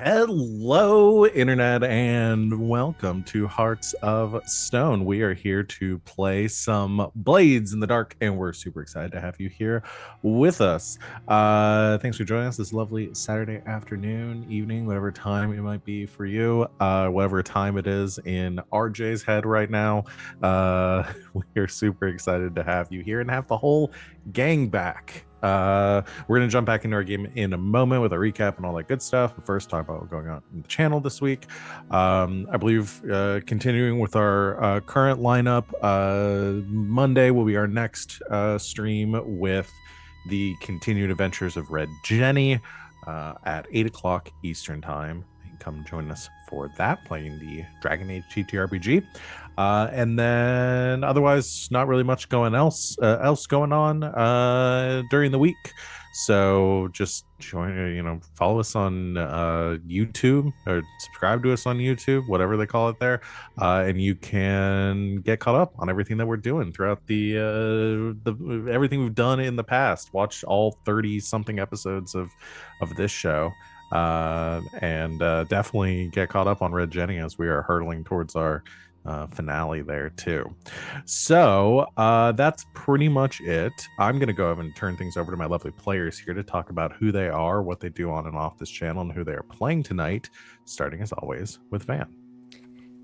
Hello, Internet, and welcome to Hearts of Stone. We are here to play some Blades in the Dark, and we're super excited to have you here with us. Thanks for joining us this lovely Saturday afternoon, evening, whatever time it might be for you, whatever time it is in RJ's head right now. We are super excited to have you here and have the whole gang back. We're going to jump back into our game in a moment with a recap and all that good stuff. But first, talk about what's going on in the channel this week. I believe continuing with our current lineup, Monday will be our next stream with the continued adventures of Red Jenny at 8 o'clock Eastern Time. You can come join us for that, playing the Dragon Age TTRPG. And then otherwise, not really much else going on during the week. So just join, follow us on YouTube or subscribe to us on YouTube, whatever they call it there, and you can get caught up on everything that we're doing throughout the everything we've done in the past. Watch all 30 something episodes of this show. And definitely get caught up on Red Jenny as we are hurtling towards our finale there too. So that's pretty much it. I'm gonna go ahead and turn things over to my lovely players here to talk about who they are, what they do on and off this channel, and who they are playing tonight, starting as always with Van.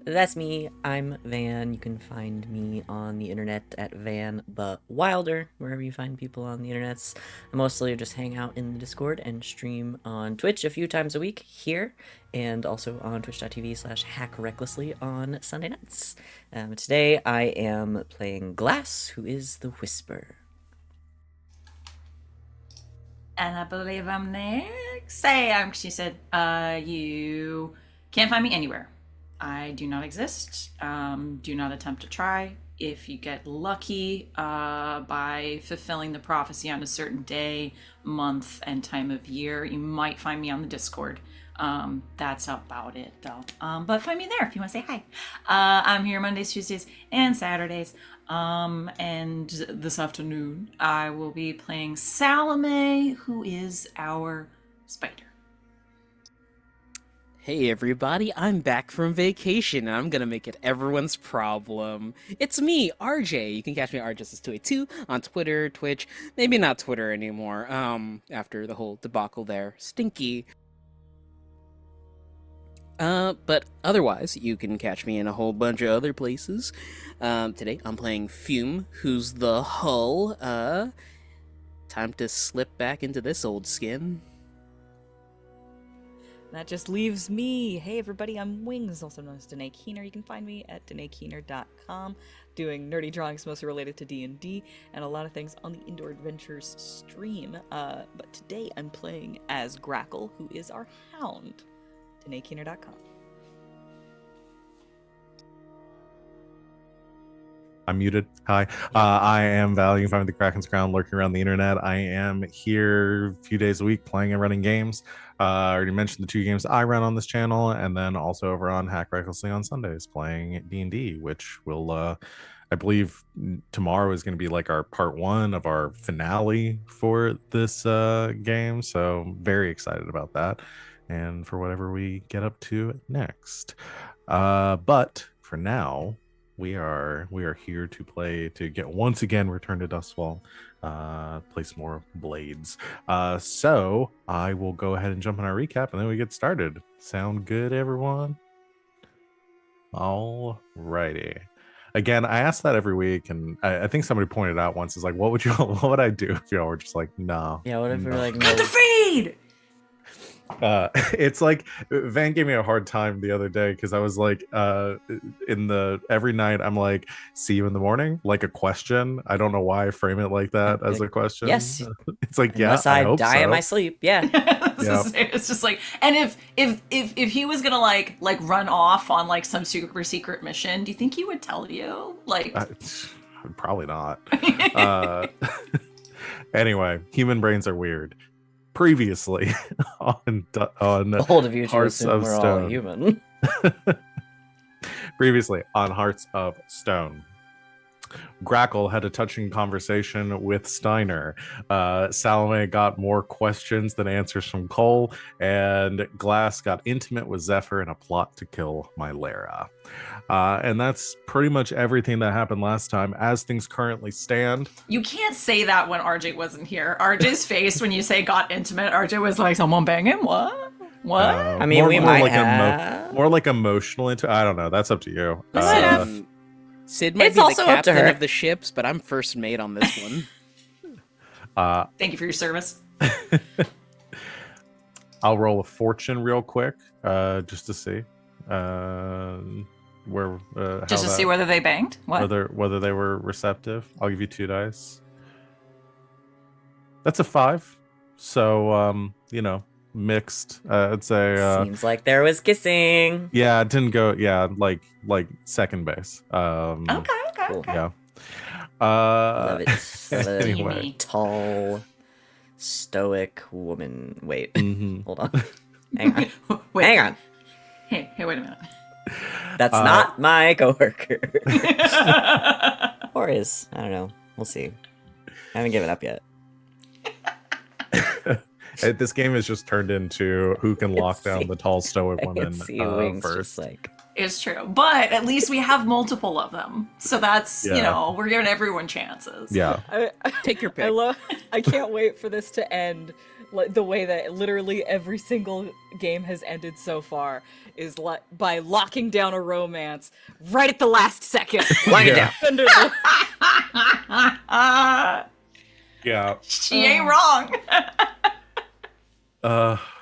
That's me. I'm Van. You can find me on the internet at Van the Wilder, wherever you find people on the internets. I mostly just hang out in the Discord and stream on Twitch a few times a week here, and also on twitch.tv/hackrecklessly on Sunday nights. Today I am playing Glass, who is the Whisper. And I believe I'm next. She said, you can't find me anywhere. I do not exist. Do not attempt to try. If you get lucky by fulfilling the prophecy on a certain day, month, and time of year, you might find me on the Discord. That's about it, though. But find me there if you want to say hi. I'm here Mondays, Tuesdays, and Saturdays. And this afternoon, I will be playing Salome, who is our spider. Hey everybody, I'm back from vacation and I'm gonna make it everyone's problem. It's me, RJ. You can catch me at RJustice282 on Twitter, Twitch, maybe not Twitter anymore, after the whole debacle there. Stinky. But otherwise, you can catch me in a whole bunch of other places. Today I'm playing Fume, who's the Hull. Time to slip back into this old skin. That just leaves me. Hey everybody, I'm Wings, also known as Danae Keener. You can find me at DanaeKeener.com, doing nerdy drawings mostly related to D&D, and a lot of things on the Indoor Adventures stream. But today I'm playing as Grackle, who is our hound. DanaeKeener.com. I'm muted. Hi. I am Val. You can find me at the Kraken's Crown, lurking around the internet. I am here a few days a week playing and running games. I already mentioned the 2 games I run on this channel, and then also over on Hack Recklessly on Sundays playing D&D, which will, I believe tomorrow is going to be like our part 1 of our finale for this game. So very excited about that and for whatever we get up to next. But for now, we are here to get once again return to Dustfall, play some more Blades. So I will go ahead and jump on our recap and then we get started. Sound good, everyone? All righty. Again, I ask that every week, and I think somebody pointed out once, is like, what would I do if y'all were just like, no? Yeah, what if we're like, Cut the feed! It's like Van gave me a hard time the other day because I was like, every night I'm like, see you in the morning, like a question. I don't know why I frame it like that as a question. yes. It's like, Unless yeah, I I hope die so. in my sleep, yeah. It's just like, and if he was gonna like run off on like some super secret mission, do you think he would tell you? Like, probably not. Anyway, human brains are weird. Previously on Bold of you to Hearts assume of we're all Stone. human. Previously on Hearts of Stone. Grackle had a touching conversation with Steiner. Salome got more questions than answers from Cole, and Glass got intimate with Zephyr in a plot to kill Mylera. And that's pretty much everything that happened last time. As things currently stand, You can't say that when RJ wasn't here. RJ's face when you say got intimate, RJ was like, someone banging? What? What? I mean, we might have. more like emotional into. I don't know. That's up to you. Sid might It's be the also up to captain her. of the ships, but I'm first mate on this one. Thank you for your service. I'll roll a fortune real quick, just to see where Just to see whether they banged? What? whether they were receptive. I'll give you 2 dice. That's a 5. So mixed. I'd say Seems like there was kissing. yeah, it didn't go. Yeah, like second base. Okay. Cool. Yeah. Love it. Love it. Anyway. Tall, stoic woman. Wait, Mhm. hold on. Hang on. Wait. Hang on. Hey, wait a minute. That's not my coworker. Or is. I don't know. We'll see. I haven't given up yet. This game has just turned into who can lock see. down the tall stoic I woman can see Wings first. just like. It's true. But at least we have multiple of them. So that's, Yeah. we're giving everyone chances. Yeah. Take your pick. I can't wait for this to end like the way that literally every single game has ended so far is by locking down a romance right at the last second. Lock it Yeah. down. Under the- Yeah. She ain't wrong.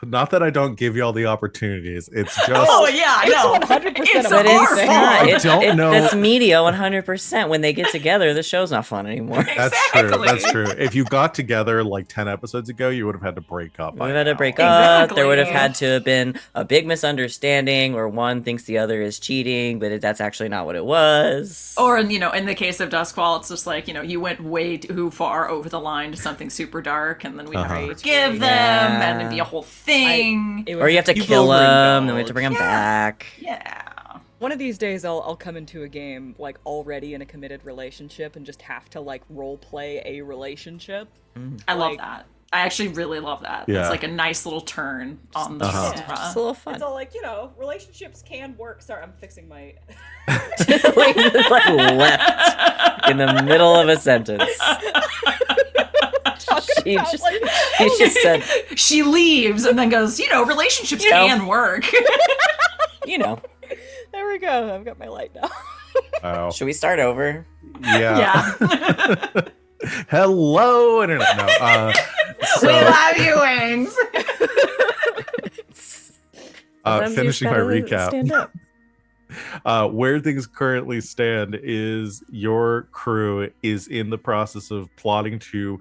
Not that I don't give y'all the opportunities. It's just Oh, yeah, I know. It's 100% It's But our it's fault. not. I don't know. That's media 100%. When they get together, the show's not fun anymore. That's true. Exactly. That's true. If you got together like 10 episodes ago, you would have had to break up. We by would have had to now. break up. There would have Exactly. had to have been a big misunderstanding where one thinks the other is cheating, but that's actually not what it was. Or, in the case of Duskwall, it's just like, you went way too far over the line to something super dark, and then we'd have to Uh-huh. forgive them, Yeah. and it'd be a whole thing. It Or you have to You've kill them, then we have to overindulged. bring them Yeah. back. Yeah. One of these days I'll come into a game like already in a committed relationship and just have to like role play a relationship. I love Like- that. I actually really love that. Yeah. It's like a nice little turn on the Uh-huh. genre. Just a little fun. It's all like, relationships can work. Sorry, I'm fixing my like left in the middle of a sentence. She about, just, like- she just said, She leaves and then goes, relationships You know. can work. There we go. I've got my light now. Oh, should we start over? yeah. Yeah. Hello, internet. No. We So, love you, Wings. Sometimes you just finishing my gotta recap. stand up. Where things currently stand is your crew is in the process of plotting to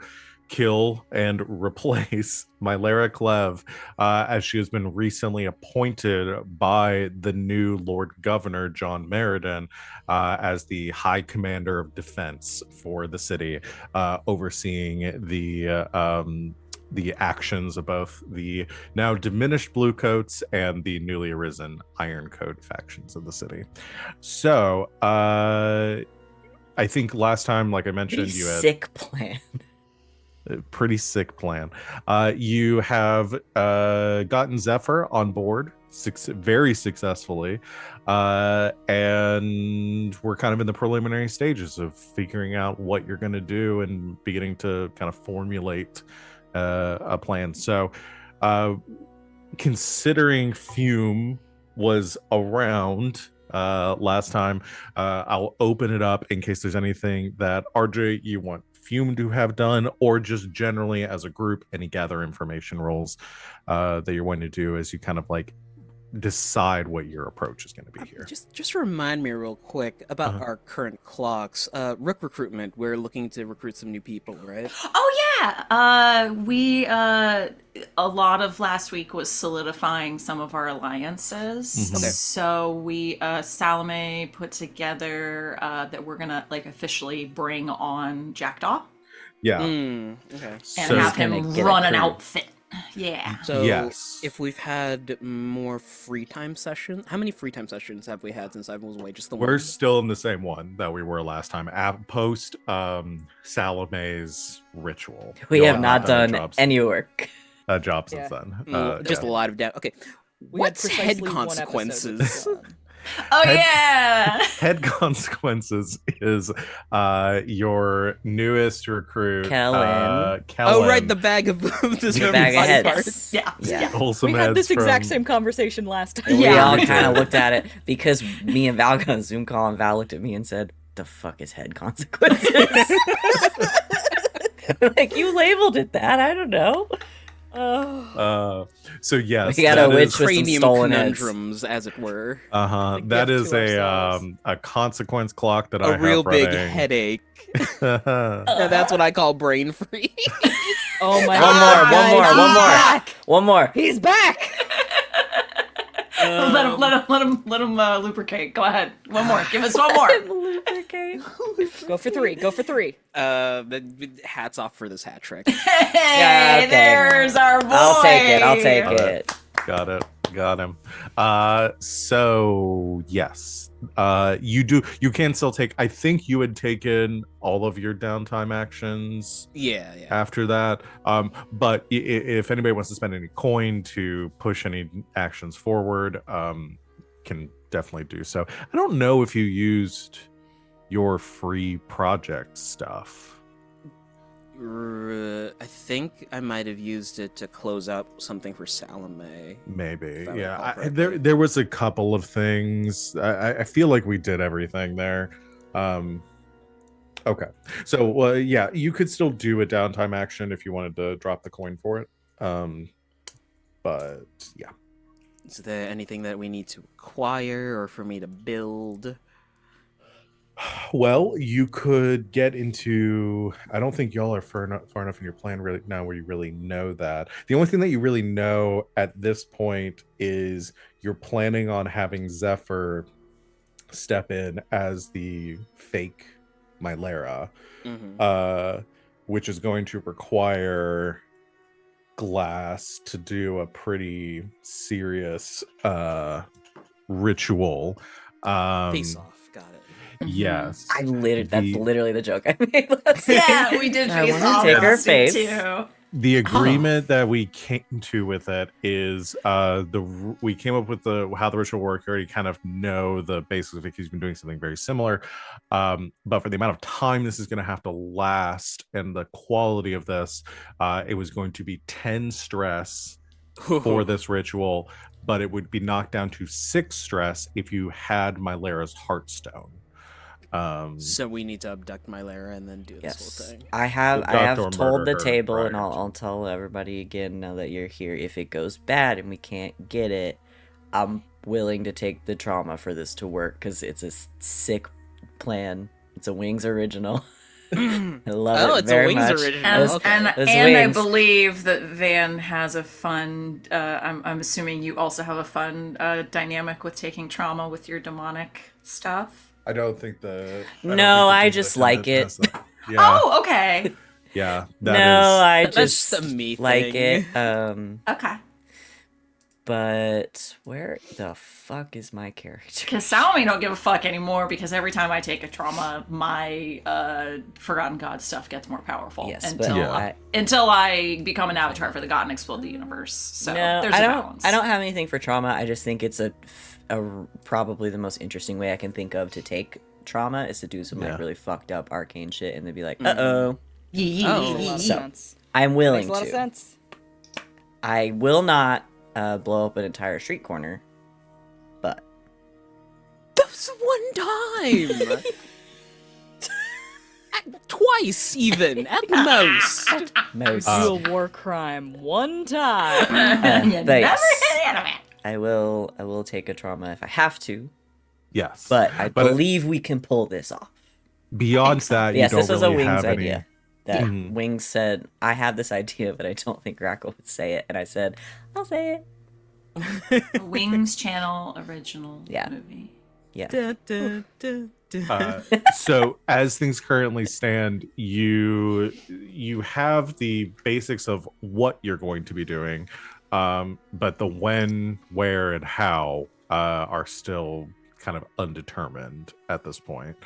kill and replace Mylera Clev, as she has been recently appointed by the new Lord Governor John Meriden as the High Commander of Defense for the city, overseeing the actions of both the now diminished Bluecoats and the newly arisen Iron Coat factions of the city. So, I think last time, like I mentioned, Pretty you had sick plan. a pretty sick plan. You have gotten Zephyr on board very successfully, and we're kind of in the preliminary stages of figuring out what you're going to do and beginning to kind of formulate a plan. So, considering Fume was around last time, I'll open it up in case there's anything that RJ you want Fume to have done, or just generally as a group, any gather information roles that you're going to do as you kind of like decide what your approach is going to be here. Just remind me real quick about Uh-huh. our current clocks. Rook recruitment. We're looking to recruit some new people, right? Oh yeah, we a lot of last week was solidifying some of our alliances. Mhm. Okay. So we Salome put together that we're gonna like officially bring on Jackdaw Yeah. Okay. and So- have Gonna him get a run an crew. outfit. Yeah. So Yes. if we've had more free time sessions, how many free time sessions have we had since I was away? Just the We're one. still in the same one that we were last time. Post Salome's ritual. We Y'all have not a done any work. job since Yeah. then. Just a lot of doubt. Okay. We had What's head precisely one episode with consequences? one. Oh Head- yeah. Head consequences is your newest recruit, Kellen. Kellen. Oh, right, the bag of the The bag of body heads. parts. Yeah. Yeah. Wholesome We had heads this exact from- same conversation last time. And we Yeah. all We kind of did. looked at it because me and Val got a Zoom call, and Val looked at me and said, "The fuck is head consequences?" Like, you labeled it that. I don't know. So yes, We got that a witch is- with some Cranium stolen heads. conundrums, as it were. Uh-huh. It's a That gift is to ourselves. a consequence clock that I A real have big running. headache. Now that's what I call brain freeze. Oh my One god. more, one more, guys, one he's more. back! One more. He's back! Let him lubricate. Go ahead. One more. Give us one more. Go for three. Go for three. But hats off for this hat trick. Hey, Yeah, okay. there's our boy. I'll take it. I'll take Got it. Got it. Got him. So yes, you can still take. I think you had taken all of your downtime actions Yeah. after that. But if anybody wants to spend any coin to push any actions forward, can definitely do so. I don't know if you used your free project stuff. I think I might have used it to close out something for Salome. Maybe, If I yeah. recall correctly. There was a couple of things. I feel like we did everything there. Okay, so yeah, you could still do a downtime action if you wanted to drop the coin for it. But yeah, Is there anything that we need to acquire or for me to build? well, you could get into. I don't think y'all are far enough in your plan really now where you really know that. The only thing that you really know at this point is you're planning on having Zephyr step in as the fake Mylera, which is going to require Glass to do a pretty serious ritual. Face off. Got it. Yes. That's The- literally the joke I made last Yeah, night. we did I face wanna off take her last week, face. too. The agreement that we came to with it is we came up with how the ritual work. You already kind of know the basics of it because you've been doing something very similar. But for the amount of time this is going to have to last and the quality of this, it was going to be 10 stress for this ritual, but it would be knocked down to 6 stress if you had Mylera's Heartstone. So we need to abduct Mylera and then do this Yes, whole thing. I have Abduct or told the murder her table, and prior I'll tell everybody again now that you're here. If it goes bad and we can't get it, I'm willing to take the trauma for this to work because it's a sick plan. It's a Wings original. I love it it's very a Wings much. original. And, Okay. and, Those and I wings. believe that Van has a fun. I'm assuming you also have a fun dynamic with taking trauma with your demonic stuff. I don't think the. No, I just like it. Yeah. Oh, okay. Yeah. No, that is- I That's just the me like thing. it. Okay. But where the fuck is my character? Because Salome don't give a fuck anymore because every time I take a trauma, my Forgotten God stuff gets more powerful. Yes, but until, Yeah. until I become an avatar for the God and explode the universe. So No, there's I a don't. balance. I don't have anything for trauma. I just think it's a probably the most interesting way I can think of to take trauma is to do some Yeah. like really fucked up arcane shit and then be like, oh, Makes a lot of So, sense. I'm willing Makes a lot of to. sense. I will not blow up an entire street corner, but That was one time. Twice, even at most. most. Do a war crime one time. You never thanks. hit the enemy. I will take a trauma if I have to, Yes. but I But- believe we can pull this off. Beyond that, Yes, you don't this was really a Wings have idea. any. That Mhm. Wings said, I have this idea, but I don't think Grackle would say it. And I said, I'll say it. Wings Channel original Yeah. movie. Yeah. Da, da, da, So as things currently stand, you have the basics of what you're going to be doing, but the when, where, and how are still kind of undetermined at this point.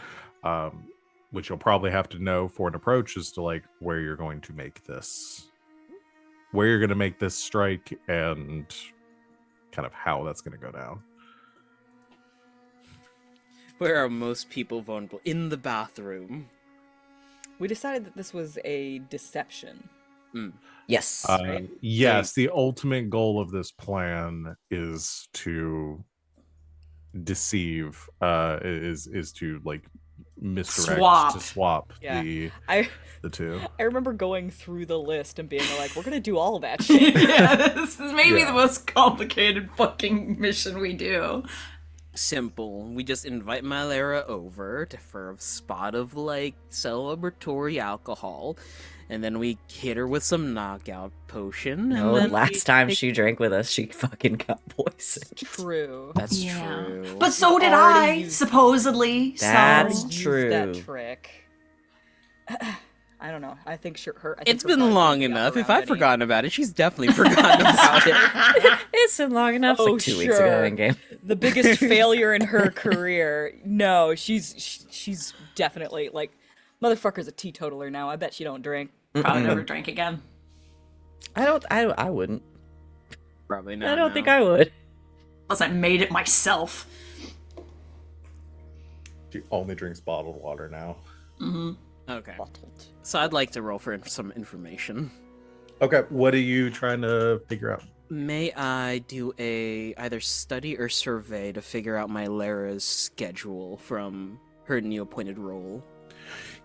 Which you'll probably have to know for an approach as to like where you're going to make this, strike, and kind of how that's going to go down. Where are most people vulnerable? In the bathroom. We decided that this was a deception. Yes. Right? Yes, the ultimate goal of this plan is to deceive, is to like misdirect, to swap Yeah. the two. I remember going through the list and being like, we're gonna do all of that shit. Yeah, this is maybe Yeah. the most complicated fucking mission we do. Simple. We just invite Malera over for a spot of like celebratory alcohol, and then we hit her with some knockout potion. No, and then last time she drank with us, she fucking got poisoned. True. That's Yeah. true. But so did Already I, used- supposedly. That's so. Used true. that trick. I don't know. I think her. It's her been heart long may be up enough. If around I've any- forgotten about it, she's definitely forgotten about it. It's been long enough. It's Oh, like 2 weeks ago sure. in game. the biggest failure in her career. No, she's definitely like, motherfucker's a teetotaler now. I bet she don't drink. Probably never drank again. I wouldn't. Probably not. I don't think I would. Unless I made it myself. She only drinks bottled water now. Okay. Bottled. So I'd like to roll for some information. Okay, what are you trying to figure out? May I do a either study or survey to figure out my Lara's schedule from her new appointed role?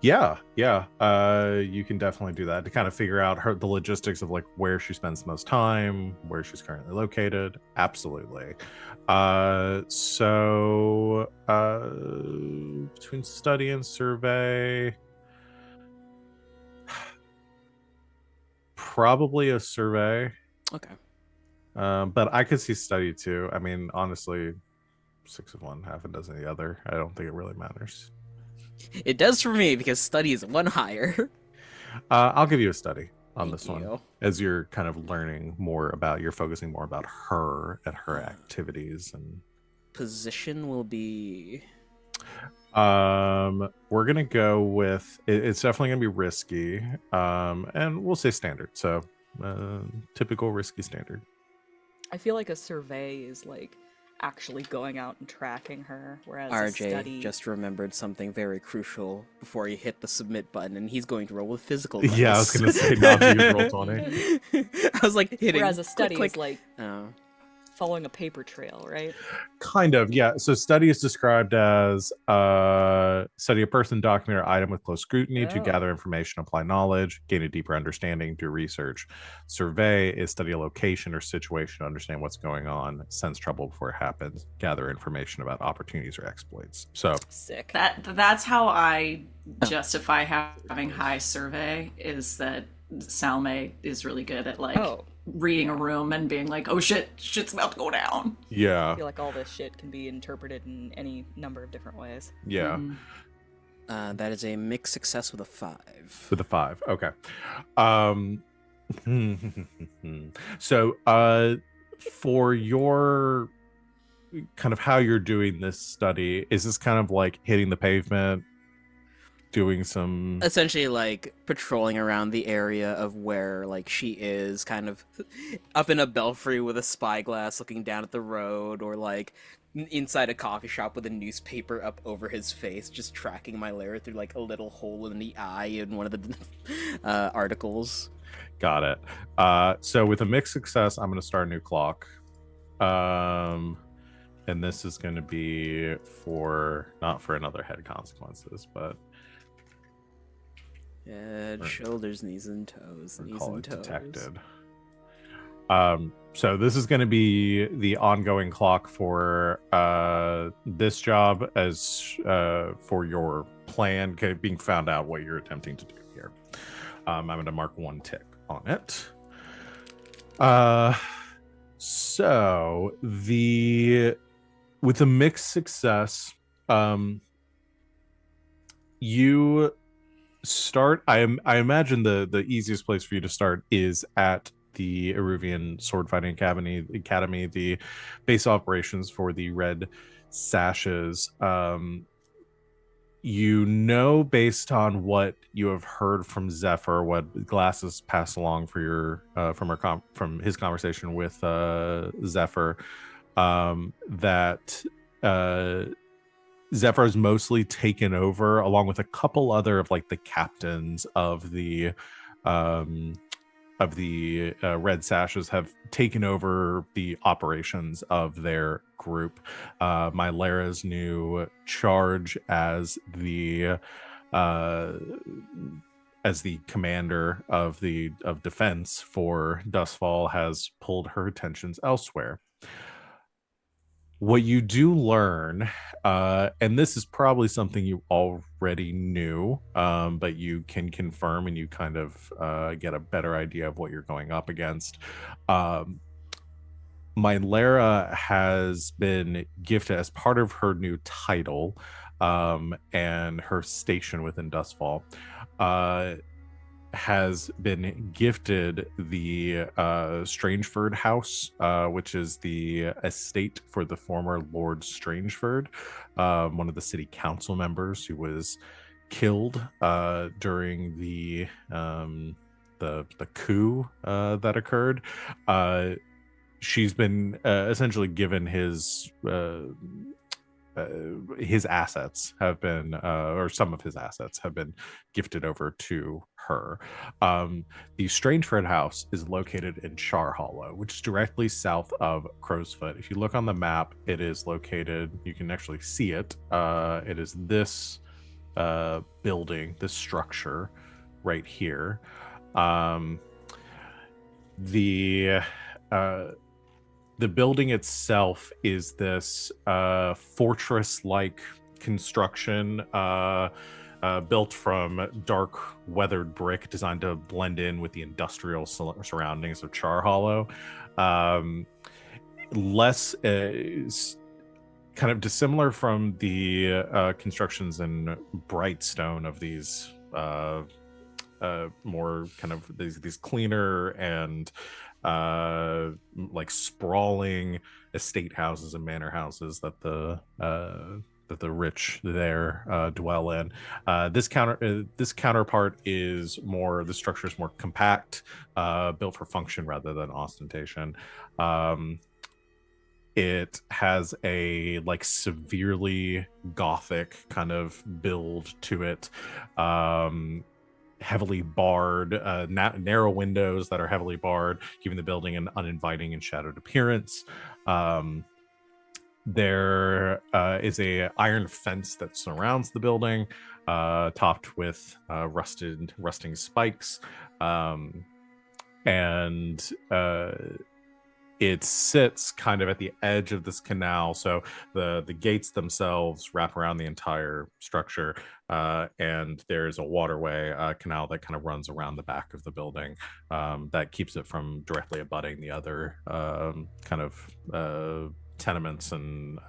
Yeah. You can definitely do that to kind of figure out the logistics of like where she spends the most time, where she's currently located. Absolutely. So between study and survey, probably a survey. Okay. But I could see study too. I mean, honestly, 6 of one, half a dozen of the other. I don't think it really matters. It does for me because study is one higher. I'll give you a study on Thank this one, you. as you're kind of learning more about, you're focusing more about her and her activities. And Position will be we're gonna go with it's definitely gonna be risky, and we'll say standard. So typical risky standard. I feel like a survey is like actually going out and tracking her, whereas a RJ study. just remembered something very crucial before he hit the submit button, and he's going to roll with physical. Yeah, I was dice. gonna say not to use roll 20. I was like hitting. Whereas a study click, is like Oh. following a paper trail, right? Kind of, yeah. So study is described as study a person, document, or item with close scrutiny to Oh. gather information, apply knowledge, gain a deeper understanding, do research. Survey is study a location or situation to understand what's going on, sense trouble before it happens, gather information about opportunities or exploits. So Sick. That's how I justify having high survey, is that Salome is really good at like Oh. reading a room and being like, oh shit's about to go down. I yeah, feel like all this shit can be interpreted in any number of different ways. yeah. That is a mixed success with a 5. With a 5. Okay. So for your kind of how you're doing this study, is this kind of like hitting the pavement, doing some Essentially, like patrolling around the area of where like she is, kind of up in a belfry with a spyglass, looking down at the road, or like inside a coffee shop with a newspaper up over his face, just tracking my Lara through like a little hole in the eye in one of the articles. Got it. So with a mixed success, I'm going to start a new clock. And this is going to be for not for another head consequences, but Head, shoulders, knees and toes. we'll Knees call and it toes. detected. So this is going to be the ongoing clock for this job, as for your plan being found out what you're attempting to do here. I'm going to mark 1 tick on it. So with a mixed success, you start. I imagine the easiest place for you to start is at the Eruvian Sword Fighting Academy, the base operations for the Red Sashes. You know, based on what you have heard from Zephyr, what Glasses passed along for your from his conversation with Zephyr, that Zephyr is mostly taken over, along with a couple other of like the captains um, of the Red Sashes have taken over the operations of their group. Mylara's new charge uh, as the commander of defense for Dustfall has pulled her attentions elsewhere. What you do learn, and this is probably something you already knew, but you can confirm and you kind of get a better idea of what you're going up against. Mylara has been gifted as part of her new title and her station within Dustfall. Has been gifted the Strangeford House, which is the estate for the former Lord Strangeford, one of the city council members who was killed during the coup that occurred. She's been essentially given his assets have been or some of his assets have been gifted over to her. The Strangeford House is located in Char Hollow, which is directly south of Crowsfoot. If you look on the map, it is located, you can actually see it. It is this building, this structure right here. The building itself is this fortress-like construction built from dark weathered brick designed to blend in with the industrial surroundings of Char Hollow. Less kind of dissimilar from the constructions in Brightstone of these more kind of these cleaner and like sprawling estate houses and manor houses that the rich there dwell in. This counterpart is more, the structure is more compact, built for function rather than ostentation. It has a like severely gothic kind of build to it. Heavily barred, narrow windows that are heavily barred, giving the building an uninviting and shadowed appearance. There is a iron fence that surrounds the building, topped with rusting spikes, and it sits kind of at the edge of this canal, so the gates themselves wrap around the entire structure, and there's a waterway canal that kind of runs around the back of the building that keeps it from directly abutting the other kind of tenements and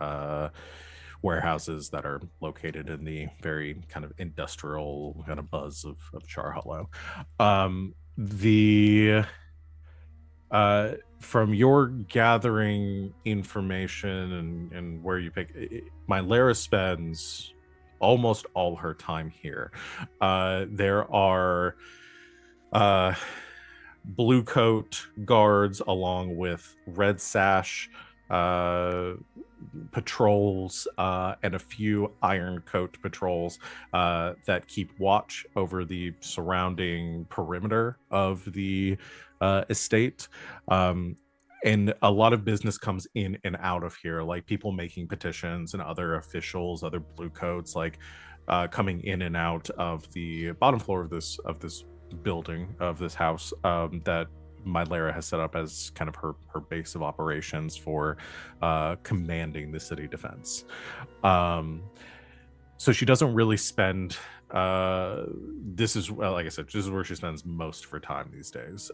warehouses that are located in the very kind of industrial kind of buzz of Char Hollow. From your gathering information and where you pick, Mylara spends almost all her time here. There are blue coat guards along with red sash patrols and a few iron coat patrols that keep watch over the surrounding perimeter of the estate. And a lot of business comes in and out of here, like people making petitions and other officials, other blue coats, like coming in and out of the bottom floor of this building, of this house, that Mylara has set up as kind of her base of operations for commanding the city defense. So she doesn't really spend this is, well, like I said, this is where she spends most of her time these days.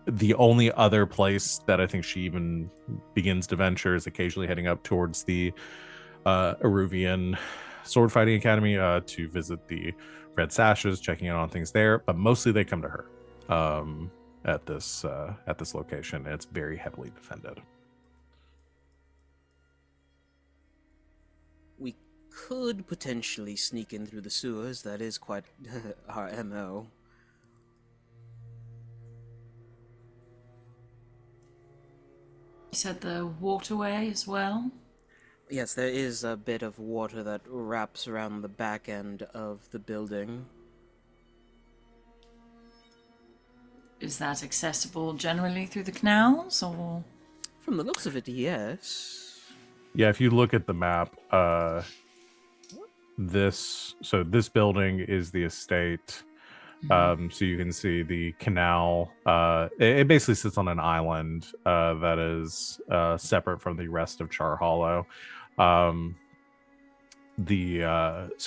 The only other place that I think she even begins to venture is occasionally heading up towards the Eruvian sword fighting academy to visit the Red Sashes, checking in on things there, but mostly they come to her at this location. It's very heavily defended. We could potentially sneak in through the sewers. That is quite our MO. You said the waterway as well? Yes, there is a bit of water that wraps around the back end of the building. Is that accessible generally through the canals, or? From the looks of it, yes. Yeah, if you look at the map, this building is the estate. So you can see the canal. It basically sits on an island that is separate from the rest of Char Hollow. So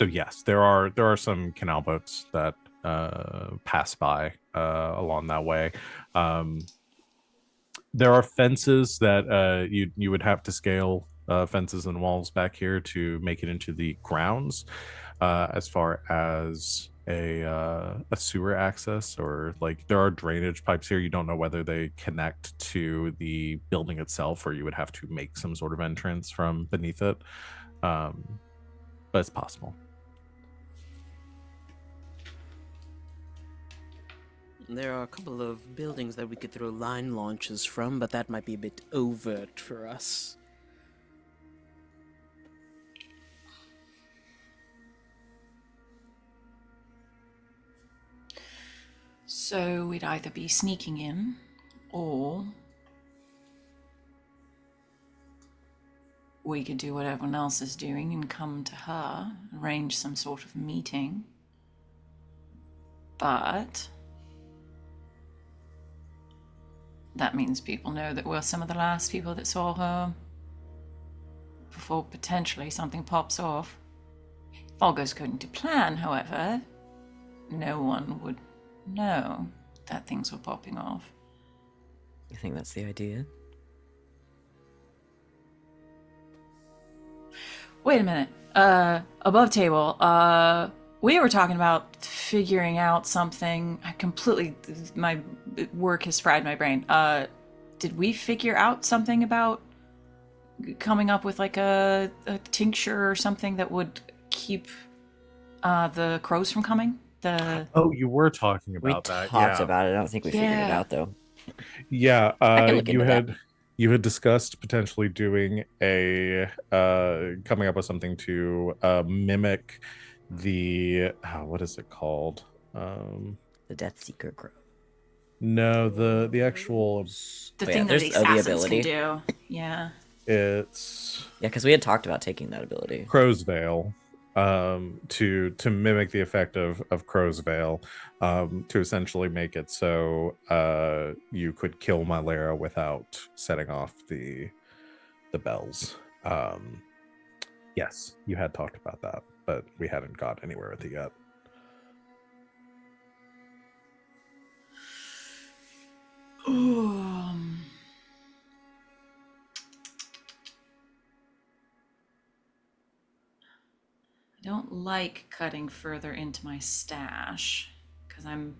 yes, there are some canal boats that pass by along that way. There are fences that you would have to scale fences and walls back here to make it into the grounds. As far as a sewer access, or like there are drainage pipes here. You don't know whether they connect to the building itself, or you would have to make some sort of entrance from beneath it. But it's possible. There are a couple of buildings that we could throw line launches from, but that might be a bit overt for us. So we'd either be sneaking in, or we could do what everyone else is doing and come to her, arrange some sort of meeting. But that means people know that we're some of the last people that saw her before potentially something pops off. If all goes according to plan, however, no one would know that things were popping off. I think that's the idea. Wait a minute. Above table, we were talking about figuring out something. My work has fried my brain. Did we figure out something about coming up with like a tincture or something that would keep the crows from coming? Oh, you were talking We about that. talked Yeah. about it. I don't think we figured it Yeah. out though. Yeah, can look into that. you had discussed potentially doing a coming up with something to mimic the what is it called? The Death Seeker Crow. No, the actual The Oh, yeah, thing that there's the the assassins ability. can do. Yeah. it's Yeah, because we had talked about taking that ability. Crow's Veil, to mimic the effect of Crow's Veil, to essentially make it so you could kill Mylera without setting off the bells. Yes, you had talked about that, but we hadn't got anywhere with it yet. I don't like cutting further into my stash because I'm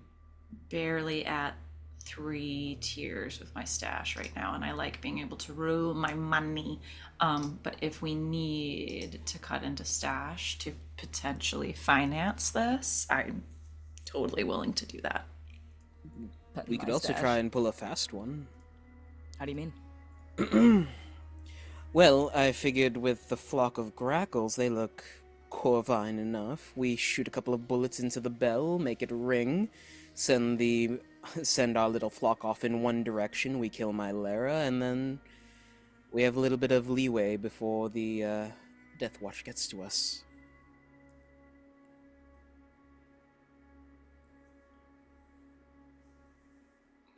barely at 3 tiers with my stash right now, and I like being able to roll my money. But if we need to cut into stash to potentially finance this, I'm totally willing to do that. Cut in We my could also stash. try and pull a fast one. How do you mean? Well, I figured with the flock of Grackles, they look corvine enough. We shoot a couple of bullets into the bell, make it ring, send our little flock off in one direction, we kill Mylera, and then we have a little bit of leeway before the Death Watch gets to us.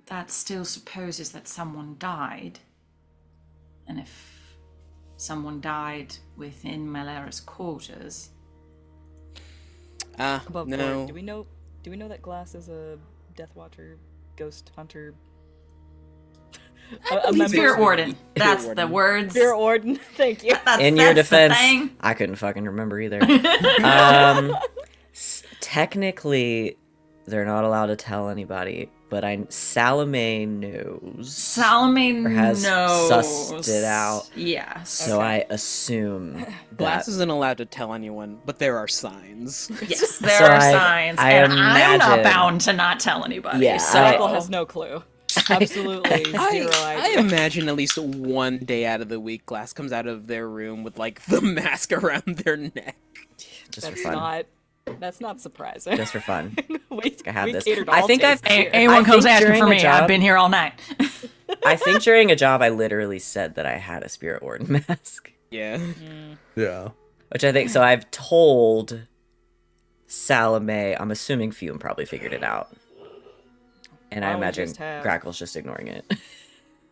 That still supposes that someone died. And if someone died within Mylera's quarters, Above no. board, do we know that Glass is a Death Watcher, Ghost Hunter? Spirit Warden. That's Warden. the words. Spirit Warden. Thank you. In your that's the defense, thing. I couldn't fucking remember either. Technically, they're not allowed to tell anybody, but Salome knows. Salome Or has knows. sussed it out. Yes. So I assume Glass that. isn't allowed to tell anyone, but there are signs. Yes, there So are signs, and I'm not imagine- bound to not tell anybody. Yeah, so Grackle has no clue. Absolutely zero I idea. imagine at least one day out of the week, Glass comes out of their room with like the mask around their neck. Just for That's fun. that's not surprising. Just for fun. we I have this. catered I all think I've- tastes here. anyone I comes think asking during for a me, job- I've been here all night. I think during a job, I literally said that I had a Spirit Warden mask. Yeah. Yeah. Which I think, so I've told Salome, I'm assuming Fume probably figured it out. And Why I don't we imagine just have- Grackle's just ignoring it.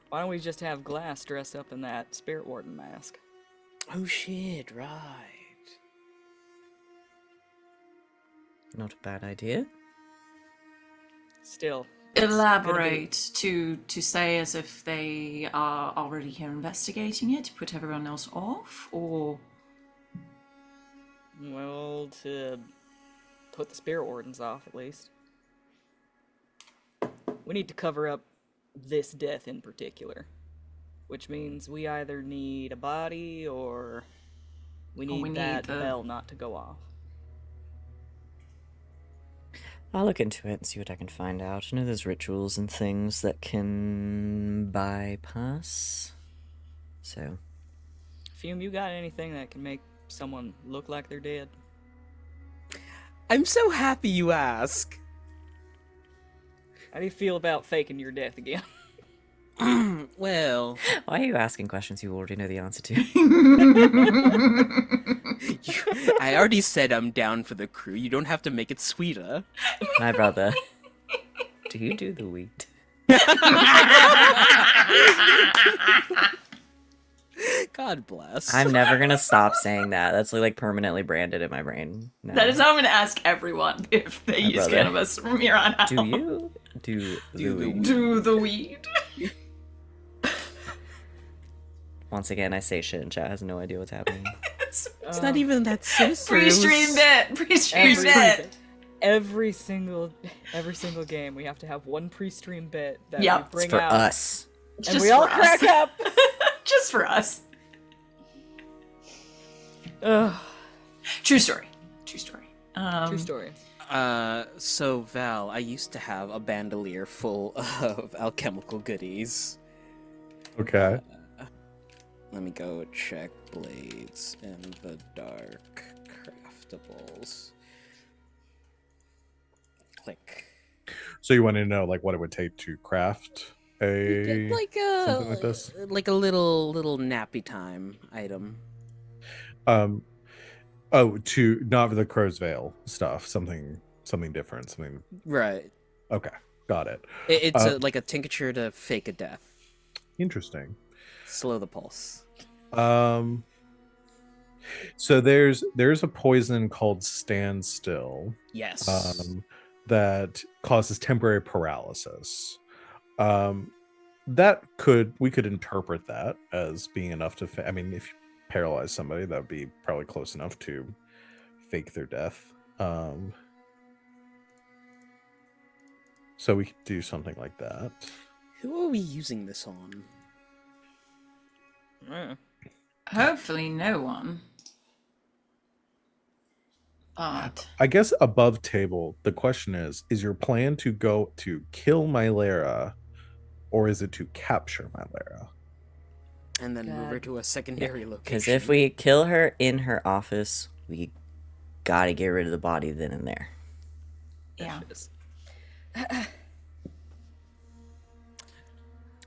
Why don't we just have Glass dressed up in that Spirit Warden mask? Oh shit! Right. Not a bad idea. Still. it's gonna be- Elaborate to say as if they are already here investigating it, to put everyone else off, or Well, to put the Spirit Wardens off, at least. We need to cover up this death in particular. Which means we either need a body or we need, we need that the- bell not to go off. I'll look into it and see what I can find out. I know there's rituals and things that can bypass. So, Fume, you got anything that can make someone look like they're dead? I'm so happy you ask. How do you feel about faking your death again? Well, why are you asking questions you already know the answer to? I already said I'm down for the crew. You don't have to make it sweeter. My brother. Do you do the wheat? God bless. I'm never gonna stop saying that. That's like permanently branded in my brain. now. that is how I'm going to ask everyone if they use brother. cannabis from here on out. Do you do the wheat? Do the weed? Once again, I say shit and chat has no idea what's happening. It's not even that sinister. Pre-stream bit. Pre-stream bit. Every single game, we have to have one pre-stream bit that Yep. we It's bring for out, us. and Just we all for us. crack up. Just for us. Ugh, True story. True story. true story. So Val, I used to have a bandolier full of alchemical goodies. Okay. Let me go check blades in the dark craftables. Click. So you want to know like what it would take to craft a Like something like this? like a little nappy time item. To not the crow's veil stuff, something different, something. Right. Okay, got it. It's like a tincture to fake a death. Interesting. Slow the pulse. So there's a poison called standstill Yes. that causes temporary paralysis. We could interpret that as being enough to I mean, if you paralyze somebody, that would be probably close enough to fake their death. So we could do something like that. Who are we using this on? Yeah. Hopefully no one. But I guess above table, the question is your plan to go to kill Mylera, or is it to capture Mylera? And then move her God. to a secondary location. Because if we kill her in her office, we gotta get rid of the body then and there. yeah.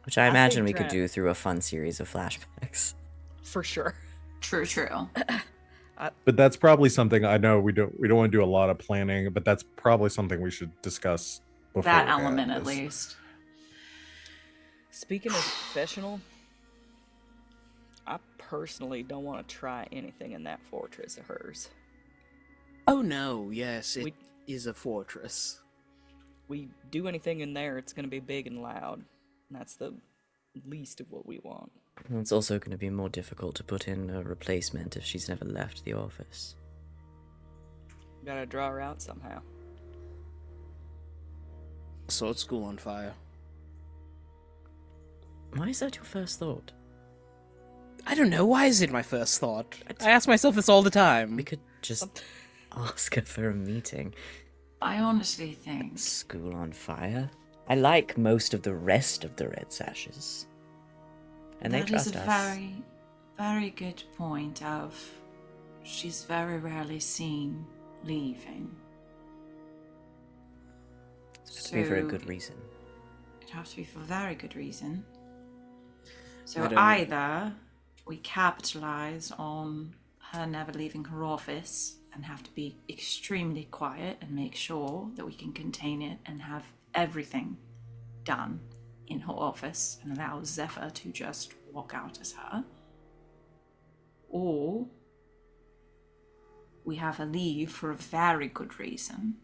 Which I I imagine think we could trying- do through a fun series of flashbacks. For sure. True. But that's probably something I know we don't want to do a lot of planning, but that's probably something we should discuss before That we have element at this. least. Speaking of professional, I personally don't want to try anything in that fortress of hers. Oh no, yes, it is We- a fortress. We do anything in there, it's going to be big and loud. And that's the least of what we want. It's also going to be more difficult to put in a replacement if she's never left the office. Gotta draw her out somehow. So it's school on fire. Why is that your first thought? I don't know. Why is it my first thought? I ask myself this all the time. We could just ask her for a meeting. I honestly think School on fire? I like most of the rest of the Red Sashes. And they that trust is a us. very, very good point of she's very rarely seen leaving. It's to be for a good reason. It'd have to be for a very good reason. So I don't- either we capitalize on her never leaving her office and have to be extremely quiet and make sure that we can contain it and have everything done in her office and allow Zephyr to just walk out as her. Or we have her leave for a very good reason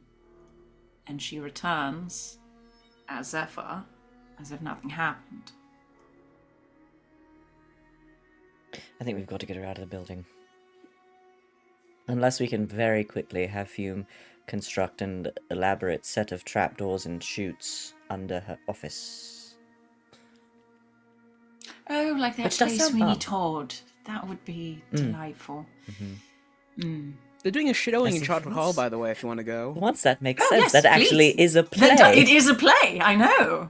and she returns as Zephyr as if nothing happened. I think we've got to get her out of the building. Unless we can very quickly have Fume construct an elaborate set of trapdoors and chutes under her office. Oh, like that Which does place sound Sweeney fun. Todd. That would be delightful. They're doing a showing in As if Charter Hall, once- by the way, if you want to go. Once that makes Oh, sense, yes, that actually please. is a play. It is a play, I know.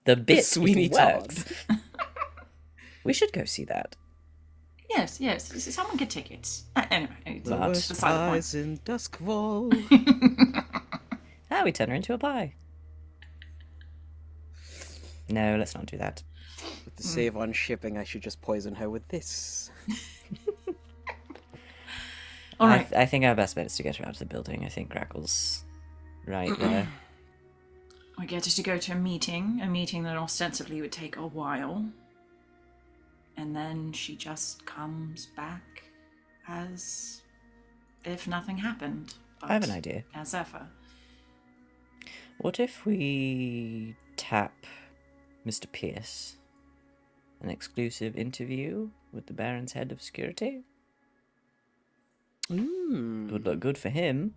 The bit It's Sweeney it Todd. works. We should go see that. Yes. Someone get tickets. Anyway, it's But- Worst beside the point. eyes in Duskfall. Ah, we turn her into a pie. No, let's not do that. But to save on shipping, I should just poison her with this. All right. I think our best bet is to get her out of the building. I think Grackle's right there. We get us to go to a meeting that ostensibly would take a while. And then she just comes back as if nothing happened. I have an but idea. As ever. What if we tap Mr. Pierce? An exclusive interview with the Baron's head of security? It would look good for him.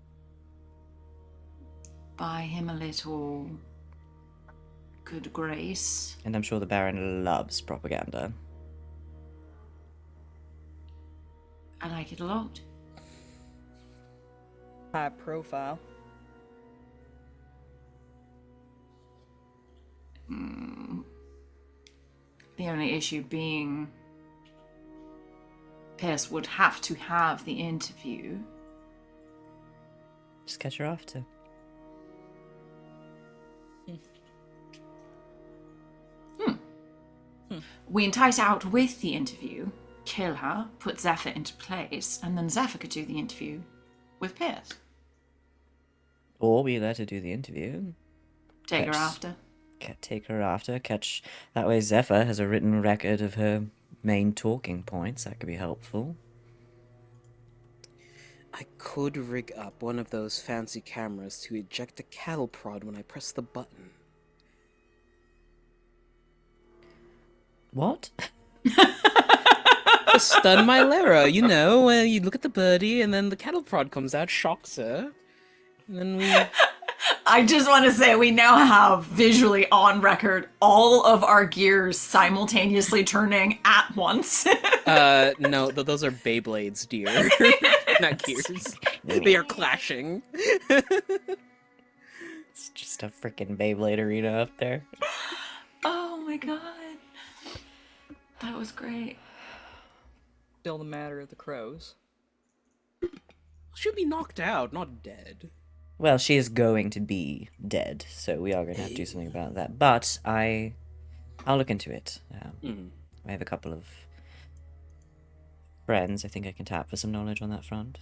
Buy him a little good grace. And I'm sure the Baron loves propaganda. I like it a lot. High profile. The only issue being Pierce would have to have the interview. Just catch her after. We entice her out with the interview, kill her, put Zephyr into place, and then Zephyr could do the interview with Pierce. Or we let her do the interview. Take her Yes. after. Take her after, catch. That way Zephyr has a written record of her main talking points. That could be helpful. I could rig up one of those fancy cameras to eject a cattle prod when I press the button. What? To stun my Lara, you know, you look at the birdie and then the cattle prod comes out, shocks her, and then we... I just want to say we now have visually on record all of our gears simultaneously turning at once. No, those are Beyblades, dear. Not gears. They are clashing. It's just a freaking Beyblade arena up there. Oh my god. That was great. Still the matter of the crows. She'll be knocked out, not dead. Well, she is going to be dead, so we are going to have to do something about that. But I'll look into it. I have a couple of friends I think I can tap for some knowledge on that front.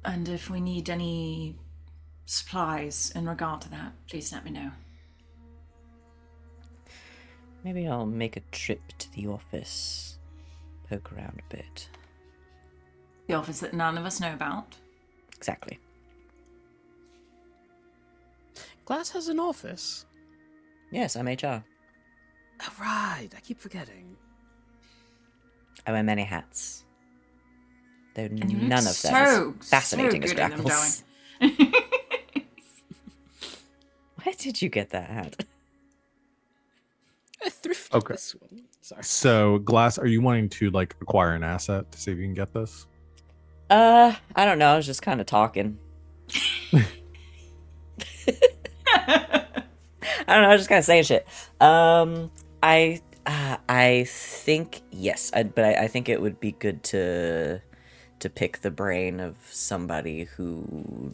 And if we need any supplies in regard to that, please let me know. Maybe I'll make a trip to the office, poke around a bit. The office that none of us know about. Exactly. Glass has an office. Yes, I'm HR. Oh, right, I keep forgetting. I wear many hats. Though And you look none of them as fascinating as good in them, darling. Grackle's. Where did you get that hat? I thrifted Okay. this one. Sorry. So, Glass, are you wanting to like acquire an asset to see if you can get this? I don't know. I was just kind of talking. I don't know. I was just kind of saying shit. I think yes, but I think it would be good to pick the brain of somebody who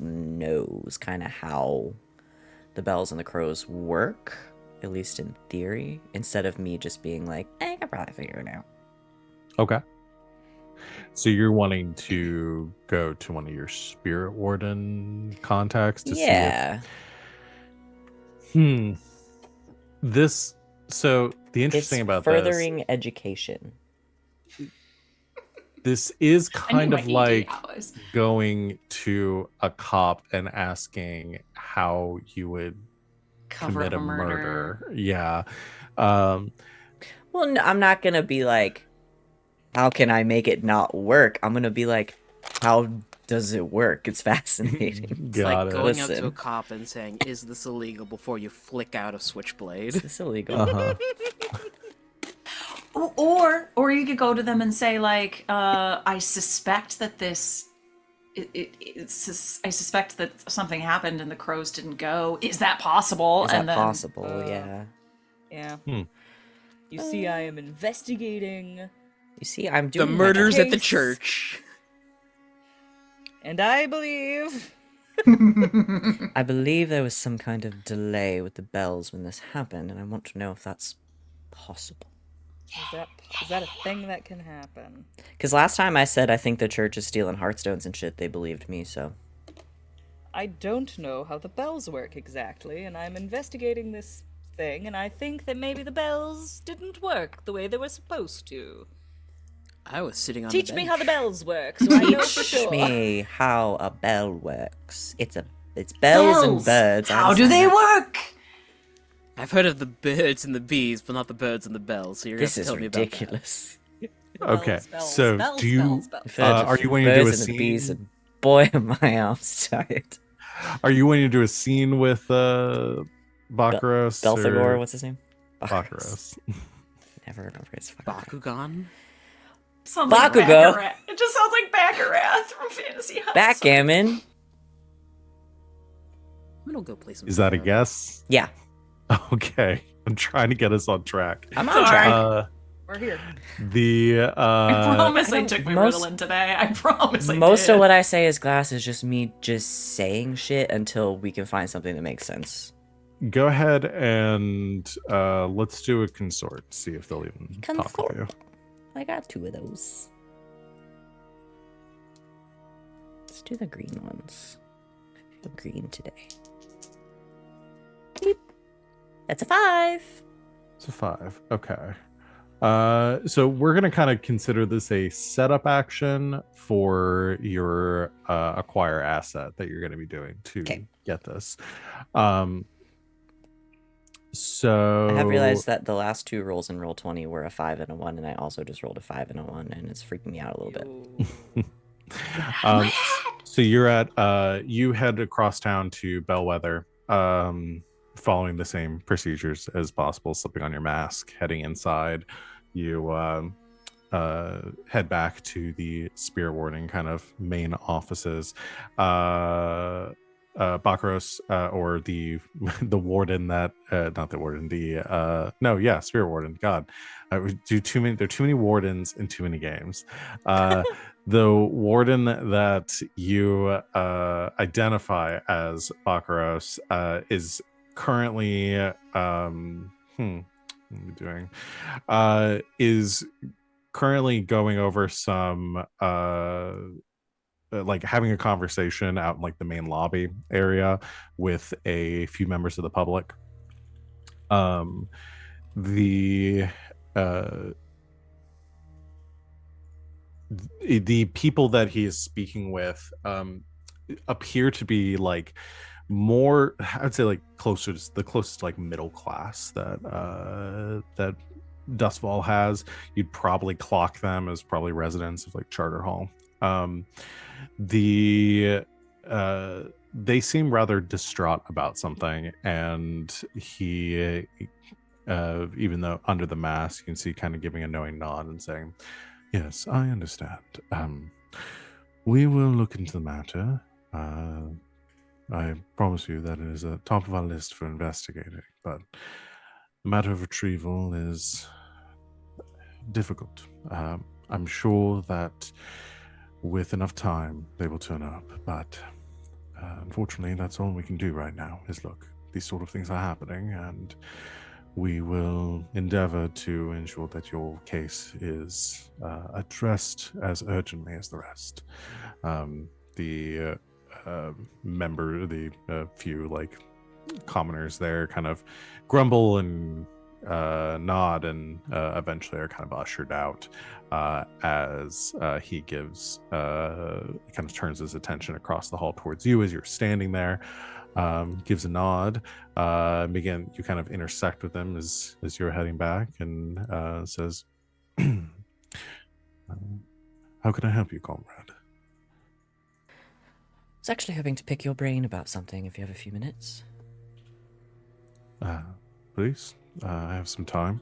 knows kind of how the bells and the crows work, at least in theory, instead of me just being like, I can probably figure it out. Okay. So you're wanting to go to one of your spirit warden contacts to Yeah, see if this. So the interesting it's about furthering education. this is I need kind my of ED like hours. going to a cop and asking how you would Cover commit up a a murder. Yeah. Um, Well, no, I'm not gonna be like, how can I make it not work? I'm gonna be like, how does it work? It's fascinating. It's got like it. going up to a Listen. cop and saying, "Is this illegal?" before you flick out a Is switchblade. this illegal? Uh-huh. Or you could go to them and say like, I suspect that this. I suspect that something happened and the crows didn't go. Is that possible? Is that and then possible? Yeah. Yeah. Hmm. You see, I am investigating, You see, I'm The doing my murders at the case. church. and I believe I believe there was some kind of delay with the bells when this happened, and I want to know if that's possible. is that a thing that can happen? Because last time I said I think the church is stealing heartstones and shit, they believed me, so. I don't know how the bells work exactly, and I'm investigating this thing, and I think that maybe the bells didn't work the way they were supposed to. I was sitting on Teach the me bench. how the bells work, so I know for Teach sure. me how a bell works. It's bells and birds. I How do understand they that. work? I've heard of the birds and the bees, but not the birds and the bells. So you're This gonna is have to tell me about that. ridiculous. Okay. Bells, So bells, do you bells, bells. I've heard are of you wanting to do a birds and the bees, scene? and boy, am I arms tired. Are you wanting to do a scene with Baccaros Belphegor, or what's his name? Baccaros? Never remember his fucking name. Bakugan. Sounds like Bakugo. Baccarat. It just sounds like Baccarat from Fantasy House. Backgammon. I'm gonna go play some. Is that a Fume. guess? Yeah, Okay. I'm trying to get us on track. I'm on Sorry. track. We're here. The I promise I don't- took my most- Ritalin today. I promise I did. Most of what I say is glass is just me just saying shit until we can find something that makes sense. go ahead and let's do a consort. See if they'll even talk Consort. with you. I got 2 of those. Let's do the green ones. I feel green today. Beep. That's a 5. It's a 5. Okay. So we're gonna kind of consider this a setup action for your acquire asset that you're gonna be doing to Okay. get this. So I have realized that the last 2 rolls in roll 20 were a 5 and a 1, and I also just rolled a 5 and a 1, and it's freaking me out a little bit. um, so you're at you head across town to Bellwether, following the same procedures as possible, slipping on your mask, heading inside. You head back to the Spear Warning kind of main offices. Bakros, or the the warden that not the warden, the Spear Warden. God, I would do too many. There are too many wardens in too many games. The warden that you identify as Bakros is currently what am I doing? Is currently going over some like having a conversation out in like the main lobby area with a few members of the public. The the people that he is speaking with appear to be like more, I'd say like closer to the closest like middle class that Dustfall has. You'd probably clock them as probably residents of like Charter Hall. The they seem rather distraught about something, and he even though under the mask, you can see kind of giving a knowing nod and saying, "Yes, I understand. We will look into the matter. I promise you that it is at top of our list for investigating, but the matter of retrieval is difficult. I'm sure that with enough time, they will turn up, but unfortunately, that's all we can do right now is look. These sort of things are happening, and we will endeavor to ensure that your case is addressed as urgently as the rest." The few like commoners there kind of grumble and nod, and eventually are kind of ushered out as he gives kind of turns his attention across the hall towards you as you're standing there, gives a nod. Again, you kind of intersect with him as you're heading back, and says, "How can I help you, comrade?" I was actually hoping to pick your brain about something if you have a few minutes. Please, I have some time.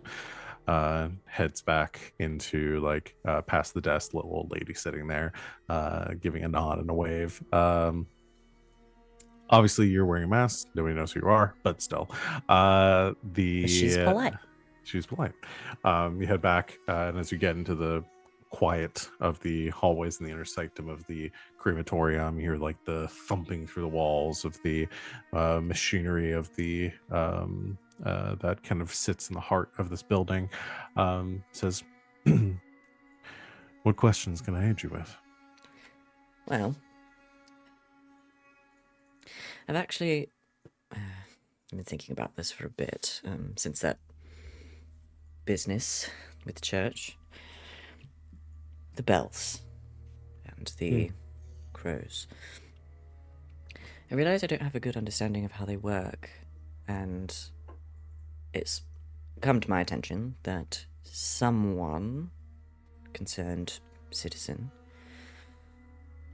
Heads back into like past the desk, little old lady sitting there, giving a nod and a wave. Obviously, you're wearing a mask. Nobody knows who you are, but still, She's polite. She's polite. You head back, and as you get into the quiet of the hallways and the intersectum of the crematorium, you hear like the thumping through the walls of the machinery of the that kind of sits in the heart of this building. Says, "What questions can I aid you with?" Well, I've actually been thinking about this for a bit since that business with the church. The bells and the crows. I realize I don't have a good understanding of how they work, and it's come to my attention that someone, concerned citizen,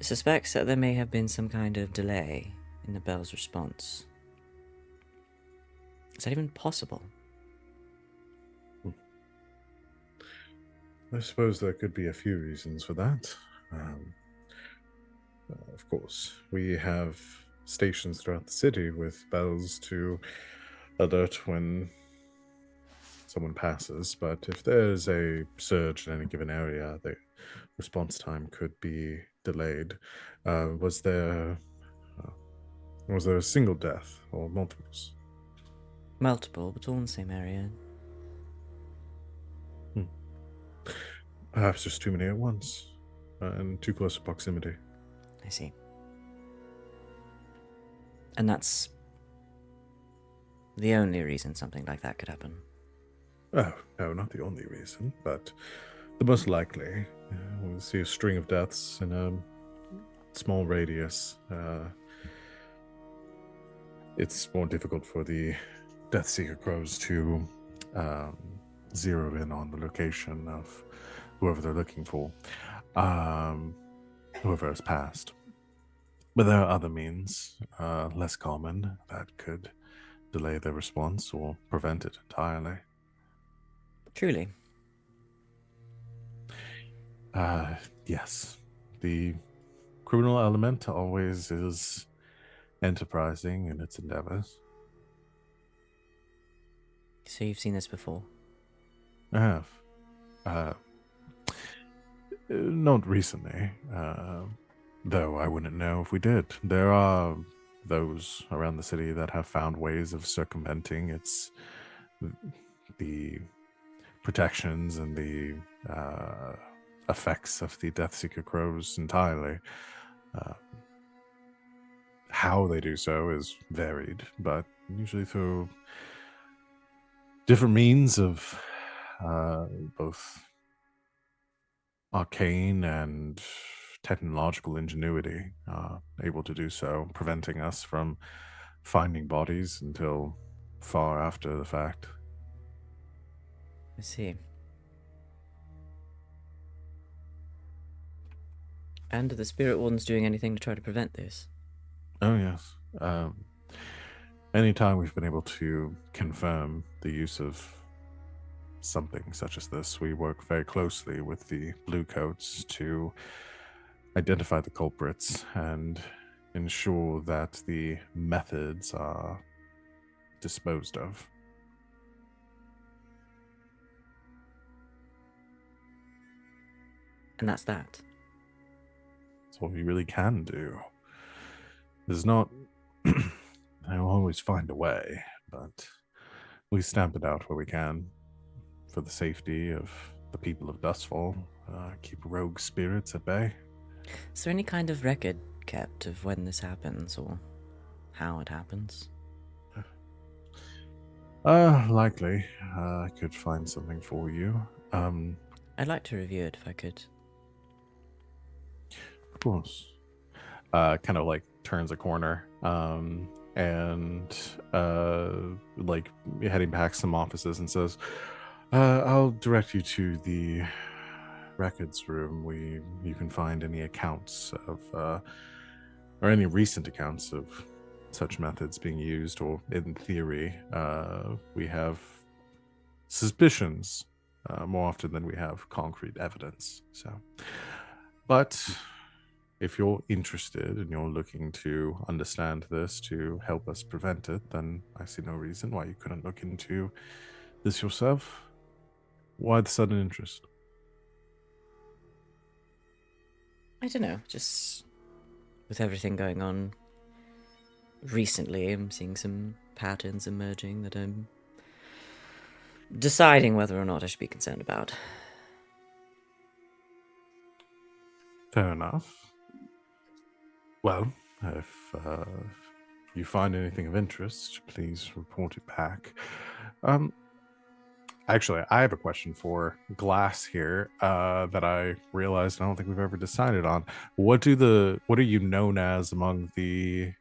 suspects that there may have been some kind of delay in the bell's response. Is that even possible? I suppose there could be a few reasons for that. Of course, we have stations throughout the city with bells to alert when someone passes, but if there's a surge in any given area, the response time could be delayed. Was there a single death or multiples? Multiple, but all in the same area. Perhaps just too many at once, and too close a proximity. I see. And that's the only reason something like that could happen. Oh, no, not the only reason, but the most likely. We'll see a string of deaths in a small radius. It's more difficult for the Deathseeker crows to zero in on the location of whoever they're looking for, whoever has passed. But there are other means, less common, that could delay their response or prevent it entirely. Truly. Yes. The criminal element always is enterprising in its endeavors. So you've seen this before? I have. Not recently, though I wouldn't know if we did. There are those around the city that have found ways of circumventing the protections and the effects of the Deathseeker crows entirely. How they do so is varied, but usually through different means of both arcane and technological ingenuity, able to do so, preventing us from finding bodies until far after the fact. I see. And are the Spirit Wardens doing anything to try to prevent this? Oh, yes. Anytime we've been able to confirm the use of something such as this, we work very closely with the Bluecoats to identify the culprits and ensure that the methods are disposed of. And that's that. That's all we really can do. There's not. I'll always find a way, but we stamp it out where we can for the safety of the people of Dustfall. Keep rogue spirits at bay. Is there any kind of record kept of when this happens or how it happens? Likely. I could find something for you. I'd like to review it if I could. Of course. Kind of like turns a corner, and like heading back some offices and says, I'll direct you to the records room. You can find any accounts of or any recent accounts of such methods being used, or in theory, we have suspicions more often than we have concrete evidence. So, but if you're interested and you're looking to understand this to help us prevent it, then I see no reason why you couldn't look into this yourself. Why the sudden interest? I don't know, just with everything going on recently, I'm seeing some patterns emerging that I'm deciding whether or not I should be concerned about. Fair enough. Well, if you find anything of interest, please report it back. Actually, I have a question for Glass here that I realized I don't think we've ever decided on. What are you known as among the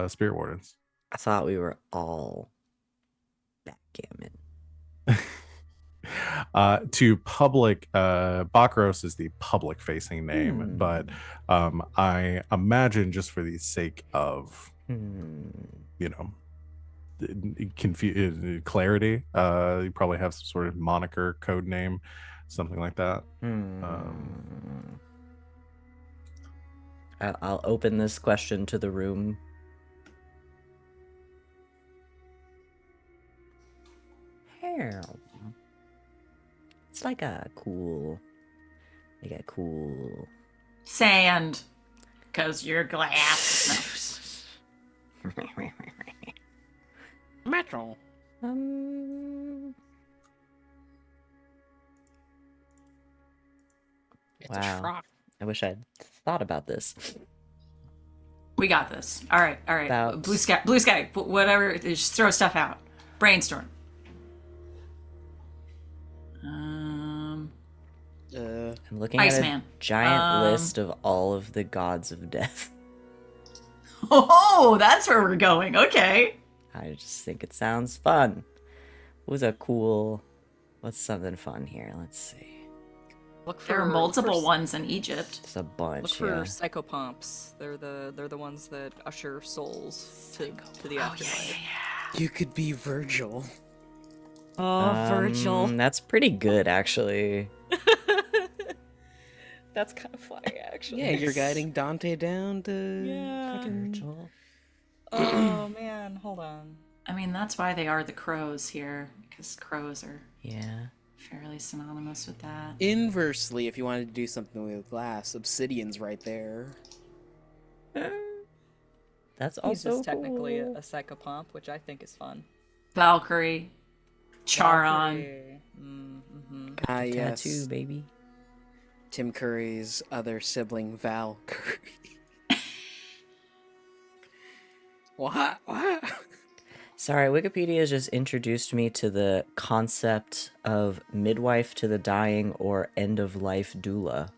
Spirit Wardens? I thought we were all backgammon. To public, Bakros is the public facing name, but I imagine just for the sake of, you know, clarity, you probably have some sort of moniker, code name, something like that. I'll open this question to the room. Hell. It's like a cool Sand. Because you're glass. Metal. It's a Wow. truck. I wish I'd thought about this. We got this. All right. About- Blue sky, whatever. Just throw stuff out. Brainstorm. I'm looking at Iceman. a giant list of all of the gods of death. Oh, that's where we're going. Okay. I just think it sounds fun. What's something fun here? Let's see. Look for There are multiple ones in Egypt. There's a bunch. Look for Yeah. psychopomps. They're the ones that usher souls to the Oh, afterlife. You could be Virgil. Oh, Virgil. That's pretty good, actually. That's kind of funny, actually. Yeah, you're guiding Dante down to Yeah. fucking... Oh man, hold on. I mean, that's why they are the crows here, because crows are Yeah. fairly synonymous with that. Inversely, if you wanted to do something with glass, obsidian's right there. That's He's also just technically cool. a psychopomp, which I think is fun. Valkyrie, Charon. Valkyrie. Mm-hmm. Ah, yes. Tattoo, baby. Tim Curry's other sibling, Val Curry. What? Sorry, Wikipedia just introduced me to the concept of midwife to the dying or end-of-life doula.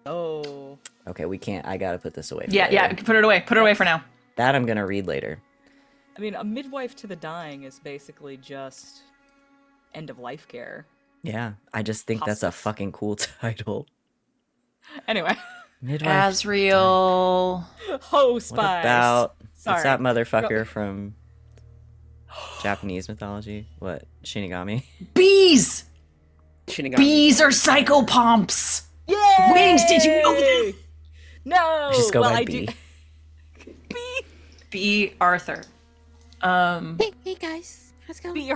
Oh. Okay, we can't. I gotta put this away. For Yeah, later. put it away. Put it away for now. That I'm gonna read later. I mean, a midwife to the dying is basically just end of life care. Yeah, I just think that's a Hospice. fucking cool title. Anyway, Midwife. Asriel. hospice. What about what's that Sorry. motherfucker from Japanese mythology? What? Shinigami? Bees! Shinigami. Bees are psychopomps! Yay! Wings, did you know this? No. Just go well, by I B. do. B. B. Arthur. Hey guys, how's it going? B.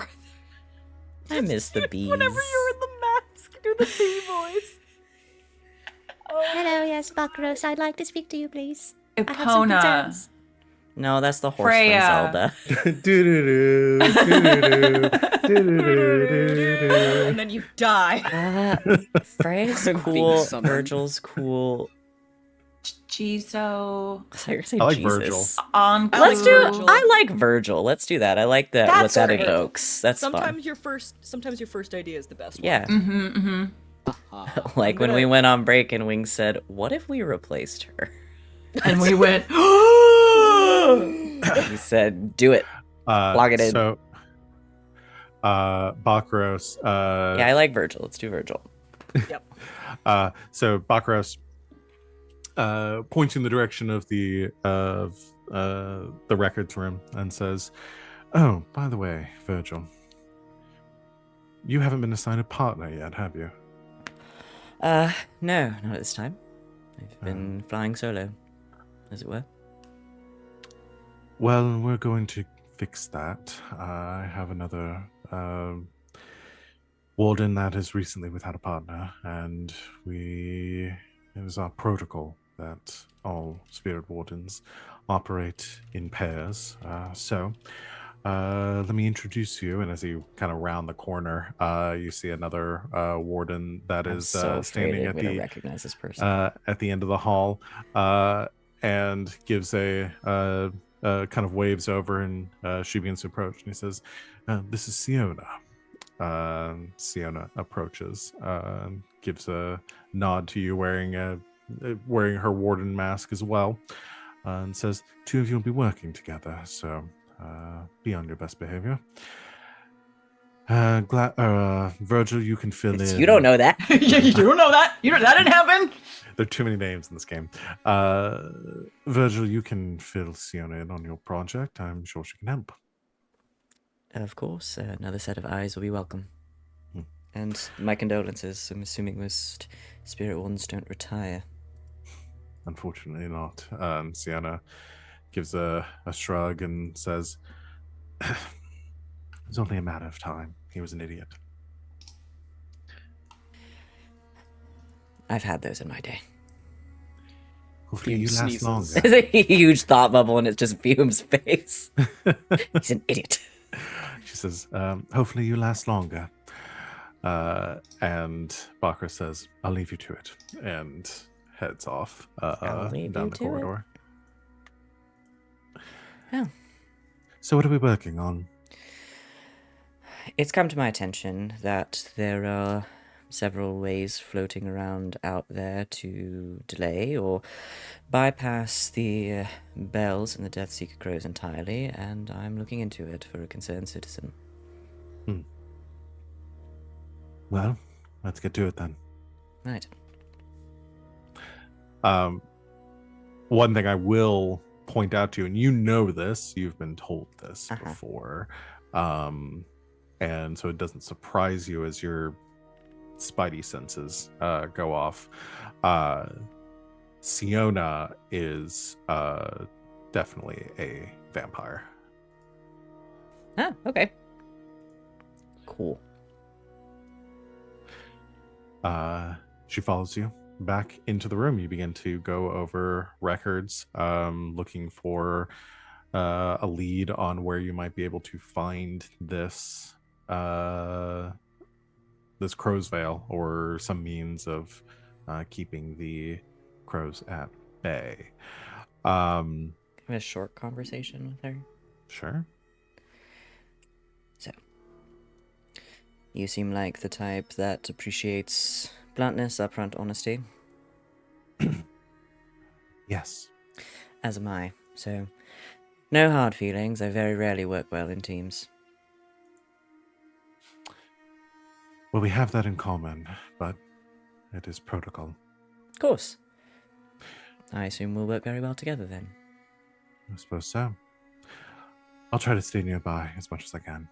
I miss the bees. Whenever you're in the mask, do the B voice. Hello, yes, Bakros. I'd like to speak to you, please. I have some Epona. concerns. No, that's the horse Freya. from Zelda. Do-do-do, do-do-do, do-do-do-do-do. And then you die. Freya's Being cool. summoned. Virgil's cool. Chizo. I thought you were saying I like Jesus. Virgil. On Let's do. Virgil. I like Virgil. Let's do that. I like that. What That's that great. evokes. That's Sometimes your first idea is the best fun. Yeah. Mm-hmm, mm-hmm. Like I'm when we gonna- went on break and Wings said, "What if we replaced her?" And we went, He said, "Do it." Log it in. So, Bakros. Yeah, I like Virgil. Let's do Virgil. So Bakros points in the direction of the records room and says, "Oh, by the way, Virgil, you haven't been assigned a partner yet, have you?" No, not at this time. I've been flying solo, as it were. Well, we're going to fix that. I have another warden that has recently without a partner, and it is our protocol that all spirit wardens operate in pairs. So let me introduce you. And as you kind of round the corner, you see another warden that I'm is so afraid standing I'm at gonna the recognize this person. at the end of the hall, and gives a kind of waves over, and she begins to approach. And he says, "This is Siona." Siona approaches, gives a nod to you, wearing her warden mask as well, and says, "Two of you will be working together, so be on your best behavior." Virgil, you can fill in. You don't know that. you don't know that? That didn't happen? There are too many names in this game. Virgil, you can fill Siona in on your project. I'm sure she can help. Of course, another set of eyes will be welcome. Hmm. And my condolences. I'm assuming most spirit wardens don't retire. Unfortunately not. Sienna gives a shrug and says, "It's only a matter of time. He was an idiot." I've had those in my day. Hopefully Fume you last sneezes. longer. There's a huge thought bubble and it's just Fume's face. He's an idiot. She says, "Hopefully you last longer." And Bakr says, "I'll leave you to it," and heads off I'll leave down you the to it. corridor. Oh. So what are we working on? It's come to my attention that there are several ways floating around out there to delay or bypass the bells and the Death Seeker crows entirely, and I'm looking into it for a concerned citizen. Well, let's get to it then. Right. One thing I will point out to you, and you know this, you've been told this Uh-huh. before, and so it doesn't surprise you as your spidey senses go off. Siona is definitely a vampire. Ah, okay. Cool. She follows you back into the room. You begin to go over records, looking for a lead on where you might be able to find this this crow's veil, or some means of keeping the crows at bay. Have a short conversation with her. Sure. So, you seem like the type that appreciates bluntness, upfront honesty, Yes. as am I. So, No hard feelings. I very rarely work well in teams. Well, we have that in common, but it is protocol. Of course. I assume we'll work very well together then. I suppose so. I'll try to stay nearby as much as I can.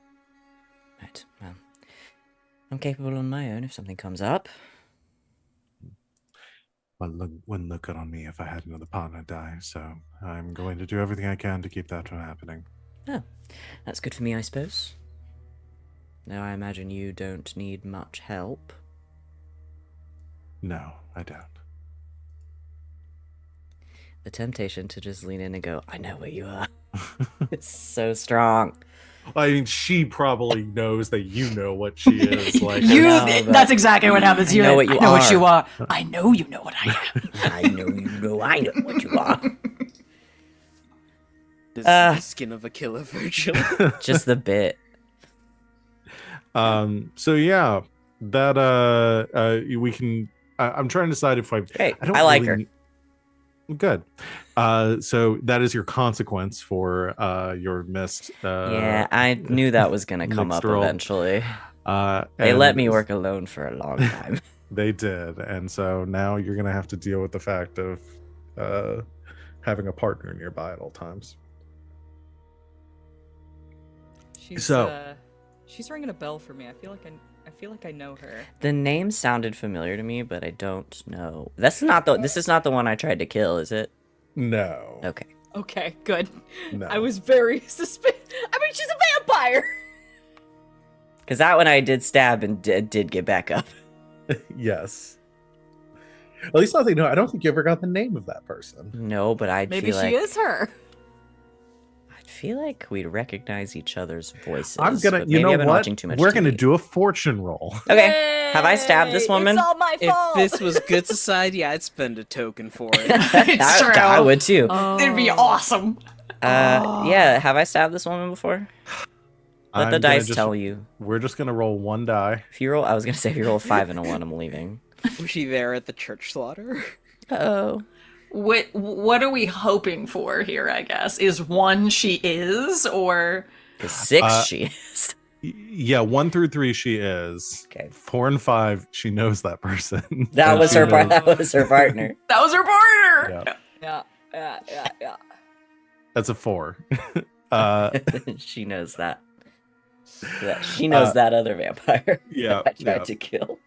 Right, well, I'm capable on my own if something comes up. Well, wouldn't look good on me if I had another partner die, so I'm going to do everything I can to keep that from happening. Oh, that's good for me, I suppose. Now, I imagine you don't need much help. No, I don't. The temptation to just lean in and go, I know where you are. It's so strong. I mean, she probably knows that you know what she is. Like, That's exactly what happens. I know what you I know what you are. are. I know you know what I am. I know what you are. This is the skin of a killer virgin. Just the bit. So yeah, that we can. I'm trying to decide if Great. I don't I like really, Good. So that is your consequence for your missed. Yeah, I knew that was gonna come up mixed roll. eventually. They And let me work alone for a long time. They did, and so now you're gonna have to deal with the fact of having a partner nearby at all times. She's ringing a bell for me. I feel like I know her. The name sounded familiar to me, but I don't know. This is not the one I tried to kill, is it? No. Okay. Okay, good. No. I was very suspicious. I mean, she's a vampire. Because that one I did stab and did get back up. Yes. At least I don't think you ever got the name of that person. No, but Maybe she is her. I'd feel like we'd recognize each other's voices. I'm gonna, but you maybe know I've been what? watching too much We're gonna TV. do a fortune roll. Okay. Have I stabbed this Yay! woman? It's all my If fault. this was good society, I'd spend a token for it. It's true. I would too. It'd be awesome. Yeah, have I stabbed this woman before? Let I'm the gonna dice just- tell you. We're just gonna roll one die. If you roll, I was gonna say if you roll a 5 and a 1, I'm leaving. Was she there at the church slaughter? Uh-oh. What are we hoping for here, I guess? Is 1 she is, or... 6 she is. Yeah, 1 through 3 she is. Okay. 4 and 5 she knows that person. That And was she her knows- that was her partner. That was her partner! Yeah, Yeah. that's a 4. She knows that. She knows that other vampire. Yeah, that I tried yeah. to kill.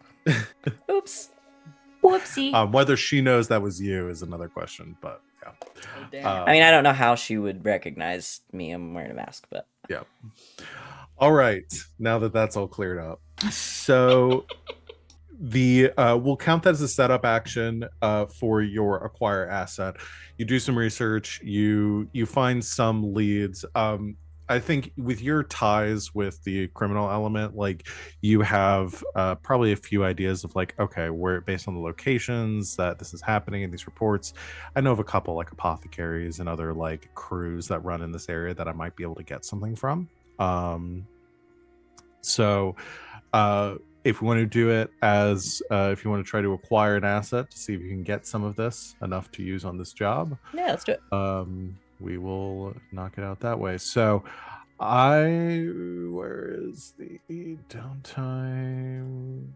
Oops. Whoopsie. Whether she knows that was you is another question, but yeah. Oh, damn. I mean, I don't know how she would recognize me. I'm wearing a mask, but Yeah. All right. Now that that's all cleared up, so the we'll count that as a setup action for your acquire asset. You do some research. You find some leads. I think with your ties with the criminal element, like you have probably a few ideas of like, okay, where based on the locations that this is happening in these reports, I know of a couple like apothecaries and other like crews that run in this area that I might be able to get something from. So if we want to do it as if you want to try to acquire an asset to see if you can get some of this enough to use on this job, yeah, let's do it. we will knock it out that way. So where is the downtime?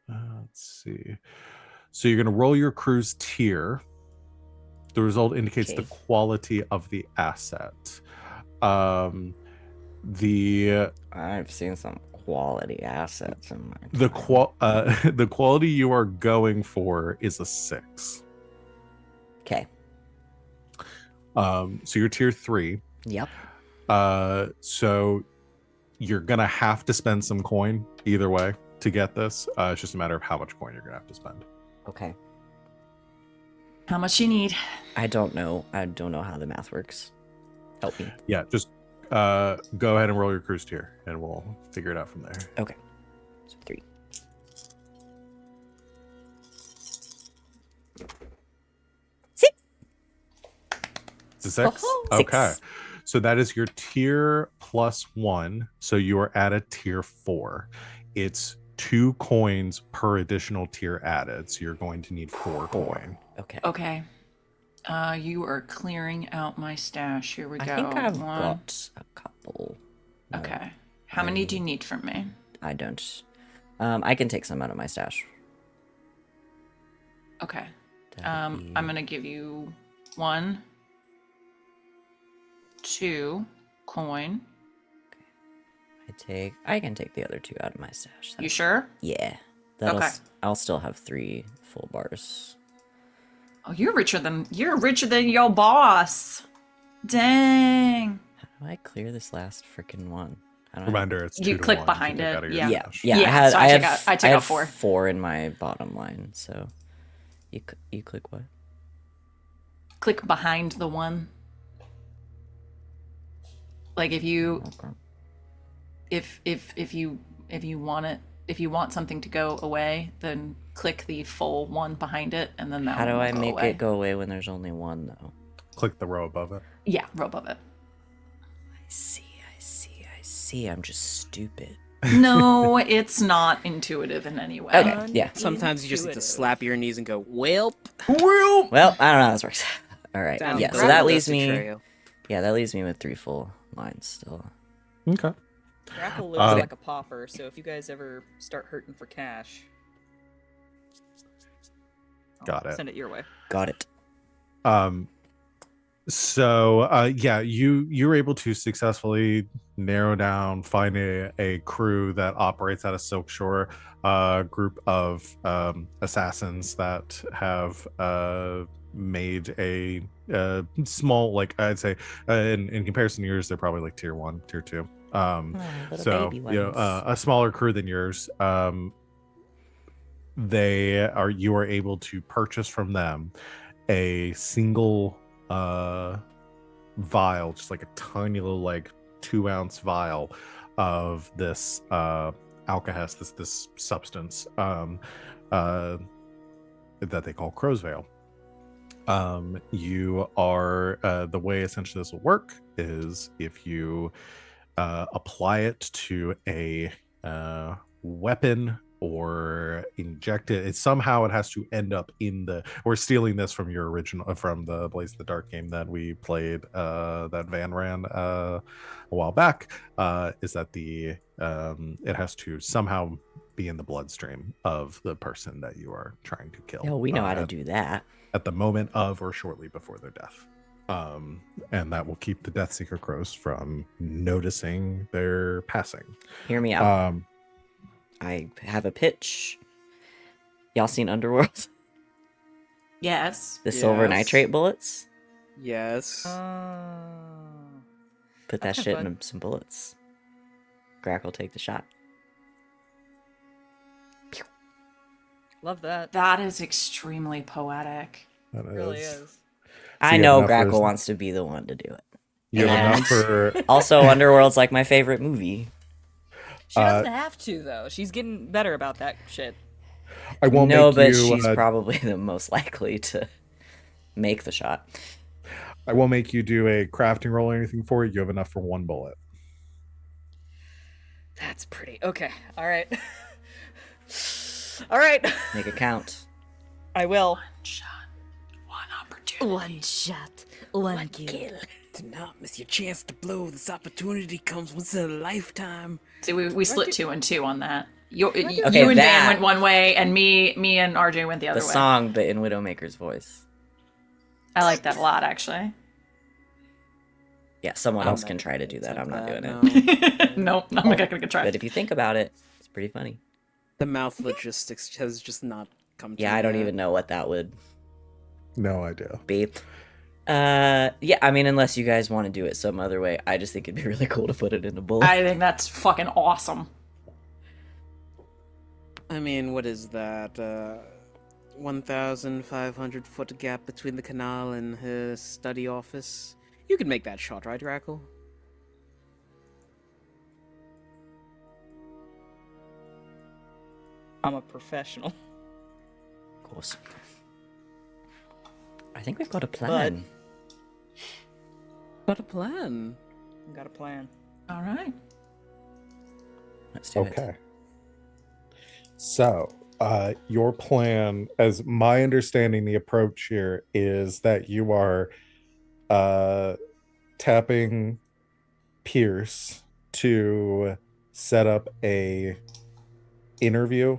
Let's see. So you're going to roll your crew's tier. The result indicates the Okay. quality of the asset. I've seen some quality assets in my The time. the quality you are going for is a 6. Okay. So you're tier 3. Yep. So you're gonna have to spend some coin either way to get this. It's just a matter of how much coin you're gonna have to spend. Okay. How much you need? I don't know. I don't know how the math works. Help me. Yeah, just go ahead and roll your cruise tier, and we'll figure it out from there. Okay. So 3. It's a 6. Oh, Okay. 6. So that is your tier +1. So you are at a tier 4. It's 2 coins per additional tier added. So you're going to need 4 coin. Okay. Okay. You are clearing out my stash. Here we go. I think I've One. got a couple. Okay. How many do you need from me? I don't. I can take some out of my stash. Okay. That'd be- I'm gonna give you 1, 2 coin. I can take the other 2 out of my stash. You That's- sure? Yeah. Okay. I'll still have 3 full bars. Oh, you're richer than your boss. Dang. How do I clear this last freaking one? How do I- Reminder, it's 2 You to click 1 behind to take it, out of your yeah. Yeah, stash. yeah. Yeah, so I had, took out had 4. 4 in my bottom line. So, you click what? Click behind the one. Like if you if you want it, if you want something to go away, then click the full one behind it, and then that. How do one will I go make away. it go away when there's only one though? Click the row above it. Yeah, row above it. I see. I'm just stupid. No, it's not intuitive in any way. Okay, yeah. Sometimes you just need to Intuitive. slap your knees and go, "Welp." Well, I don't know how this works. All right. Sounds Yeah. So great. that leaves Dusty me. Trail. Yeah, that leaves me with 3 full lines still. Okay. Grackle lives like a pauper, so if you guys ever start hurting for cash, Got it. send it your way. Got it. Yeah, you're able to successfully narrow down, find a crew that operates out of Silk Shore, group of assassins that have made a small, like I'd say, in comparison to yours, they're probably like tier 1, tier 2. Little So baby you know, ones. a smaller crew than yours. You are able to purchase from them a single vial, just like a tiny little like 2-ounce vial of this alkahest, this substance that they call crow's veil. You are the way essentially this will work is if you apply it to a weapon or inject it, it has to end up in the. We're stealing this from your original, from the Blaze of the Dark game that we played, that Van ran a while back. Is that the it has to somehow be in the bloodstream of the person that you are trying to kill. Yeah, we know how to do that. At the moment of or shortly before their death. And that will keep the Deathseeker crows from noticing their passing. Hear me out. I have a pitch. Y'all seen Underworld? Yes. The silver Yes. nitrate bullets? Yes. Put that That's shit kinda in some bullets. Grackle, take the shot. Love that. That is extremely poetic. That It really is. I you know have enough for- Grackle wants to be the one to do it. You have And- enough for. Also, Underworld's like my favorite movie. She doesn't have to though. She's getting better about that shit. I won't No, make but you. she's probably the most likely to make the shot. I won't make you do a crafting roll or anything for it. You have enough for 1 bullet. That's pretty. Okay. All right. All right. Make it count. I will. Shot. One opportunity. One shot, one kill. Do not miss your chance to blow. This opportunity comes once in a lifetime. See, we split 2 and 2 on that. You Okay, and Van that- went one way, and me and RJ went the other The way. song, but in Widowmaker's voice. I like that a lot, actually. Yeah, someone I'm else not can try to do that. I'm not doing no. it. Nope, I'm not gonna try. But if you think about it, it's pretty funny. The mouth logistics has just not come to Yeah, me I don't yet. even know what that would No idea. be. Yeah, I mean, unless you guys want to do it some other way, I just think it'd be really cool to put it in a bullet. I think that's fucking awesome. I mean, what is that? 1,500 foot gap between the canal and his study office. You can make that shot, right, Grackle? I'm a professional. Of course. I think we've got a plan. Got a plan. Got a plan. All right. Let's do it. Okay. So your plan, as my understanding, the approach here is that you are tapping Pierce to set up a interview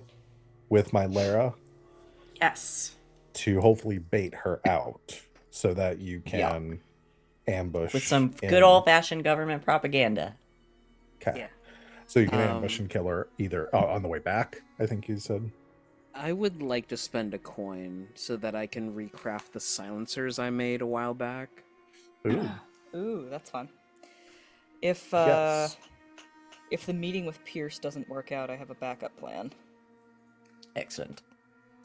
with my Lara Yes. to hopefully bait her out so that you can ambush With some in- good old-fashioned government propaganda. Okay. Yeah. So you can ambush and kill her either on the way back, I think you said. I would like to spend a coin so that I can recraft the silencers I made a while back. Ooh. Ooh, that's fun. If Yes. if the meeting with Pierce doesn't work out, I have a backup plan. Excellent.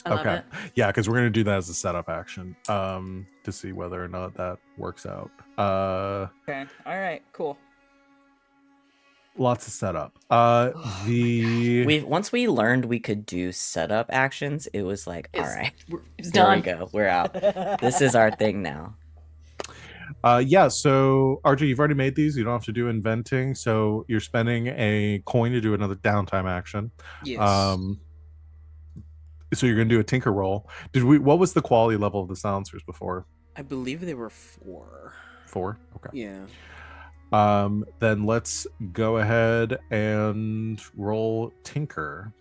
I love it. Yeah, because we're gonna do that as a setup action to see whether or not that works out. Okay. All right. Cool. Lots of setup. Once we learned we could do setup actions, it was like, all right, It's there we done. go. We're out. This is our thing now. Yeah, so RJ, you've already made these. You don't have to do inventing. So you're spending a coin to do another downtime action. Yes. So you're gonna do a tinker roll. What was the quality level of the silencers before? I believe they were 4. 4? Okay. Yeah. Then let's go ahead and roll tinker.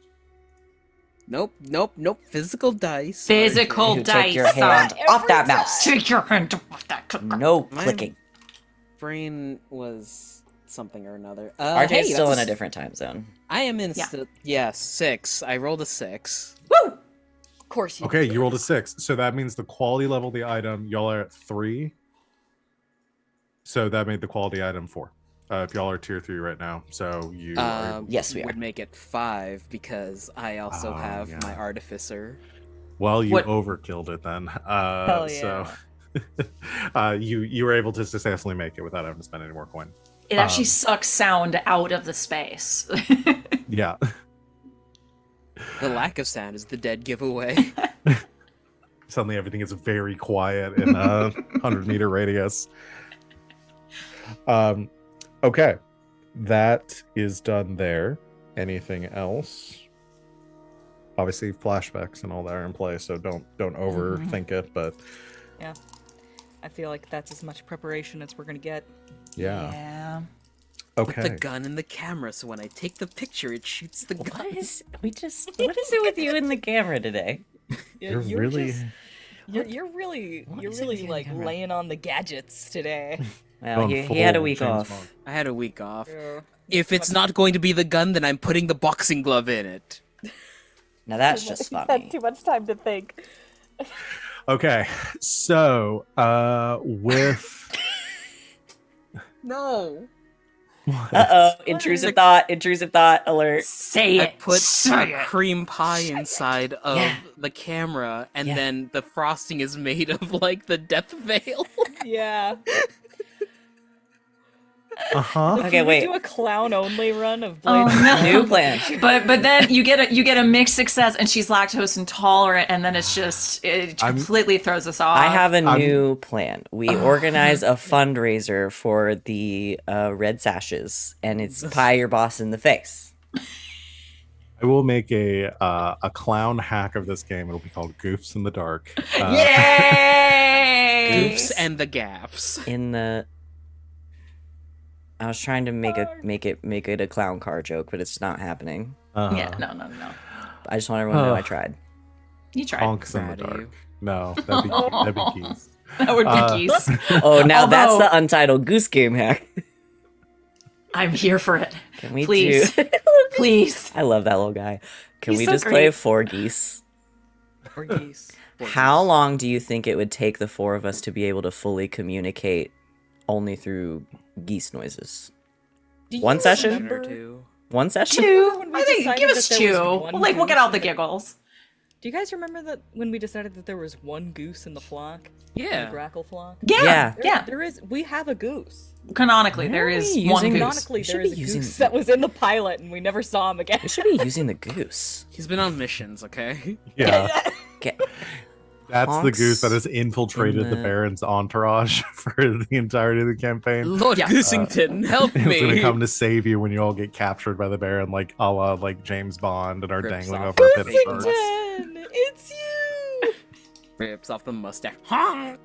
Nope. Physical dice. Physical You dice. take your hand off that mouse. Take your hand off that clicker. No Mine- clicking. Brain was something or another. RJ's hey, still in that's a different time zone. I am in. Yeah. Yeah, 6. I rolled a 6. Woo! Of course you. Okay, you rolled a 6. So that means the quality level of the item, y'all are at 3. So that made the quality item 4. If y'all are tier 3 right now. So you are... Yes, we would are. make it 5 because I also have yeah. my artificer. Well, you What- overkilled it then. Hell So yeah. you were able to successfully make it without having to spend any more coin. It actually sucks sound out of the space. Yeah. The lack of sound is the dead giveaway. Suddenly everything is very quiet in a 100-meter radius. Okay. That is done there. Anything else? Obviously flashbacks and all that are in play, so don't overthink it, but Yeah. I feel like that's as much preparation as we're gonna get. yeah. Put Okay. the gun in the camera so when I take the picture, it shoots the gun. What is it with you and the camera today? You're really You're really like camera? laying on the gadgets today. Well, going he had a full week James off. Bond. I had a week off. Yeah. If it's not going to be the gun, then I'm putting the boxing glove in it. Now that's just funny. much time to think. Okay. So, with No. Uh-oh, intrusive thought alert. Say I it. put Say a it. cream pie inside of Yeah. the camera, and Yeah. then the frosting is made of like the death veil. Yeah. uh-huh. Okay, We wait. do a clown only run of Oh Blade. no. New plan. But then you get a mixed success, and she's lactose intolerant, and then it completely throws us off. I have a I'm- new plan. We organize a fundraiser for the red sashes, and it's pie your boss in the face. I will make a clown hack of this game. It'll be called Goofs in the Dark. Yay! Goofs and the gaffs. In the, I was trying to make it a clown car joke, but it's not happening. Yeah, no. I just want everyone to know I tried. You tried. Honks in the Proud of Dark. you. No, that'd be keys. That would be geese. Oh, now that's Although- the untitled goose game hack. I'm here for it. Can we Please. do? Please. I love that little guy. Can He's we so just play great. 4 geese? Or geese. How long do you think it would take the 4 of us to be able to fully communicate only through geese noises? Do you One session? remember- Or two. One session? Two. When we I think decided give us that there was two. one We'll get all the goose? giggles. Do you guys remember that when we decided that there was one goose in the flock? Yeah. In the Grackle flock? Yeah. There is. We have a goose. Canonically, Why there are is we one using goose. Canonically, We should there be is a using- goose that was in the pilot, and we never saw him again. We should be using the goose. He's been on missions, okay? Yeah. Okay. That's the goose that honks has infiltrated in the the- Baron's entourage for the entirety of the campaign. Lord Yeah. Goosington, help It was going to me. come to save you when you all get captured by the Baron, like a la like James Bond, and are Rips dangling off over a the pit of face. sharks. Goosington, it's you. Rips off the mustache. Honk!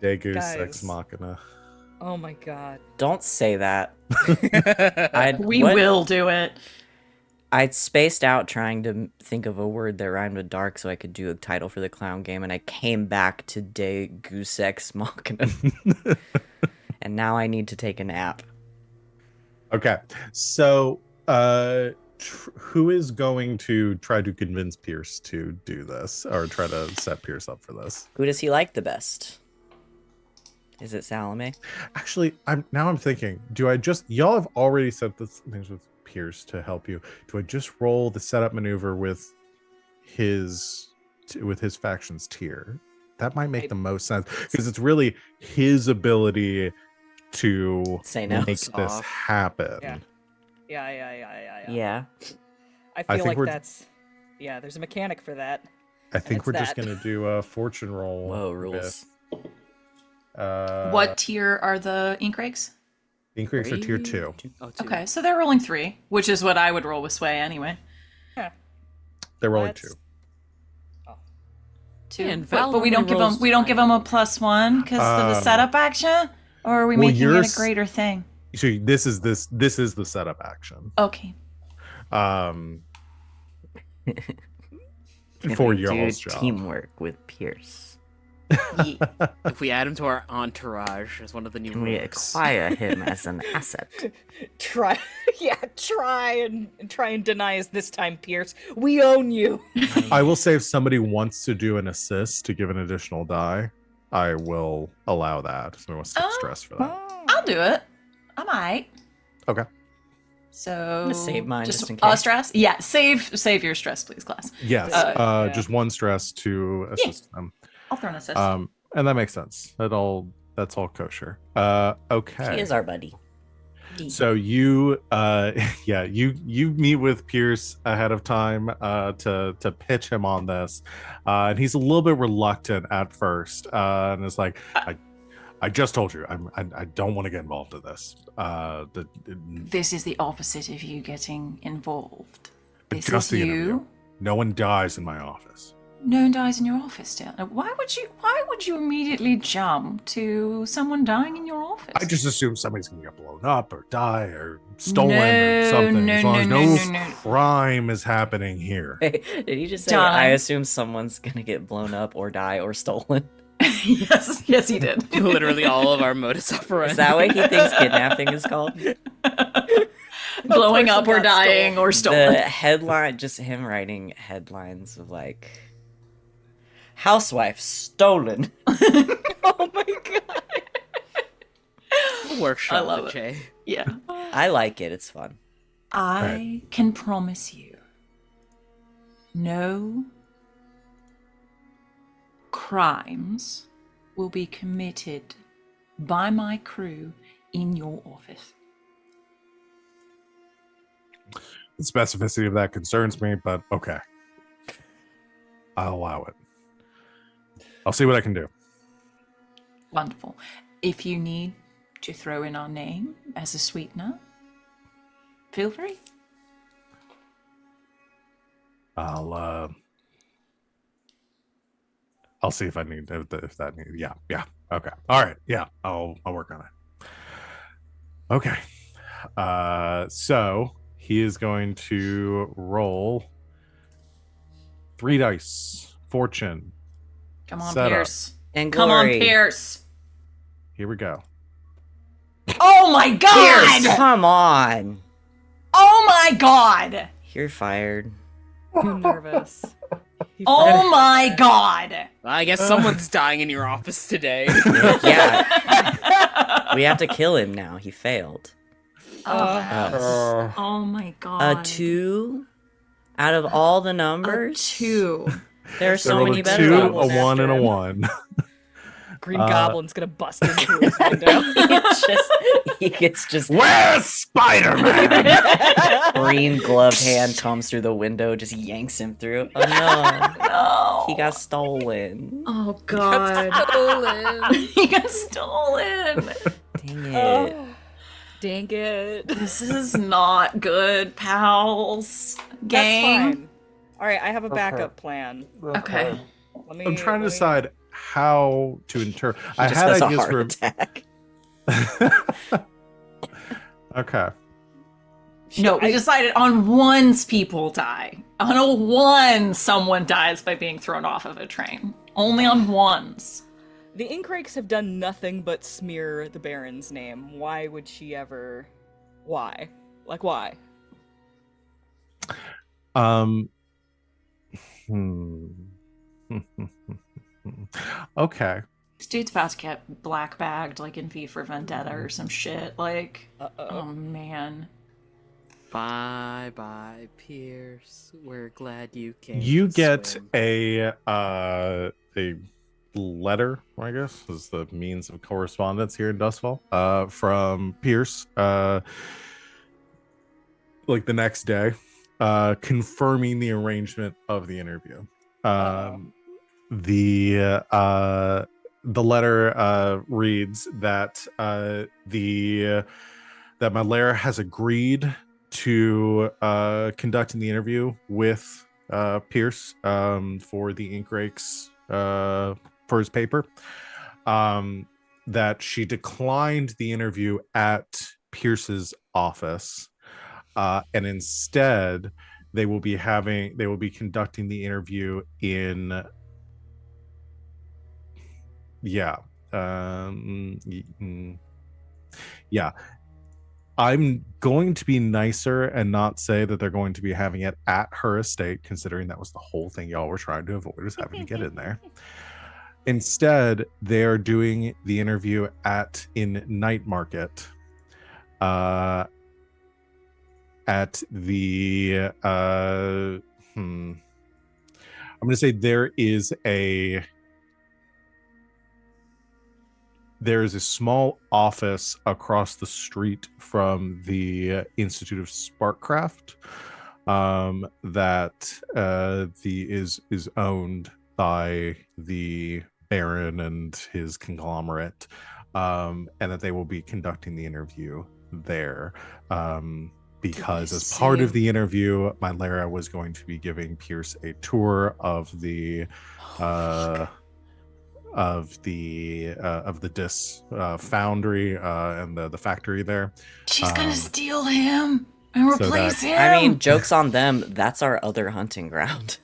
Day goose Guys. ex machina. Oh my god. Don't say that. We will do it. I'd spaced out trying to think of a word that rhymed with dark so I could do a title for the clown game, and I came back to De Goose Ex Machina. And now I need to take a nap. Okay, so who is going to try to convince Pierce to do this, or try to set Pierce up for this? Who does he like the best? Is it Salome? Actually, I'm thinking, do I just, y'all have already set the things with Pierce to help you. Do I just roll the setup maneuver with his faction's tier? That might make the most sense, because it's really his ability to Say no. make this happen. Yeah. Yeah. I I feel think like there's a mechanic for that. I think it's we're just that. gonna do a fortune roll. Whoa, rules. with, What tier are the ink rakes? the increase are tier 2. Oh, two. Okay, so they're rolling 3, which is what I would roll with Sway anyway. They're rolling Let's- 2. 2, and but we don't Val give them a +1 because of the setup action, or are we well, making it yours- a greater thing? So this is the setup action. Okay. For We y'all's do job. teamwork with Pierce. If we add him to our entourage as one of the new Can we rules. acquire him as an asset? Try and deny us this time, Pierce. We own you. I will say if somebody wants to do an assist to give an additional die, I will allow that. So I want to take stress for that. I'll do it. I might. Okay. So gonna save mine just in case. stress. Yeah, save your stress, please, class. Yes. Yeah. Just one stress to assist them. I'll throw an assist. And that makes sense. That's all kosher. Okay. He is our buddy. So you you meet with Pierce ahead of time to pitch him on this, and he's a little bit reluctant at first, and it's like, I just told you I don't want to get involved in this. This is the opposite of you getting involved. This Just is the you. interview. No one dies in my office. No one dies in your office still. Now, why would you immediately jump to someone dying in your office? I just assume somebody's gonna get blown up or die or stolen No, or something. no, as long as no, no, no, no. crime is happening here. Did you just say Darling. I assume someone's gonna get blown up or die or stolen? yes, he did. Literally all of our modus operandi. Is that what he thinks kidnapping is called? Blowing up or got dying or stolen. The headline, just him writing headlines of like, housewife stolen. Oh my god. Workshop I love with it. Jay. Yeah. I like it. It's fun. I can promise you no crimes will be committed by my crew in your office. The specificity of that concerns me, but okay. I'll allow it. I'll see what I can do. Wonderful. If you need to throw in our name as a sweetener, feel free. I'll see if I need if that need. Yeah. Okay. All right. Yeah. I'll work on it. Okay. So he is going to roll 3 dice. Fortune. Come on, Set up. Pierce. And Come on, glory. Pierce. Here we go. Oh my god! Pierce, come on. Oh my god! You're fired. Too nervous. Oh my god! Well, I guess someone's dying in your office today. Yeah. We have to kill him now. He failed. Oh my god. A 2 out of all the A numbers. 2. There are They're so rolling many better 2, levels. a 1, and a after him. 1. Green Goblin's gonna bust into his window. He gets just Where's Spider-Man? green gloved hand comes through the window, just yanks him through. Oh no, No. he got stolen. Oh god. He got stolen. Dang it. Oh, dang it. This is not good, pals. That's Gang. fine. All right, I have a backup plan. Okay. I'm trying to decide how to interpret. He I just had has a ideas heart for. attack. Okay. No, we decided on one's people die. On a one, someone dies by being thrown off of a train. Only on one's. The Inkrakes have done nothing but smear the Baron's name. Why would she ever? Why? Like, why? Okay. This dude's about to get black bagged like in V for Vendetta or some shit. Like, oh man. Bye bye, Pierce. We're glad you came. You to get swim. a letter, I guess, is the means of correspondence here in Dustfall, from Pierce, like the next day, confirming the arrangement of the interview. The letter reads that that Malera has agreed to conducting the interview with Pierce for the Inkrakes for his paper. That she declined the interview at Pierce's office, and instead they will be conducting the interview in I'm going to be nicer and not say that they're going to be having it at her estate, considering that was the whole thing y'all were trying to avoid, was having to get in there. Instead, they are doing the interview in Night Market, at the I'm going to say there is a small office across the street from the Institute of Sparkcraft, that is owned by the Baron and his conglomerate, and that they will be conducting the interview there, because as part of the interview, Mylera was going to be giving Pierce a tour of the Dis foundry and the factory there. She's gonna steal him and so replace him. I mean, joke's on them. That's our other hunting ground.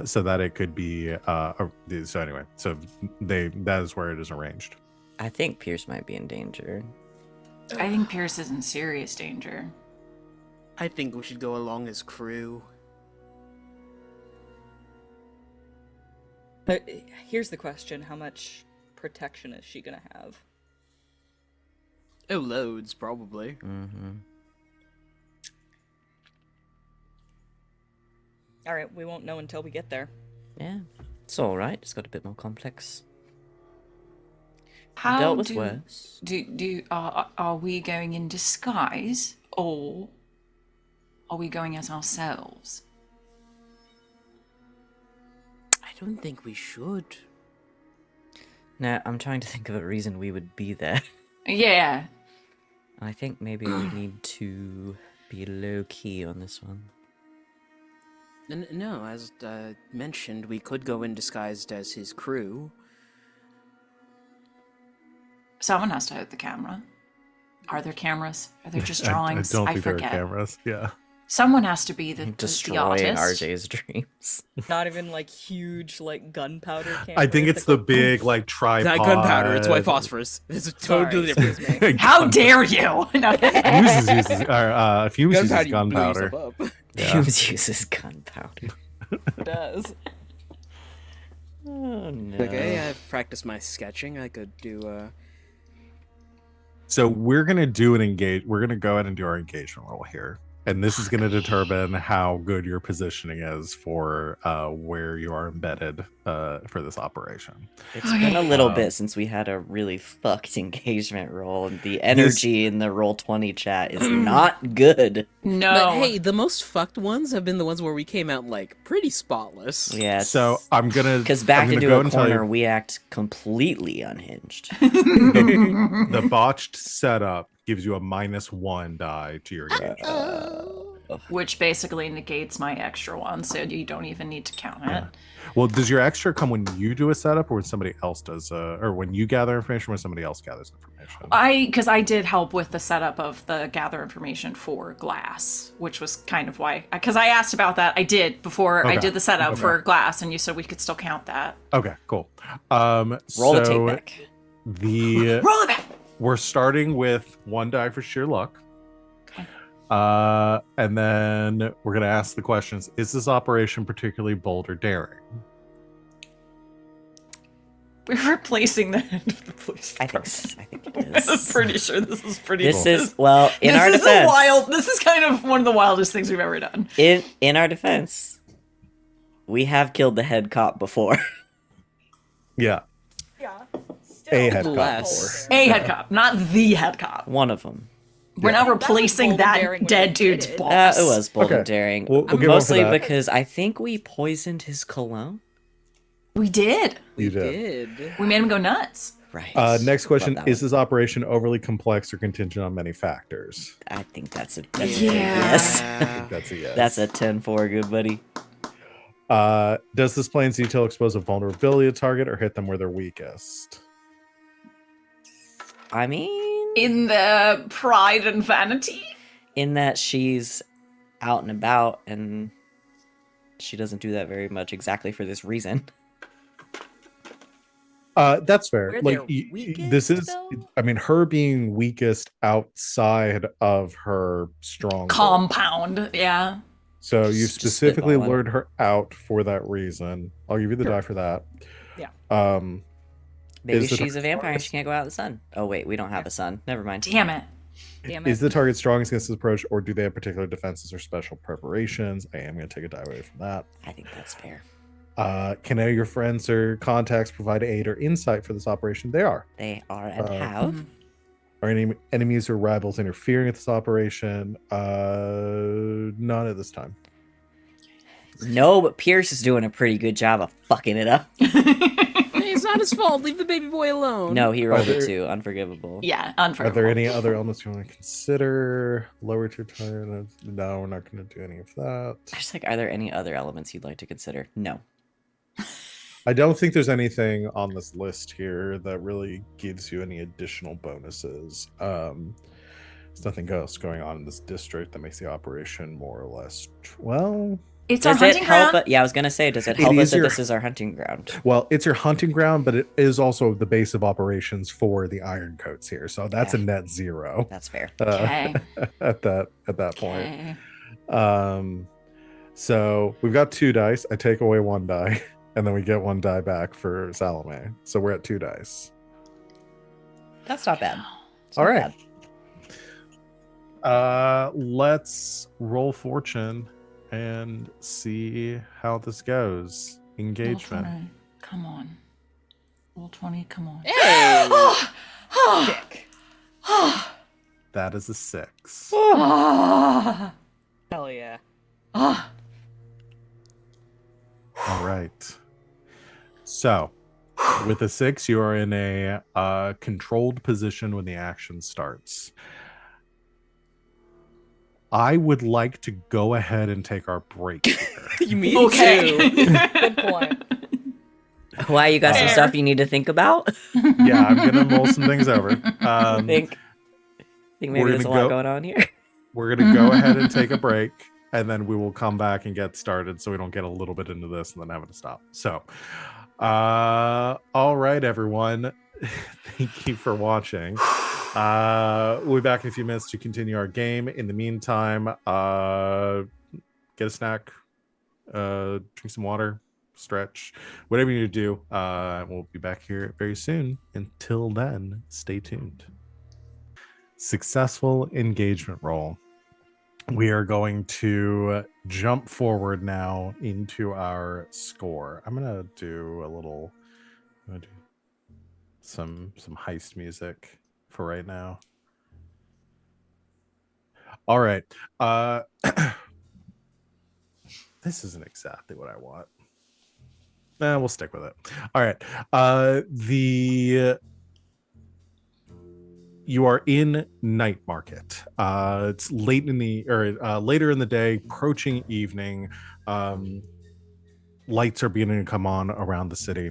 So that it could be so anyway, so that is where it is arranged. I think Pierce might be in danger. I think Pierce is in serious danger. I think we should go along as crew. But here's the question: how much protection is she gonna have? Oh, loads, probably. Mm-hmm. All right, we won't know until we get there. Yeah, it's all right. It's got a bit more complex. How Dealt with worse. Are we going in disguise, or are we going as ourselves? I don't think we should. No, I'm trying to think of a reason we would be there. Yeah. I think maybe we need to be low key on this one. No, as mentioned, we could go in disguised as his crew. Someone has to hold the camera. Are there cameras? Are there just drawings? I don't think forget. there are cameras. Yeah. Someone has to be the Destroying artist. RJ's dreams. Not even like huge like gunpowder cameras. I think it's that the go big poof. like It's tripod. not gunpowder, it's white phosphorus. It's a totally Sorry, different. excuse me. How dare you? No. Fumes uses Gunpowder, you blew gunpowder. yourself up. Yeah. Fumes uses gunpowder. It does. Oh no. Okay, I've practiced my sketching. I could do So we're gonna do We're gonna go ahead and do our engagement roll here. and this is going to determine how good your positioning is for where you are embedded for this operation. It's been a little Um, bit since we had a really fucked engagement roll, and the energy in the Roll20 chat is not good. No. But hey, the most fucked ones have been the ones where we came out like pretty spotless. Yeah, So I'm gonna because back into go a and tell corner, you we act completely unhinged. the botched setup gives you a -1 die to your engagement. Which basically negates my extra one, so you don't even need to count it. Well, does your extra come when you do a setup, or when somebody else does, or when you gather information, when somebody else gathers information? Because I did help with the setup of the gather information for glass, which was kind of why. Because I asked about that. I did before I Okay. did the setup Okay. for glass, and you said we could still count that. Okay, cool. Roll so the tape back. the Roll it back. we're starting with 1 die for sheer luck. Okay. And then we're gonna ask the questions: is this operation particularly bold or daring? We're replacing the head of the police I think department. it is. I'm pretty sure this is pretty. This is, well, in our this is defense. This is kind of one of the wildest things we've ever done. In our defense, we have killed the head cop before. Yeah, Yeah. a head Less. cop. A head cop, not the head cop. One of them. We're not That was replacing bold and that daring when dead we dude's did it. boss. It was bold and Okay. daring. We'll give one for Mostly that. because I think we poisoned his cologne. We did. You did. Did. We made him go nuts. Right. Next question: Love that is one. this operation overly complex or contingent on many factors? I think that's a Yeah. yes. I think that's a yes. That's a 10-4, good buddy. Does this play in detail expose a vulnerability to target or hit them where they're weakest? I mean, In the pride and vanity. in that she's out and about, and she doesn't do that very much exactly for this reason. That's fair. Where Like they're this weakest, is, though? I mean, her being weakest outside of her strong Compound. Yeah. So you Just specifically spitballing. lured her out for that reason. I'll give you the die for that. Yeah. Maybe Is the she's a target vampire and strongest? she can't go out in the sun. Oh wait, we don't have a sun. Never mind. Damn it. Damn Is it. the target strongest against this approach, or do they have particular defenses or special preparations? I am going to take a die away from that. I think that's fair. Can any of your friends or contacts provide aid or insight for this operation? They are. They are and Uh, have. Are any enemies or rivals interfering with this operation? None at this time. No, but Pierce is doing a pretty good job of fucking it up. Hey, it's not his fault. Leave the baby boy alone. No, he rolled there- it too. Unforgivable. Yeah, Are unforgivable. there any other elements you want to consider? Lower tier target? No, we're not going to do any of that. Just like, are there any other elements you'd like to consider? No. I don't think there's anything on this list here that really gives you any additional bonuses. There's nothing else going on in this district that makes the operation more or less. Well, It's our Does it hunting help? ground. Yeah, I was gonna say, does it It help is us that your- this is our hunting ground? it's your hunting ground, but it is also the base of operations for the Iron Coats here. So that's a Yeah. net 0 That's fair. Okay. at that point. Okay. So we've got 2 dice. I take away 1 die, and then we get 1 die back for Salome. So we're at 2 dice. That's not bad. It's All not right. bad. Let's roll fortune and see how this goes. Roll Engagement. 20. Come on. Roll 20. Come on. Hey. That is a 6. Ah. Hell yeah. Ah. All right. So, with a 6, you are in a controlled position when the action starts. I would like to go ahead and take our break here. Me Okay. too. Good point. Why, you got some Fair. stuff you need to think about? Yeah, I'm gonna mull some things over. I think we're maybe there's a gonna lot go- going on here. We're gonna go ahead and take a break, and then we will come back and get started, so we don't get a little bit into this and then having to stop. So, all right, everyone. Thank you for watching. We'll be back in a few minutes to continue our game. In the meantime, get a snack, drink some water, stretch, whatever you need to do. We'll be back here very soon. Until then, stay tuned. Successful engagement roll. we are going to jump forward now into our score. I'm gonna do some heist music for right now. All right. This isn't exactly what I want. We'll stick with it. All right. You are in night market. It's later in the day, approaching evening. Lights are beginning to come on around the city.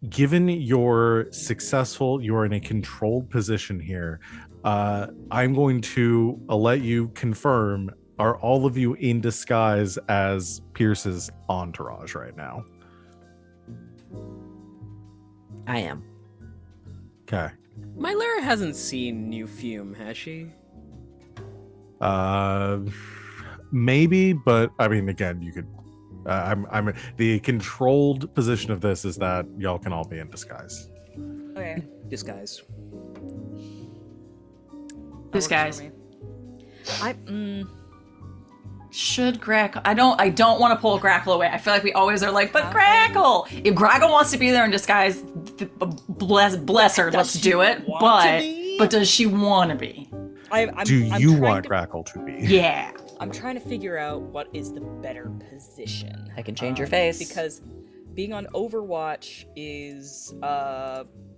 Given you're successful, you're in a controlled position here. I'm going to let you confirm, are all of you in disguise as Pierce's entourage right now? I am. Okay. My Lara hasn't seen new Fume, has she? Maybe, but I mean, again, you could. I'm the controlled position of this is that y'all can all be in disguise. Okay. Disguise. Disguise. Should Grackle? I don't want to pull Grackle away. I feel like we always are like, but Grackle. If Grackle wants to be there in disguise, bless her. Let's do it. But does she want to be? Do you want Grackle to be? Yeah. I'm trying to figure out what is the better position. I can change your face. Because being on Overwatch is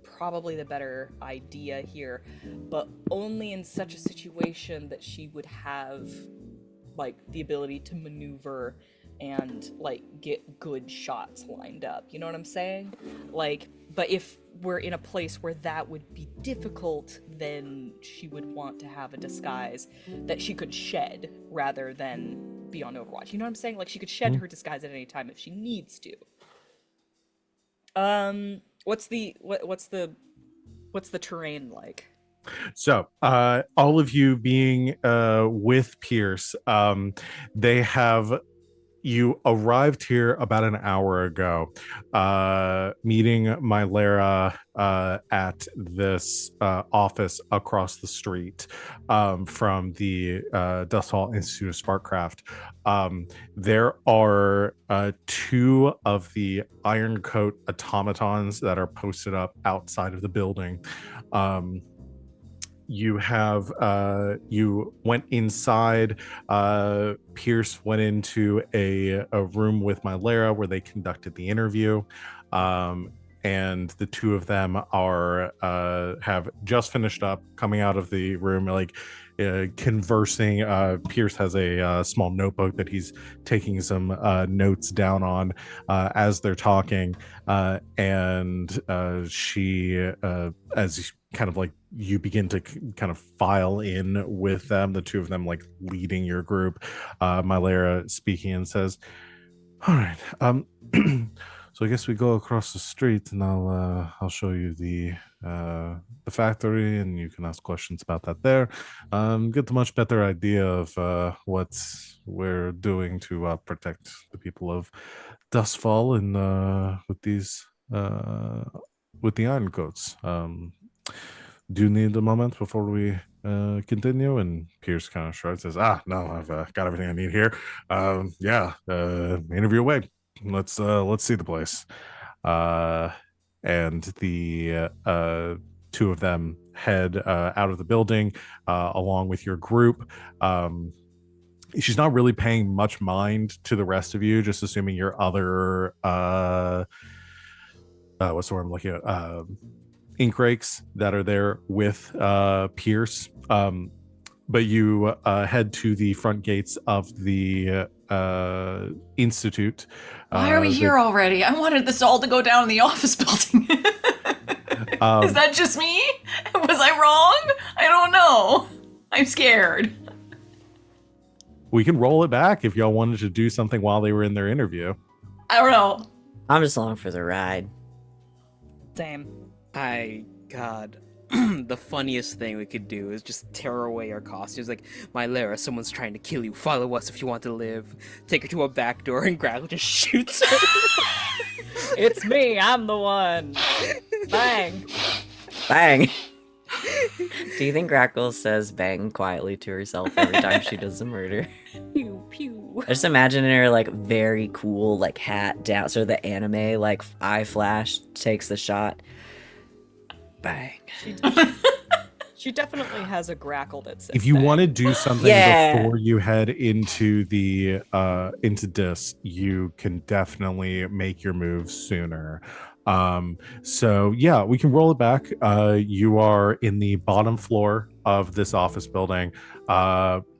probably the better idea here, but only in such a situation that she would have like the ability to maneuver and like get good shots lined up. You know what I'm saying? Like, but if we're in a place where that would be difficult, then she would want to have a disguise that she could shed rather than be on Overwatch. You know what I'm saying? Like she could shed her disguise at any time if she needs to. What's the terrain like? So, all of you being with Pierce, you arrived here about an hour ago, meeting my Lara at this office across the street from the Dusthall Institute of Sparkcraft. There are two of the Iron Coat automatons that are posted up outside of the building. You went inside. Pierce went into a room with my Lara where they conducted the interview, and the two of them have just finished up coming out of the room, like conversing. Pierce has a small notebook that he's taking some notes down on as they're talking, and she, as kind of like you begin to kind of file in with them, the two of them like leading your group, my Lara speaking and says, all right, so I guess we go across the street and I'll show you the factory and you can ask questions about that there. Get a much better idea of what we're doing to protect the people of Dustfall and with the Iron Coats. Do you need a moment before we continue? And Pierce kind of shrugs, says, no, I've got everything I need here. Interview away. Let's see the place. And the two of them head out of the building along with your group. She's not really paying much mind to the rest of you, just assuming your other what's the word I'm looking at? Ink rakes that are there with Pierce. But you head to the front gates of the Institute. Why are we here already? I wanted this all to go down in the office building. Is that just me? Was I wrong? I don't know. I'm scared. We can roll it back if y'all wanted to do something while they were in their interview. I don't know. I'm just along for the ride. Same. God, the funniest thing we could do is just tear away our costumes. Like, my Lara, someone's trying to kill you. Follow us if you want to live. Take her to a back door and Grackle just shoots her. It's me. I'm the one. Bang. Bang. Do you think Grackle says bang quietly to herself every time she does a murder? Pew pew. I just imagine her like very cool, like hat down, so the anime like eye flash takes the shot. Bang. She definitely has a grackle that says If you bang. want to do something Yeah. before you head into the into dis, you can definitely make your move sooner. So yeah, we can roll it back. You are in the bottom floor of this office building.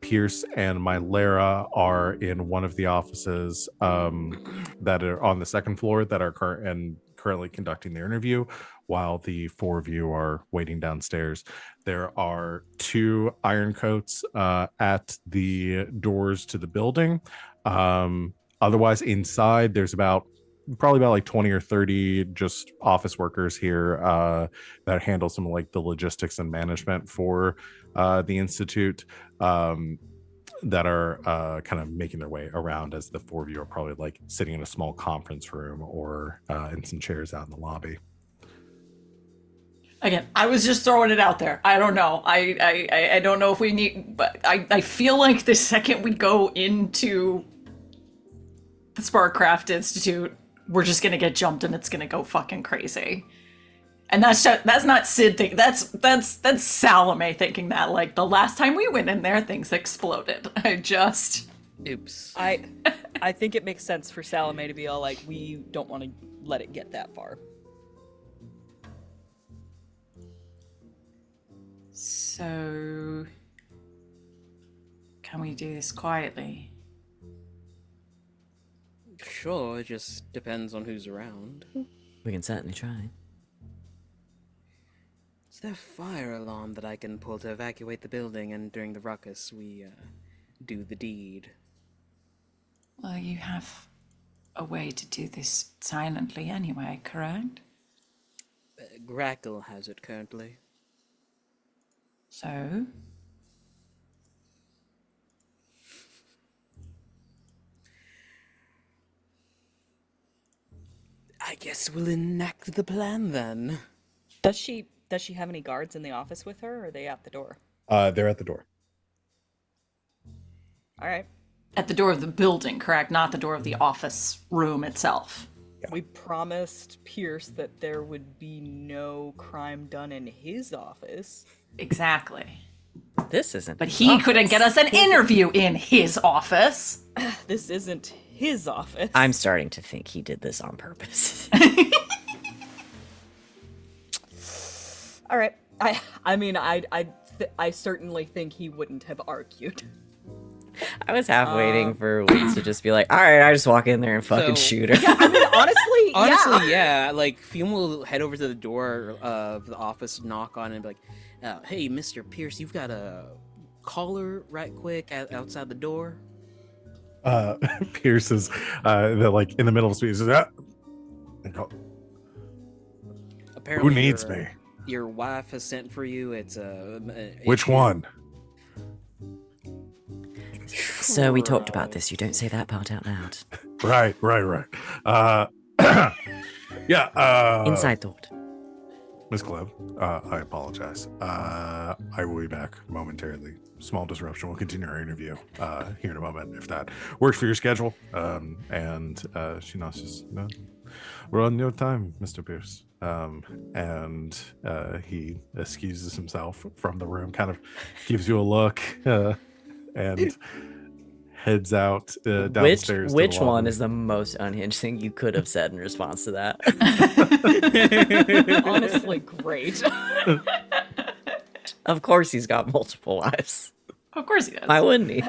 Pierce and Mylera are in one of the offices that are on the second floor that are currently conducting their interview, while the four of you are waiting downstairs. There are two iron coats at the doors to the building. Otherwise, inside, there's probably about like 20 or 30 just office workers here that handle some of like the logistics and management for the institute, that are kind of making their way around, as the four of you are probably like sitting in a small conference room or in some chairs out in the lobby. Again, I was just throwing it out there. I don't know. I don't know if we need, but I feel like the second we go into the Sparkcraft Institute, we're just gonna get jumped and it's gonna go fucking crazy. And that's not Sid thinking. That's Salome thinking that. Like the last time we went in there, things exploded. Oops. I think it makes sense for Salome to be all like, we don't want to let it get that far. So, can we do this quietly? Sure, it just depends on who's around. We can certainly try. Is there a fire alarm that I can pull to evacuate the building, and during the ruckus we do the deed? Well, you have a way to do this silently anyway, correct? Grackle has it currently. So, I guess we'll enact the plan then. Does she have any guards in the office with her, or are they at the door? They're at the door. All right. at the door of the building, correct? Not the door of the office room itself. We promised Pierce that there would be no crime done in his office. Exactly. This isn't. But his he office. couldn't get us an interview in his office. This isn't his office. I'm starting to think he did this on purpose. All right. I certainly think he wouldn't have argued. I was half waiting for Wings to just be like, all right, I just walk in there and fucking So- shoot her. I mean, honestly, Honestly, yeah. Like, Fume will head over to the door of the office, knock on it, and be like, hey, Mr. Pierce, you've got a caller right quick outside the door? Pierce is like in the middle of speech. Says, Apparently, who needs me? Your wife has sent for you. It's Which one? So we talked about this. You don't say that part out loud. Right. Yeah. Inside thought. Miss Gleb, I apologize. I will be back momentarily. Small disruption. We'll continue our interview here in a moment, if that works for your schedule. And she nods, no, we're on your time, Mr. Pierce. And he excuses himself from the room, kind of gives you a look, and heads out downstairs. Which one is the most unhinged thing you could have said in response to that? honestly, great. Of course he's got multiple wives. Of course he does. Why wouldn't he?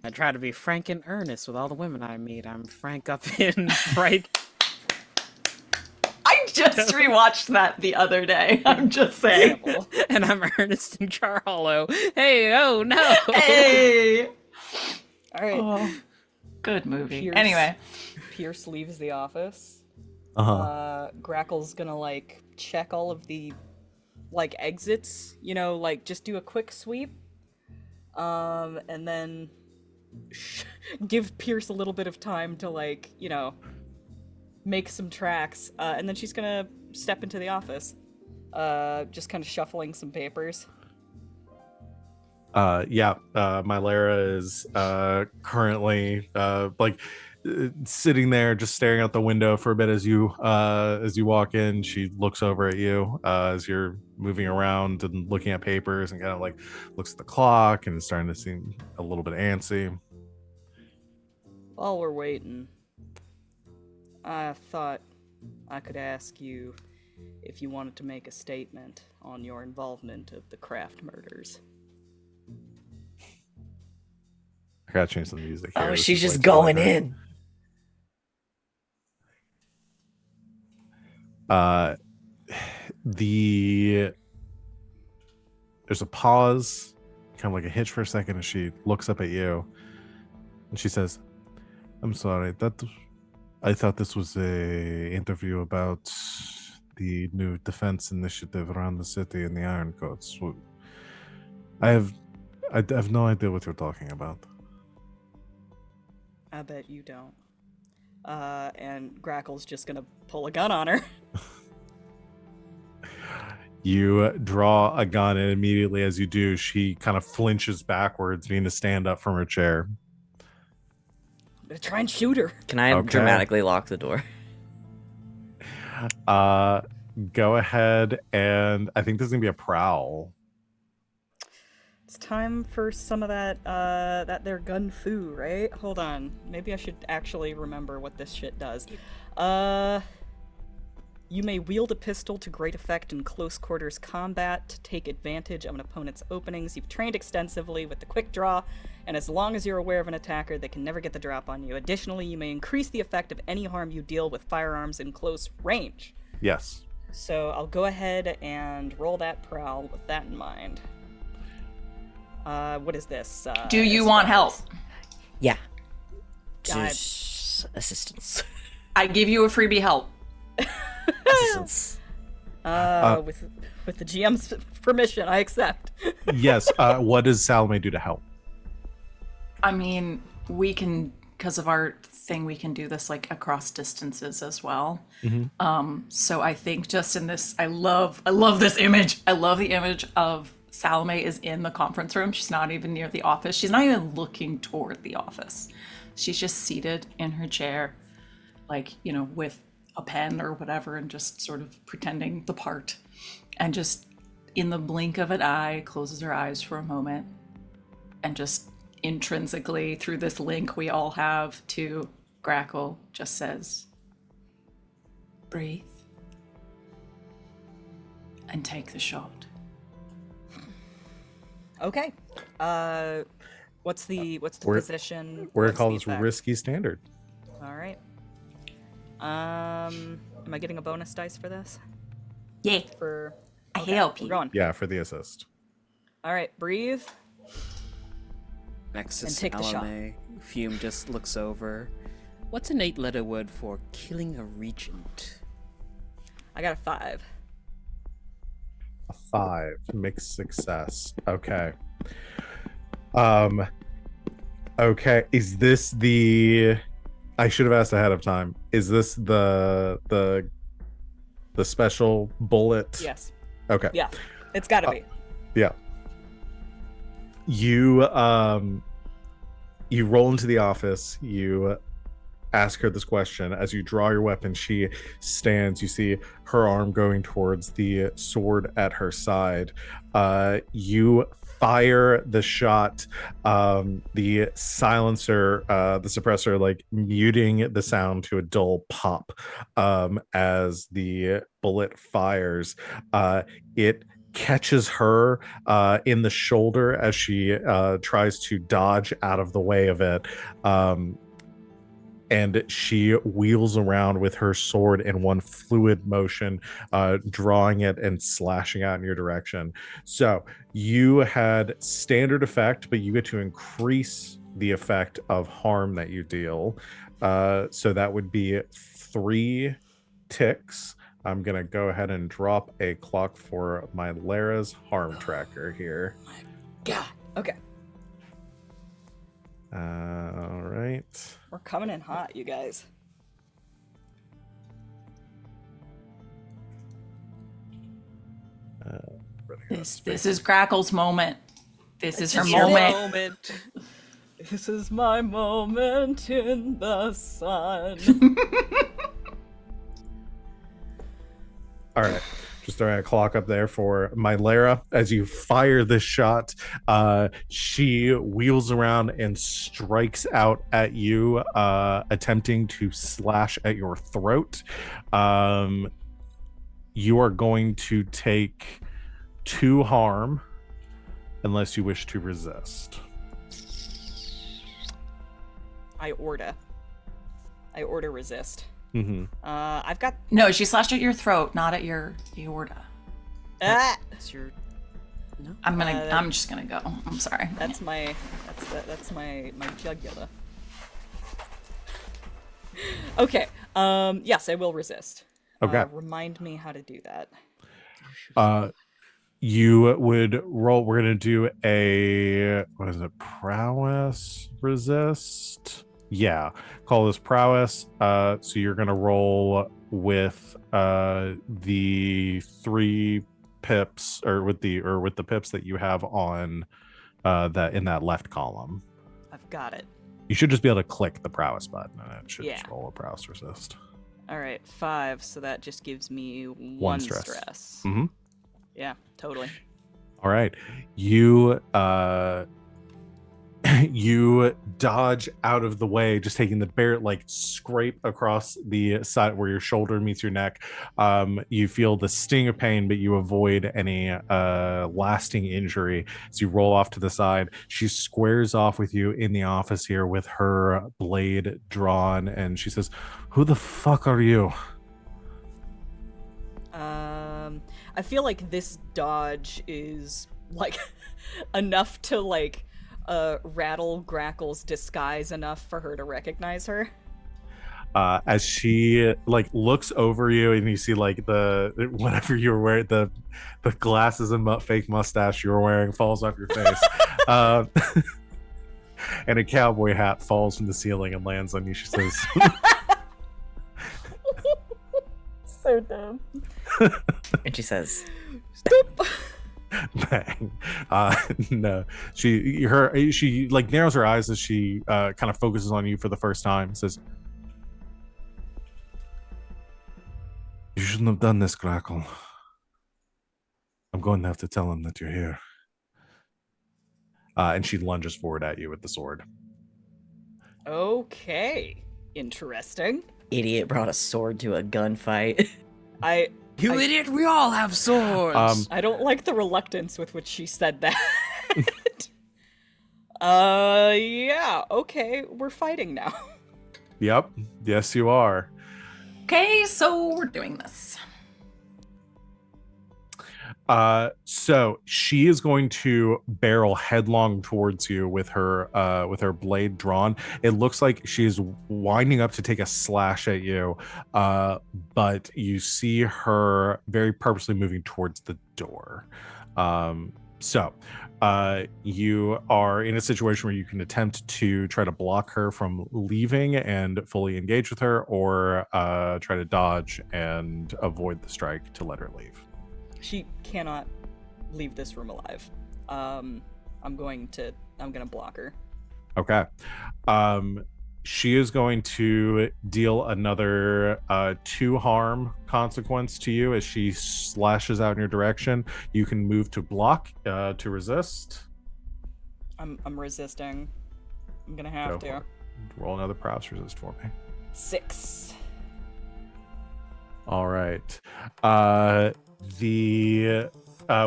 I try to be frank and earnest with all the women I meet. I'm frank up in bright. I just rewatched that the other day. I'm just saying. And I'm earnest in Charhollow. Hey, oh no! Hey! All right. Oh, good movie. Pierce. Anyway. Pierce leaves the office. Uh-huh. Grackle's gonna check all of the exits, just do a quick sweep. And then give Pierce a little bit of time to make some tracks. And then she's gonna step into the office. just kind of shuffling some papers. My Lara is currently sitting there just staring out the window for a bit as you walk in. She looks over at you as you're moving around and looking at papers, and kind of like looks at the clock and is starting to seem a little bit antsy. While we're waiting, I thought I could ask you if you wanted to make a statement on your involvement of the Kraft murders. I gotta change the music here. Oh, This she's is way just too loud going here. in. There's a pause, kind of like a hitch for a second, and she looks up at you and she says, "I'm sorry, I thought this was a interview about the new defense initiative around the city and the Ironcoats. I have no idea what you're talking about." I bet you don't. And Grackle's just gonna pull a gun on her. You draw a gun, and immediately as you do, she kind of flinches backwards, needing to stand up from her chair. I'm gonna try and shoot her. Can I Okay. dramatically lock the door? Go ahead, and I think this is gonna be a prowl. It's time for some of that there gun foo, right? Hold on. Maybe I should actually remember what this shit does. You may wield a pistol to great effect in close quarters combat to take advantage of an opponent's openings. You've trained extensively with the quick draw, and as long as you're aware of an attacker, they can never get the drop on you. Additionally, you may increase the effect of any harm you deal with firearms in close range. Yes. So I'll go ahead and roll that prowl with that in mind. What is this? Do you want help? Yeah. God. Assistance. I give you a freebie help. Assistance. With the GM's permission, I accept. Yes. What does Salome do to help? I mean, we can, because of our thing, we can do this like across distances as well. So I think just in this, I love this image. I love the image of Salome is in the conference room. She's not even near the office. She's not even looking toward the office. She's just seated in her chair, like, with a pen or whatever, and just sort of pretending the part. And just in the blink of an eye, closes her eyes for a moment, and just intrinsically through this link we all have to Grackle just says, "Breathe and take the shot." Okay. What's the position? We're gonna What's call the this effect? risky standard. All right. Am I getting a bonus dice for this? Yeah, For I help we're you. going. Yeah, for the assist. All right, breathe. Next to And take the shot. Salome, Fume just looks over. What's an 8-letter word for killing a regent? I got a 5. A 5, mixed success. Okay. Okay. Is this the? I should have asked ahead of time. Is this the special bullet? Yes. Okay. Yeah. It's got to be. Yeah. You you roll into the office. You ask her this question. As you draw your weapon, she stands. You see her arm going towards the sword at her side. You fire the shot. The silencer, the suppressor, like muting the sound to a dull pop as the bullet fires. It catches her in the shoulder as she tries to dodge out of the way of it. And she wheels around with her sword in one fluid motion, drawing it and slashing out in your direction. So you had standard effect, but you get to increase the effect of harm that you deal. So that would be 3 ticks. I'm going to go ahead and drop a clock for my Lara's harm tracker here. God. Okay. All right. We're coming in hot, you guys. everything. This is Grackle's moment. This is her It's your moment. This is my moment in the sun. All right. Just throwing a clock up there for my Lara. As you fire this shot, she wheels around and strikes out at you, attempting to slash at your throat. You are going to take 2 harm unless you wish to resist. I order resist. Mm-hmm. I've got No, she slashed at your throat, not at your aorta. That's your. No. I'm just gonna go. I'm sorry. that's my jugular. Okay. Yes, I will resist. Okay. Remind me how to do that. You would roll. We're gonna do a prowess resist. Yeah, call this prowess. So you're gonna roll with the 3 pips, or with the pips that you have on that in that left column. I've got it. You should just be able to click the prowess button, and it should just Yeah. roll a prowess resist. All right, 5. So that just gives me 1 stress. Mm-hmm. Yeah, totally. All right, you you dodge out of the way, just taking the bare scrape across the side where your shoulder meets your neck. You feel the sting of pain, but you avoid any lasting injury as you roll off to the side. She squares off with you in the office here with her blade drawn, and she says, "Who the fuck are you?" I feel like this dodge is enough to rattle Grackle's disguise enough for her to recognize her. As she looks over you, and you see the whatever you're wearing, the glasses and fake mustache you're wearing falls off your face, and a cowboy hat falls from the ceiling and lands on you. She says, So dumb. And she says, bang. No, she narrows her eyes as she kind of focuses on you for the first time and says, "You shouldn't have done this, Grackle. I'm going to have to tell him that you're here." And she lunges forward at you with the sword. Okay. Interesting. idiot brought a sword to a gunfight. You idiot, we all have swords! I don't like the reluctance with which she said that. Yeah, okay, we're fighting now. Yep. Yes, you are. Okay, so we're doing this. So she is going to barrel headlong towards you with her blade drawn. It looks like she's winding up to take a slash at you, but you see her very purposely moving towards the door. So you are in a situation where you can attempt to try to block her from leaving and fully engage with her, or try to dodge and avoid the strike to let her leave. She cannot leave this room alive. I'm gonna block her. Okay. She is going to deal another 2 harm consequence to you as she slashes out in your direction. You can move to block to resist. I'm resisting. I'm gonna have Go to. for it. Roll another prowess resist for me. 6. All right.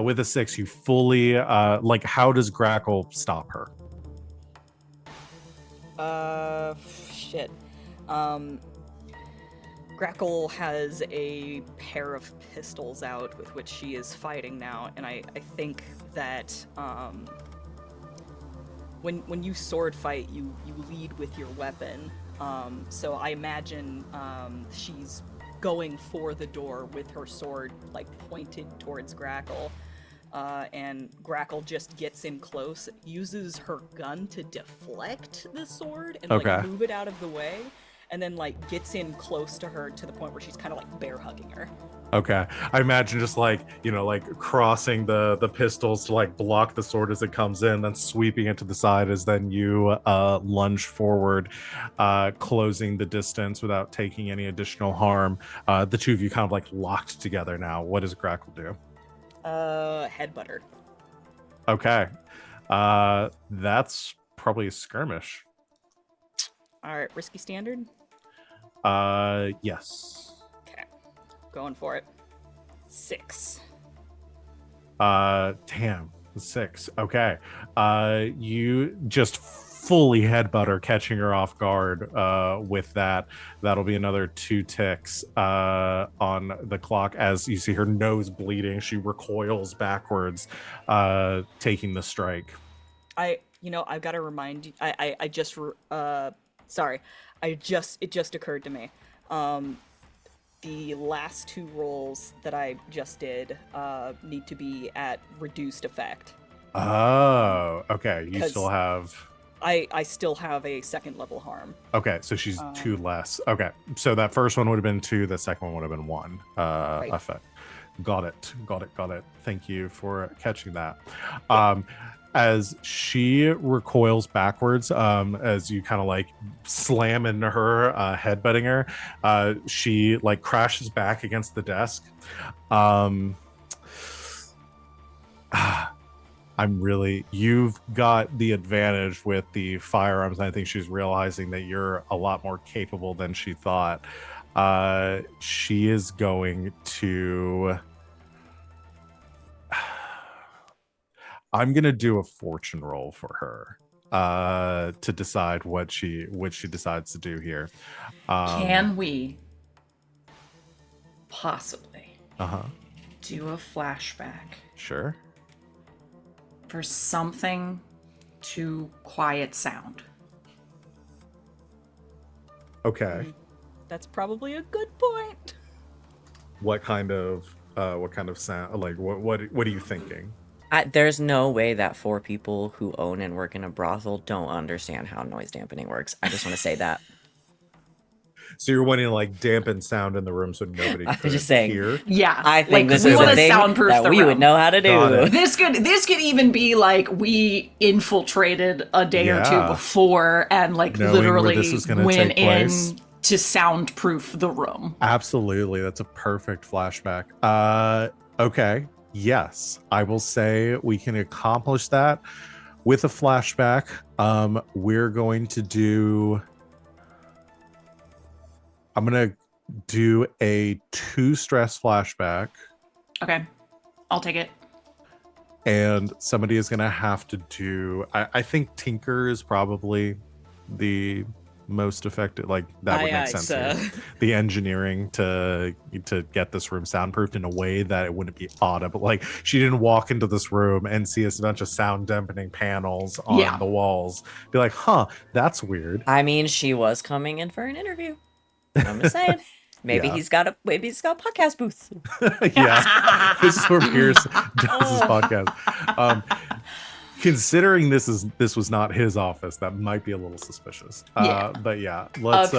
With a 6, you fully how does Grackle stop her? Shit. Grackle has a pair of pistols out with which she is fighting now, and I think that when you sword fight, you lead with your weapon. So I imagine she's going for the door with her sword pointed towards Grackle. And Grackle just gets in close, uses her gun to deflect the sword and Okay. move it out of the way, and then like gets in close to her to the point where she's kind of like bear hugging her. Okay. I imagine just like, like crossing the pistols to like block the sword as it comes in, then sweeping it to the side as then you lunge forward, closing the distance without taking any additional harm. The two of you kind of like locked together now. What does Grackle do? Headbutter. Okay. That's probably a skirmish. All right, risky standard. Yes. Okay, going for it. 6. Damn, 6. Okay. You just fully headbutt her, catching her off guard with that. That'll be another 2 ticks on the clock as you see her nose bleeding. She recoils backwards, taking the strike. I've got to remind you. I just sorry. It just occurred to me. The last 2 rolls that I just did need to be at reduced effect. Oh, okay. You still have... I still have a 2nd level harm. Okay, so she's 2 less. Okay, so that first one would have been 2, the second one would have been 1 Right. effect. Got it. Thank you for catching that. As she recoils backwards, as you kind of like slam into her, headbutting her, she like crashes back against the desk. You've got the advantage with the firearms. I think she's realizing that you're a lot more capable than she thought. She is going to... I'm gonna do a fortune roll for her to decide what she decides to do here. Can we possibly do a flashback Sure. for something to quiet sound? Okay. That's probably a good point. What kind of sound? Like what are you thinking? There's no way that 4 people who own and work in a brothel don't understand how noise dampening works. I just want to say that. So you're wanting to like dampen sound in the room so nobody I'm could just saying. hear? Yeah, I think this we is want a to thing soundproof that the we room. would know how to Got do. it. This could even be like we infiltrated a day or 2 Yeah. before and like Knowing where literally this is gonna went take place. in to soundproof the room. Absolutely. That's a perfect flashback. Okay. Yes, I will say we can accomplish that with a flashback. We're going to do... I'm going to do a 2 stress flashback. Okay, I'll take it. And somebody is going to have to do... I think Tinker is probably the most effective. Like that would make sense here. The engineering to get this room soundproofed in a way that it wouldn't be audible. Like she didn't walk into this room and see a bunch of sound dampening panels on the walls, be like, huh, that's weird. I mean, she was coming in for an interview. I'm just saying. Maybe he's got a podcast booth. Yeah, this is where Pierce does his podcast. Considering this was not his office, that might be a little suspicious. But yeah, let's.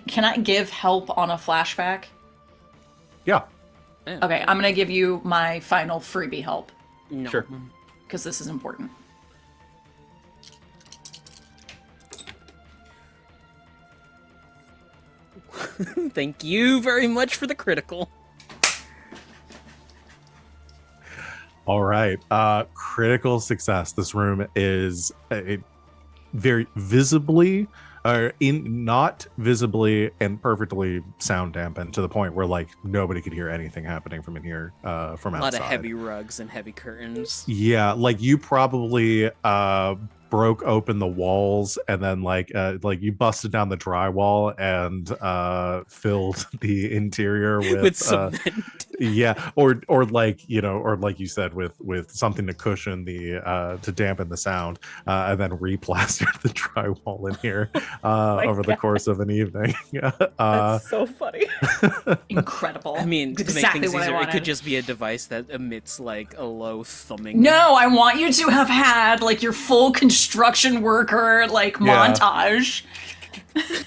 Can I give help on a flashback? Yeah. Okay, I'm gonna give you my final freebie help. No. Sure. Because this is important. Thank you very much for the critical. All right. Critical success. This room is very visibly, not visibly and perfectly sound dampened to the point where like nobody could hear anything happening from in here from outside. A lot of heavy rugs and heavy curtains. Yeah, like you probably broke open the walls and then like you busted down the drywall and filled the interior with cement. Yeah, or like or like you said with something to cushion the to dampen the sound, and then replastered the drywall in here over the course of an evening. That's so funny. Incredible. I mean, to exactly make things what I easier, it wanted. could just be a device that emits like a low thumbing. No, I want you to have had like your full construction worker like montage.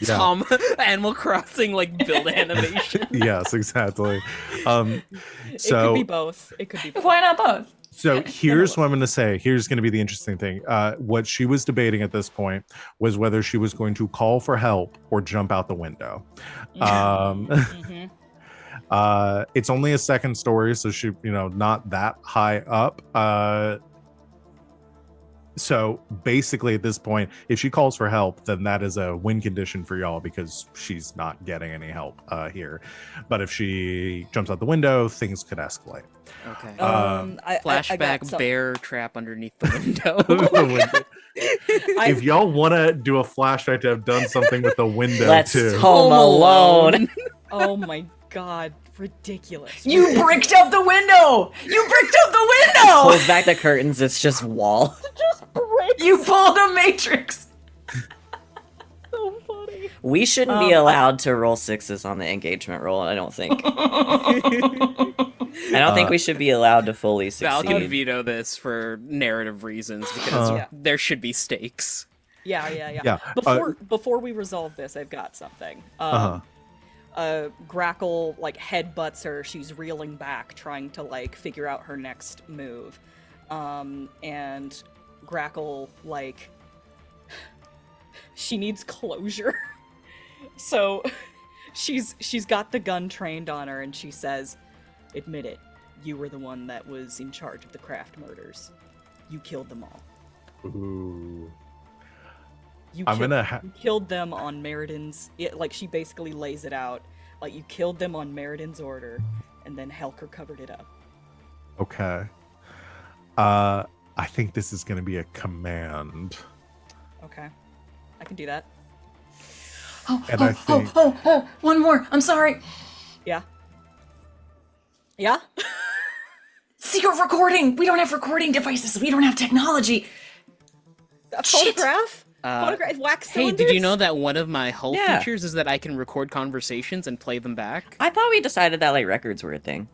Tom, Animal Crossing like build animation. Yes, exactly. It could be both. It could be both. Why not both? So here's what I'm going to say. Here's going to be the interesting thing. What she was debating at this point was whether she was going to call for help or jump out the window. It's only a second story, so she, not that high up. So basically at this point, if she calls for help, then that is a win condition for y'all because she's not getting any help here. But if she jumps out the window, things could escalate. Okay. Flashback bear trap underneath the window. If y'all want to do a flashback to have done something with the window Let's too. Home Alone. Oh my god, ridiculous. You bricked up the window! You bricked up the window! Pulls back the curtains, it's just wall. You pulled a Matrix! So funny. We shouldn't be allowed to roll sixes on the engagement roll, I don't think. I don't think we should be allowed to fully Val can succeed. veto this for narrative reasons because there should be stakes. Yeah. Before we resolve this, I've got something. Grackle headbutts her. She's reeling back, trying to figure out her next move. And Grackle she needs closure. So she's got the gun trained on her, and she says, "Admit it, you were the one that was in charge of the Kraft murders. You killed them all. Ooh. You killed them on Meriden she basically lays it out. You killed them on Meriden's order, and then Helker covered it up." Okay. I think this is going to be a command. Okay. I can do that. One more. I'm sorry. Yeah. Yeah? Secret recording. We don't have recording devices. We don't have technology. A Shit. photograph? Wax Hey, cylinders? did you know that one of my hull Yeah. features is that I can record conversations and play them back? I thought we decided that records were a thing.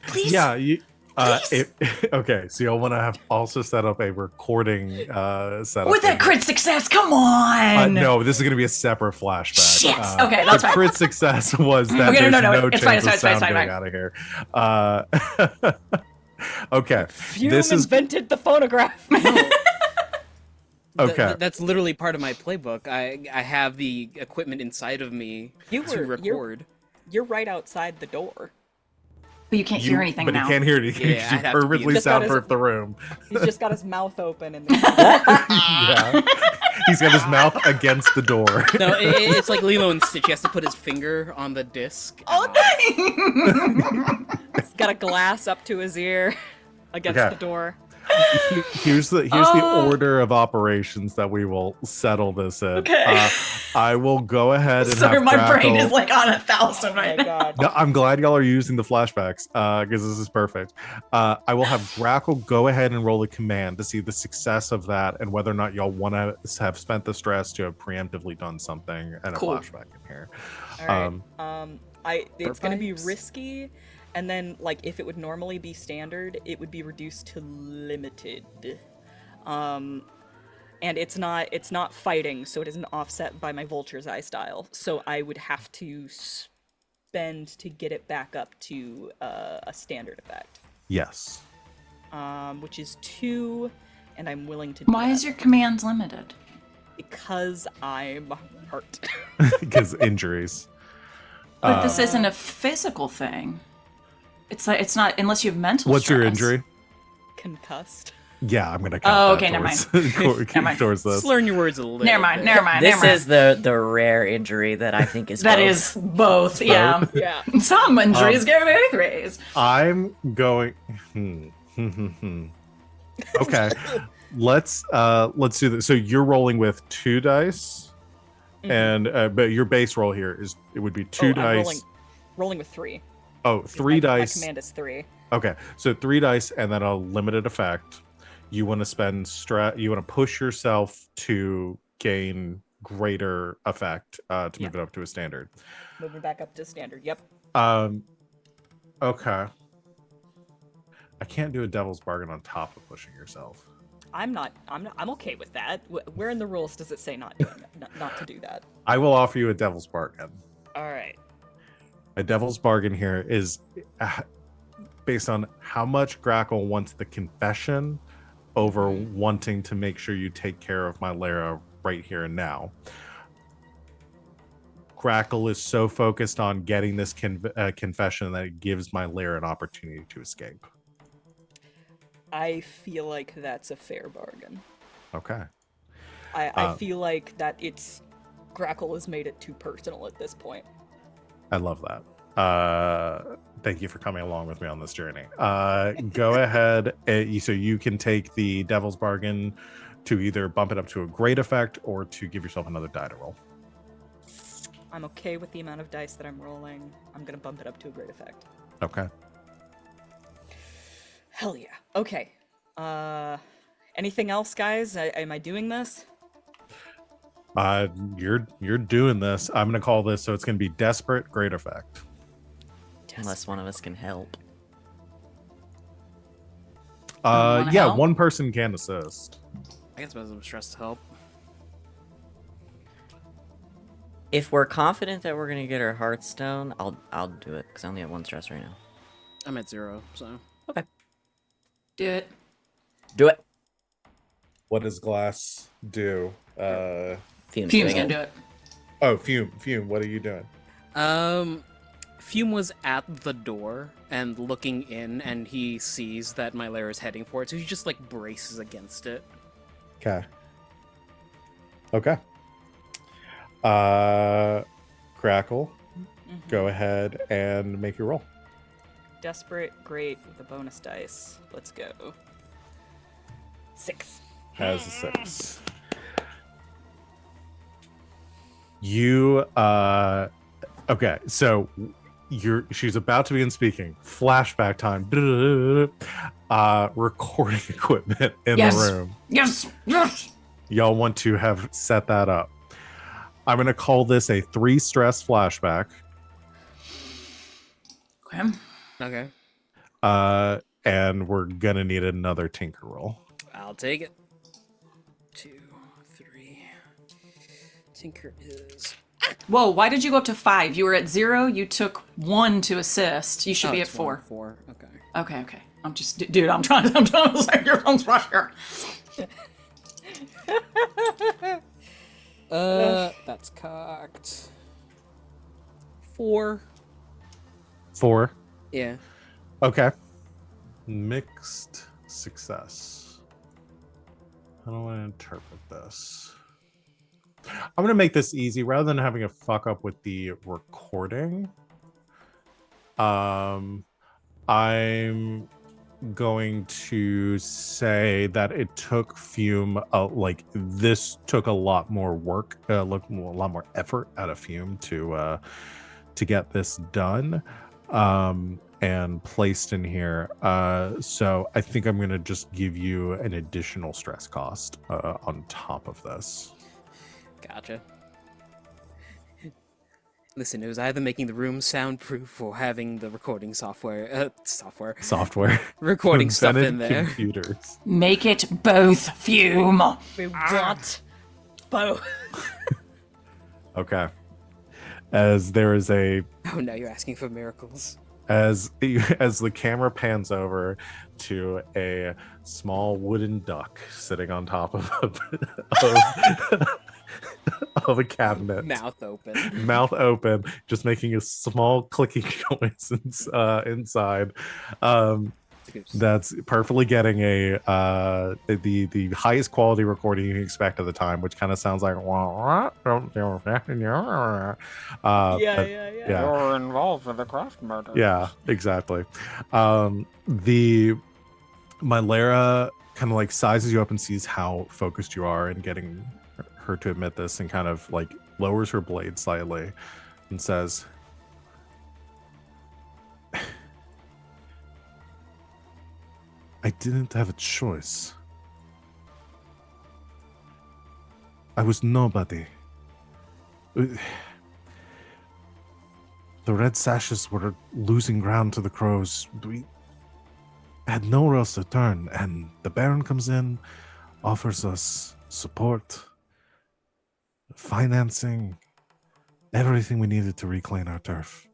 Please. Yeah, okay, so you'll want to have also set up a recording setup. With that crit success, come on! No, this is going to be a separate flashback. Shit! Okay, that's the fine. crit success was that Okay, there's no, it's fine, chance it's of fine, sound it's getting out of here. Okay, Fume this is invented the phonograph. okay. That's literally part of my playbook. I have the equipment inside of me to record. You're right outside the door. But you can't hear anything but now. he can't hear anything. Yeah, I'd have You to be perfectly Just got his- soundproof the room. He's just got his mouth open and Yeah, he's got his mouth against the door. No, it's like Lilo and Stitch. He has to put his finger on the disc. he's got a glass up to his ear against Okay. the door. Here's the order of operations that we will settle this in. Okay. I will go ahead and Sorry, have my brain Grackle- is on 1,000 Oh my right now. god. No, I'm glad y'all are using the flashbacks because this is perfect. I will have Grackle go ahead and roll a command to see the success of that and whether or not y'all want to have spent the stress to have preemptively done something and Cool. a flashback in here. All right. It's gonna be Pipes? risky, and then if it would normally be standard, it would be reduced to limited. And it's not fighting, so it isn't offset by my Vulture's Eye style. So I would have to spend to get it back up to a standard effect, Yes. which is 2, and I'm willing to do Why that is your commands limited? because I'm hurt. Because injuries. But this isn't a physical thing. It's not unless you have mental What's your stress. injury? Concussed. Yeah, I'm gonna Oh, count okay, that never towards, Never mind. towards this. Just learn your words a little. Never mind. This is the rare injury that I think is That both. is both. Yeah. Yeah. Some injuries get very threes. I'm going. Okay, let's do this. So you're rolling with 2 dice, and but your base roll here would be 2 I'm dice. rolling with 3. Oh, 3 My dice. command is 3. Okay, so 3 dice and then a limited effect. You want to spend You want to push yourself to gain greater effect to move it up to a standard. Moving back up to standard. Yep. Okay. I can't do a devil's bargain on top of pushing yourself. I'm okay with that. Where in the rules does it say not to do that? I will offer you a devil's bargain. All right. A devil's bargain here is based on how much Grackle wants the confession over wanting to make sure you take care of my Lara right here and now. Grackle is so focused on getting this confession that it gives my Lara an opportunity to escape. I feel like that's a fair bargain. Okay. I feel like that Grackle has made it too personal at this point. I love that. Thank you for coming along with me on this journey. Go ahead. So you can take the devil's bargain to either bump it up to a great effect or to give yourself another die to roll. I'm okay with the amount of dice that I'm rolling. I'm going to bump it up to a great effect. Okay. Hell yeah. Okay. Anything else, guys? Am I doing this? You're doing this. I'm gonna call this, so it's gonna be desperate, great effect. Unless one of us can help. wanna Yeah, help? one person can assist. I guess some stress to help. If we're confident that we're gonna get our Hearthstone, I'll do it because I only have 1 stress right now. I'm at 0, so. Okay. Do it. Do it. What does Glass do? Fume's Fume's doing gonna it. do it. Oh, Fume, what are you doing? Fume was at the door and looking in, and he sees that my lair is heading for it, so he just like braces against it. Okay. Grackle, go ahead and make your roll. Desperate, great, with the bonus dice. Let's go. 6. Has a 6. You okay, so she's about to begin speaking. Flashback time. Recording equipment in the room. Yes. Y'all want to have set that up. I'm gonna call this a 3 stress flashback. Okay. Okay. And we're gonna need another tinker roll. I'll take it. 2, 3. Tinker is. Whoa, why did you go up to 5? You were at 0, you took 1 to assist. You should be at it's 4. 4. Okay. Okay. I'm just, dude, I'm trying to say your phone's right here. That's cocked. 4. 4. Yeah. Okay. Mixed success. How do I interpret this? I'm going to make this easy rather than having a fuck up with the recording. I'm going to say that it took Fume, this took a lot more work, a lot more effort out of Fume to get this done. And placed in here. So I think I'm going to just give you an additional stress cost on top of this. Gotcha. Listen, it was either making the room soundproof or having the recording software. Recording stuff in Invented there. Computers. Make it both, Fume. We want both. Okay. As there is a Oh, now you're asking for miracles. as the camera pans over to a small wooden duck sitting on top of of a cabinet, Mouth open. mouth open, just making a small clicking noise inside. That's perfectly getting the highest quality recording you can expect at the time, which kind of sounds like Yeah. You're involved with a craft murder. yeah, exactly. My Lara kind of like sizes you up and sees how focused you are, and getting her to admit this, and kind of like lowers her blade slightly and says, I didn't have a choice. I was nobody. The red sashes were losing ground to the crows. We had nowhere else to turn, and the Baron comes in, offers us support, financing, everything we needed to reclaim our turf.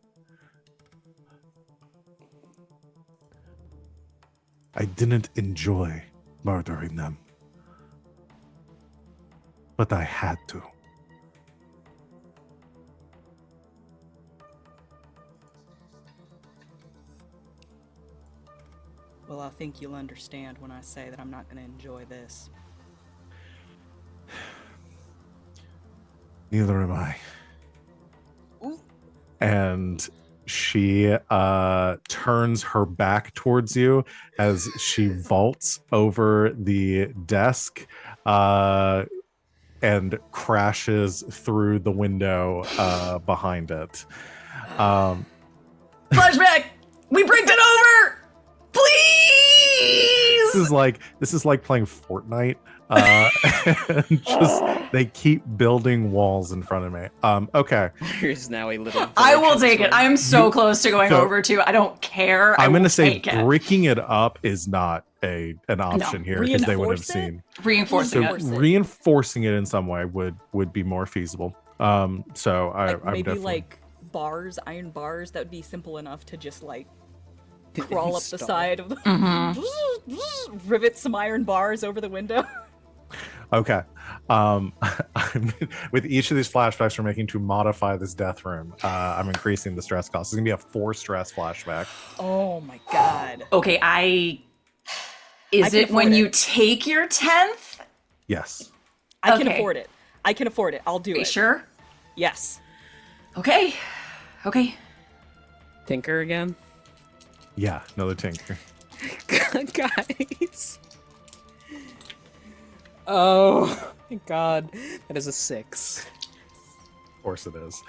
I didn't enjoy murdering them, but I had to. Well, I think you'll understand when I say that I'm not going to enjoy this. Neither am I. And she turns her back towards you as she vaults over the desk and crashes through the window behind it. Flashback! We bricked it over! Please! This is like playing Fortnite. And just they keep building walls in front of me. Okay. There's now a little. I will take it. I am so close to going over to. I don't care. I'm going to will say take it. bricking it up is not an option here because they would have Reinforce it? seen. Reinforcing So it. reinforcing it in some way would be more feasible. So I'm Maybe definitely like bars, iron bars, that would be simple enough to just like crawl up the Install. side of the rivet some iron bars over the window. okay. With each of these flashbacks we're making to modify this death room, I'm increasing the stress cost. It's gonna be a 4 stress flashback. Oh my god. Okay, Is can it when afford you it. take your 10th? Yes. I can Okay. afford it. I can afford it. I'll do Are you it. sure? Yes. Okay. Okay. Tinker again. Yeah. Another tinker. Guys. Oh my god, that is a 6. Of course it is.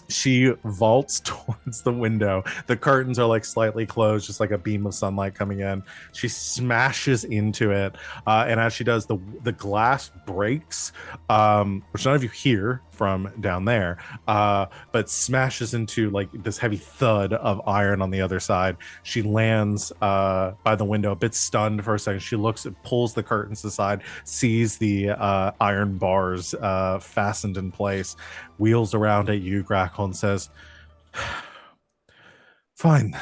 She vaults towards the window. The curtains are like slightly closed, just like a beam of sunlight coming in. She smashes into it, and as she does, the glass breaks, which none of you hear from down there, but smashes into like this heavy thud of iron on the other side. She lands by the window, a bit stunned for a second. She looks, pulls the curtains aside, sees the iron bars fastened in place, wheels around at you, Grackle, and says, "Fine.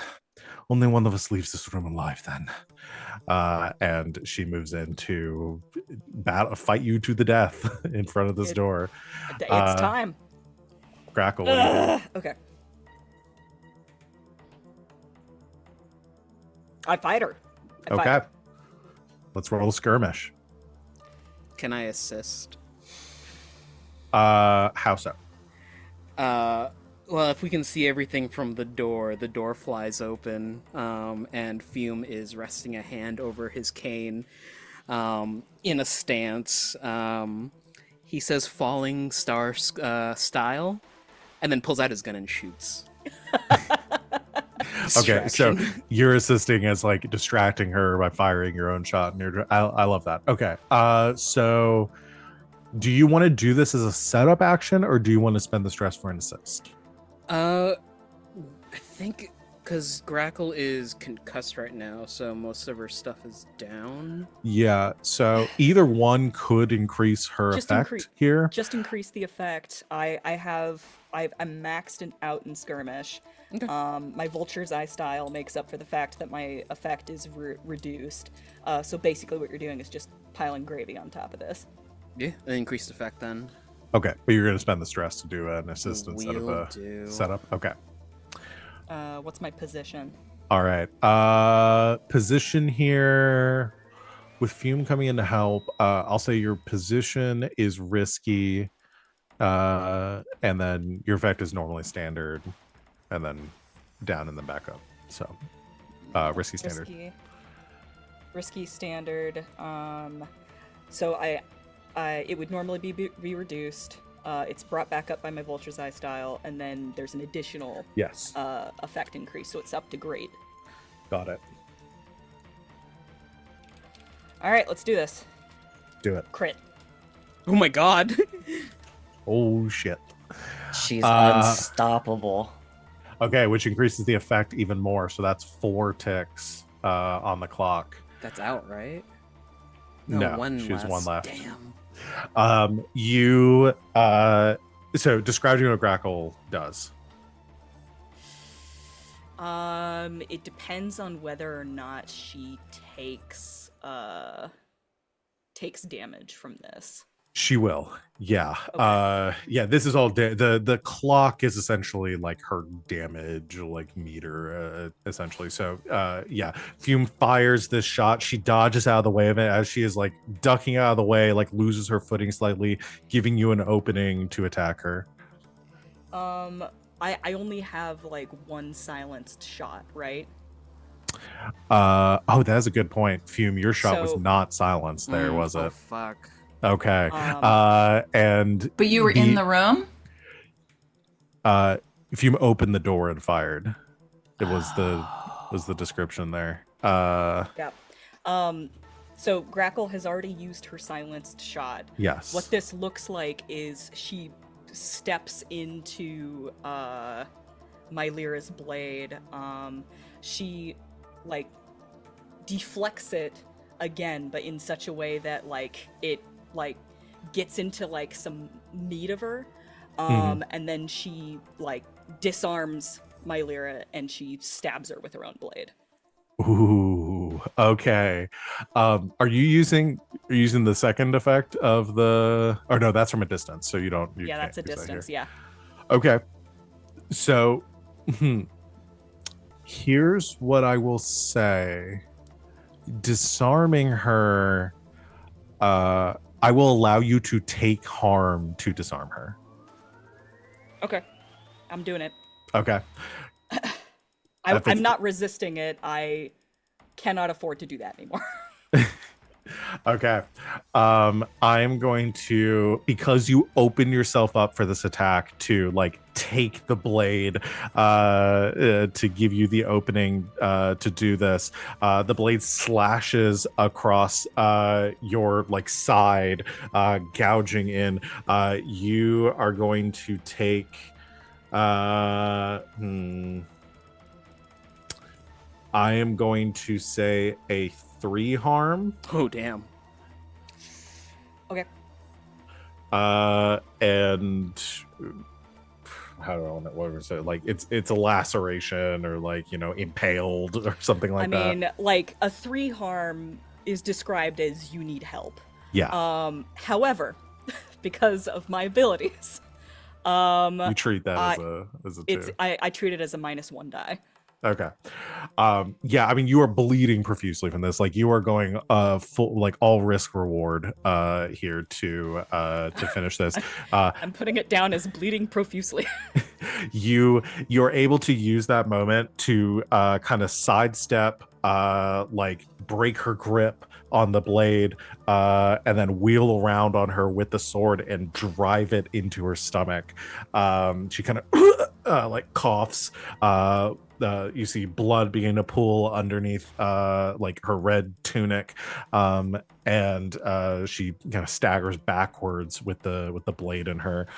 Only one of us leaves this room alive then." And she moves in to fight you to the death in front of this door. It's time. Grackle, what do you do? Okay. I fight her. I fight Okay. her. Let's roll a skirmish. Can I assist? How so? Well, if we can see everything from the door flies open, and Fume is resting a hand over his cane, in a stance. He says "falling star style," and then pulls out his gun and shoots. Okay, so Distraction. you're assisting as like distracting her by firing your own shot, and I love that. Okay, so do you want to do this as a setup action, or do you want to spend the stress for an assist? I think because Grackle is concussed right now, so most of her stuff is down. Yeah, so either one could increase her Just effect here. Just increase the effect. I'm maxed out in skirmish. Okay. My Vulture's Eye style makes up for the fact that my effect is reduced. So basically what you're doing is just piling gravy on top of this. Yeah, an increased effect then. Okay, but you're going to spend the stress to do an assist instead of Will a do. setup. Okay. What's my position? All right. Position here with Fume coming in to help. I'll say your position is risky, and then your effect is normally standard, and then down and then back up. So, risky standard. Risky standard. So it would normally be reduced. It's brought back up by my Vulture's Eye style, and then there's an additional Yes, effect increase, so it's up to great. got it. All right, let's do this. Do it. Crit. Oh my god. Oh shit. She's unstoppable. Okay, which increases the effect even more. So that's 4 ticks on the clock. That's out, right? No, one she has one left. Damn. You so describe to me what Grackle does. It depends on whether or not she takes damage from this. She will. Yeah. Okay. Yeah, this is all the clock is essentially like her damage like meter essentially. So yeah, Fume fires this shot. She dodges out of the way of it as she is like ducking out of the way, like loses her footing slightly, giving you an opening to attack her. I only have like one silenced shot, right? Oh, that's a good point. Fume, your shot was So- not silenced there, was Oh it? fuck. Okay. And But you were in the room? Fume opened the door and fired. It was the description there. Yeah. So Grackle has already used her silenced shot. Yes. What this looks like is she steps into Mylira's blade. She like deflects it again, but in such a way that like it like gets into like some meat of her. And then she like disarms Mylira and she stabs her with her own blade. Ooh, okay. Are you using the second effect of the? Or no, that's from a distance, so you don't. You Yeah, can't that's a use that distance. here. Yeah. Okay. So, here's what I will say. Disarming her, I will allow you to take harm to disarm her. Okay. I'm doing it. Okay. I'm not resisting it. I cannot afford to do that anymore. Okay. I'm going to, because you open yourself up for this attack to like take the blade to give you the opening to do this. The blade slashes across your like side, gouging in. You are going to take I am going to say a 3 harm. Oh damn. Okay. And how do I want to, what was it? Like it's a laceration or like, you know, impaled or something like that. I mean, like a 3 harm is described as you need help. Yeah. However, because of my abilities, You treat that as a 2. I treat it as a -1 die. Okay. Yeah, I mean you are bleeding profusely from this. Like you are going full like all risk reward here to finish this. I'm putting it down as bleeding profusely. You're able to use that moment to kind of sidestep, like break her grip on the blade, and then wheel around on her with the sword and drive it into her stomach. She kind of like coughs. You see blood beginning to pool underneath like her red tunic, and she kind of staggers backwards with the blade in her.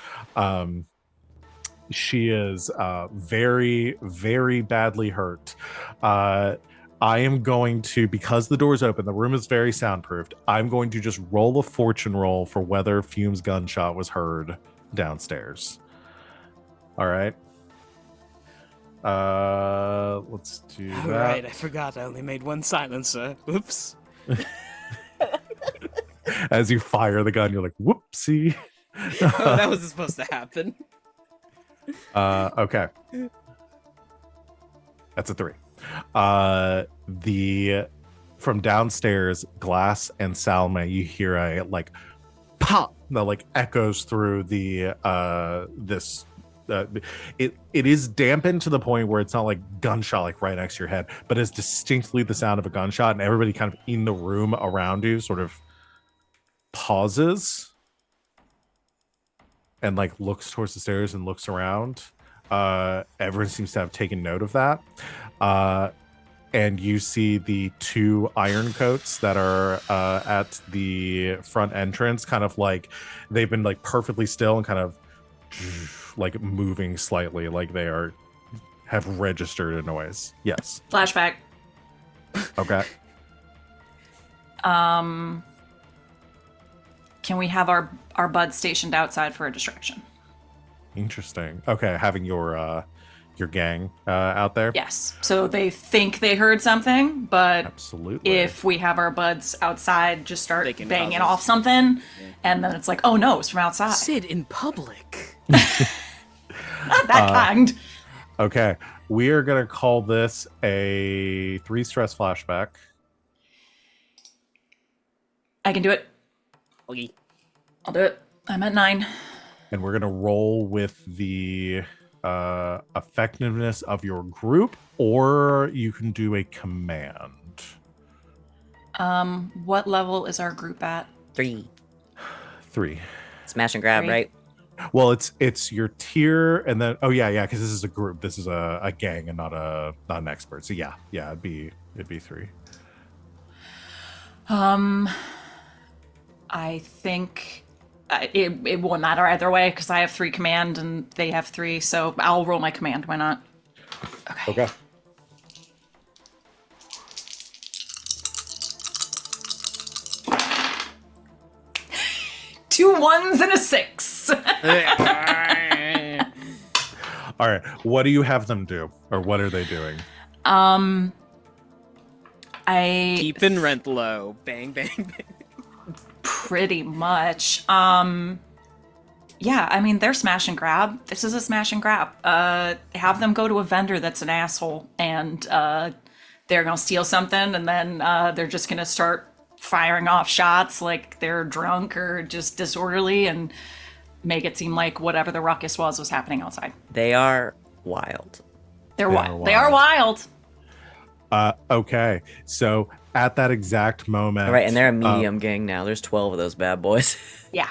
She is very, very badly hurt. I am going to, because the door's open, the room is very soundproofed, I'm going to just roll a fortune roll for whether Fume's gunshot was heard downstairs. All right. Let's do that. Right, I forgot I only made one silencer. Oops. As you fire the gun, you're like, whoopsie. Oh, that wasn't supposed to happen. Okay. That's a 3. From downstairs, Glass and Salome, you hear a like pop that like echoes through the this it is dampened to the point where it's not like gunshot like right next to your head, but it's distinctly the sound of a gunshot, and everybody kind of in the room around you sort of pauses and like looks towards the stairs and looks around. Everyone seems to have taken note of that. And you see the 2 iron coats that are at the front entrance, kind of like they've been like perfectly still and kind of like moving slightly, like they have registered a noise. Yes. Flashback. Okay. can we have our buds stationed outside for a distraction? Interesting. Okay, having your gang out there. Yes. So they think they heard something, but Absolutely. if we have our buds outside just start They can banging cause us- off something, and then it's like, oh no, it's from outside. Sid in public. Not that kind. Okay, we are gonna call this a 3 stress flashback. I can do it. Okay. I'll do it. I'm at 9. And we're gonna roll with the effectiveness of your group, or you can do a command. What level is our group at? 3. 3. Smash and grab, 3. right? Well, it's your tier, and then because this is a group. This is a gang and not an expert. So yeah, it'd be 3. I think it won't matter either way because I have 3 command and they have 3, so I'll roll my command. Why not? Okay. Two 1s and a 6. All right. What do you have them do, or what are they doing? I Keeping rent low. Bang, bang, bang. pretty much. Yeah, I mean they're smash and grab. This is a smash and grab. Have them go to a vendor that's an asshole, and they're gonna steal something, and then they're just gonna start firing off shots like they're drunk or just disorderly, and make it seem like whatever the ruckus was happening outside. They are wild. They're They are wild. They are wild. Okay. So at that exact moment, All right, and they're a medium gang now. There's 12 of those bad boys. Yeah.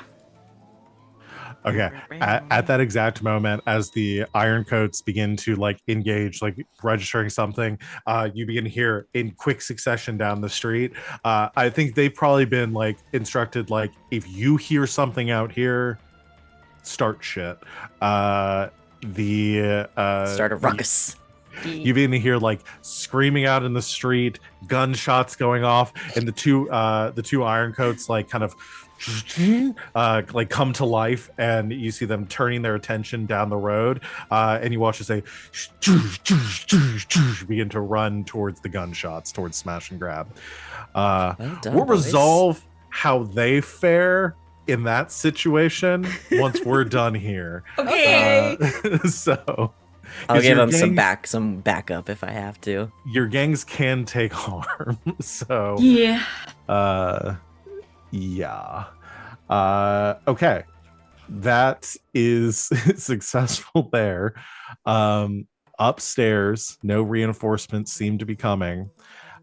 okay. At that exact moment, as the iron coats begin to like engage, like registering something, you begin to hear in quick succession down the street. I think they've probably been like instructed, like if you hear something out here, start shit. Start a ruckus. You begin to hear like screaming out in the street, gunshots going off, and the two iron coats like kind of like come to life, and you see them turning their attention down the road, and you watch as they begin to run towards the gunshots, towards smash and grab. Well done, We'll boys. resolve how they fare in that situation once we're done here. Okay. So I'll 'cause give your them gangs- some backup if I have to. Your gangs can take harm, so Yeah. yeah. Okay, that is successful there. Upstairs, no reinforcements seem to be coming.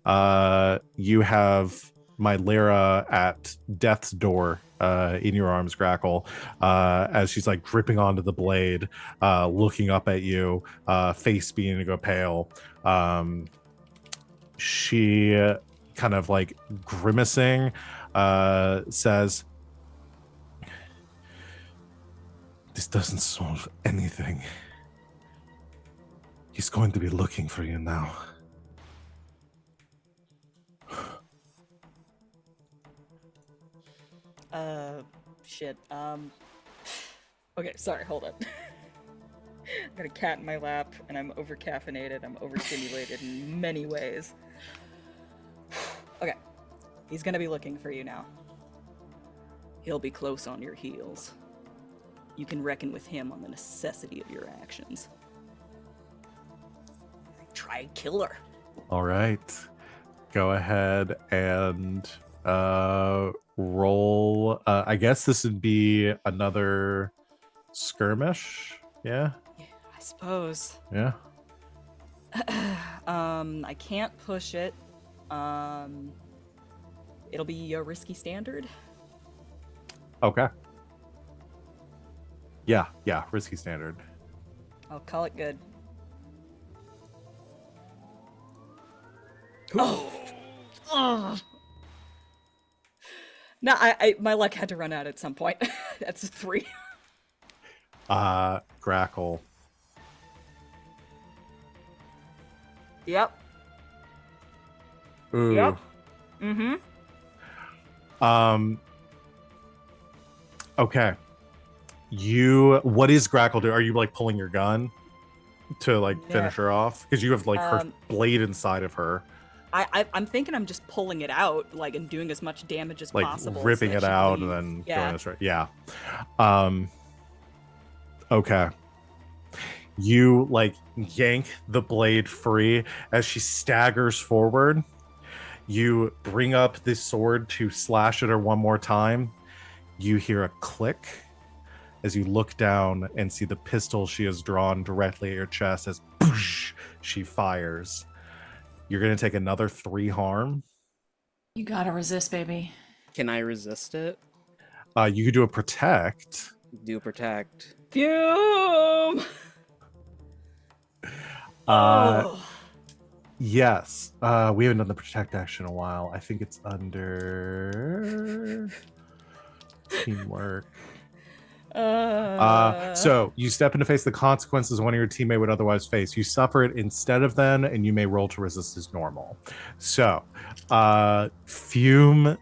You have my Lyra at death's door in your arms, Grackle, as she's like dripping onto the blade, looking up at you, face beginning to go pale. She kind of like grimacing says, "This doesn't solve anything. He's going to be looking for you now." Shit. Okay, sorry, hold up. I've got a cat in my lap, and I'm over-caffeinated, I'm overstimulated in many ways. Okay, he's gonna be looking for you now. He'll be close on your heels. You can reckon with him on the necessity of your actions. Try and kill her. All right, go ahead and roll. I guess this would be another skirmish. Yeah. I suppose. Yeah. I can't push it. It'll be a risky standard. Okay. Yeah. Risky standard. I'll call it good. Oh. No, I my luck had to run out at some point. That's a 3. Grackle. Yep. Ooh. Yep. Mm-hmm. Okay. What is Grackle do? Are you like pulling your gun to like finish her off? Because you have like her blade inside of her, I'm thinking I'm just pulling it out, like, and doing as much damage as like possible. ripping so it that she out and bleeds. then Yeah. going this way. Yeah. Okay. You like yank the blade free as she staggers forward. You bring up this sword to slash at her one more time. You hear a click as you look down and see the pistol she has drawn directly at your chest as poosh, she fires. You're going to take another 3 harm. You gotta resist, baby. Can I resist it? You could do a protect. Do protect. Fume! Yes. We haven't done the protect action in a while. I think it's under teamwork. So you step in to face the consequences one of your teammate would otherwise face. You suffer it instead of them, and you may roll to resist as normal. So Fume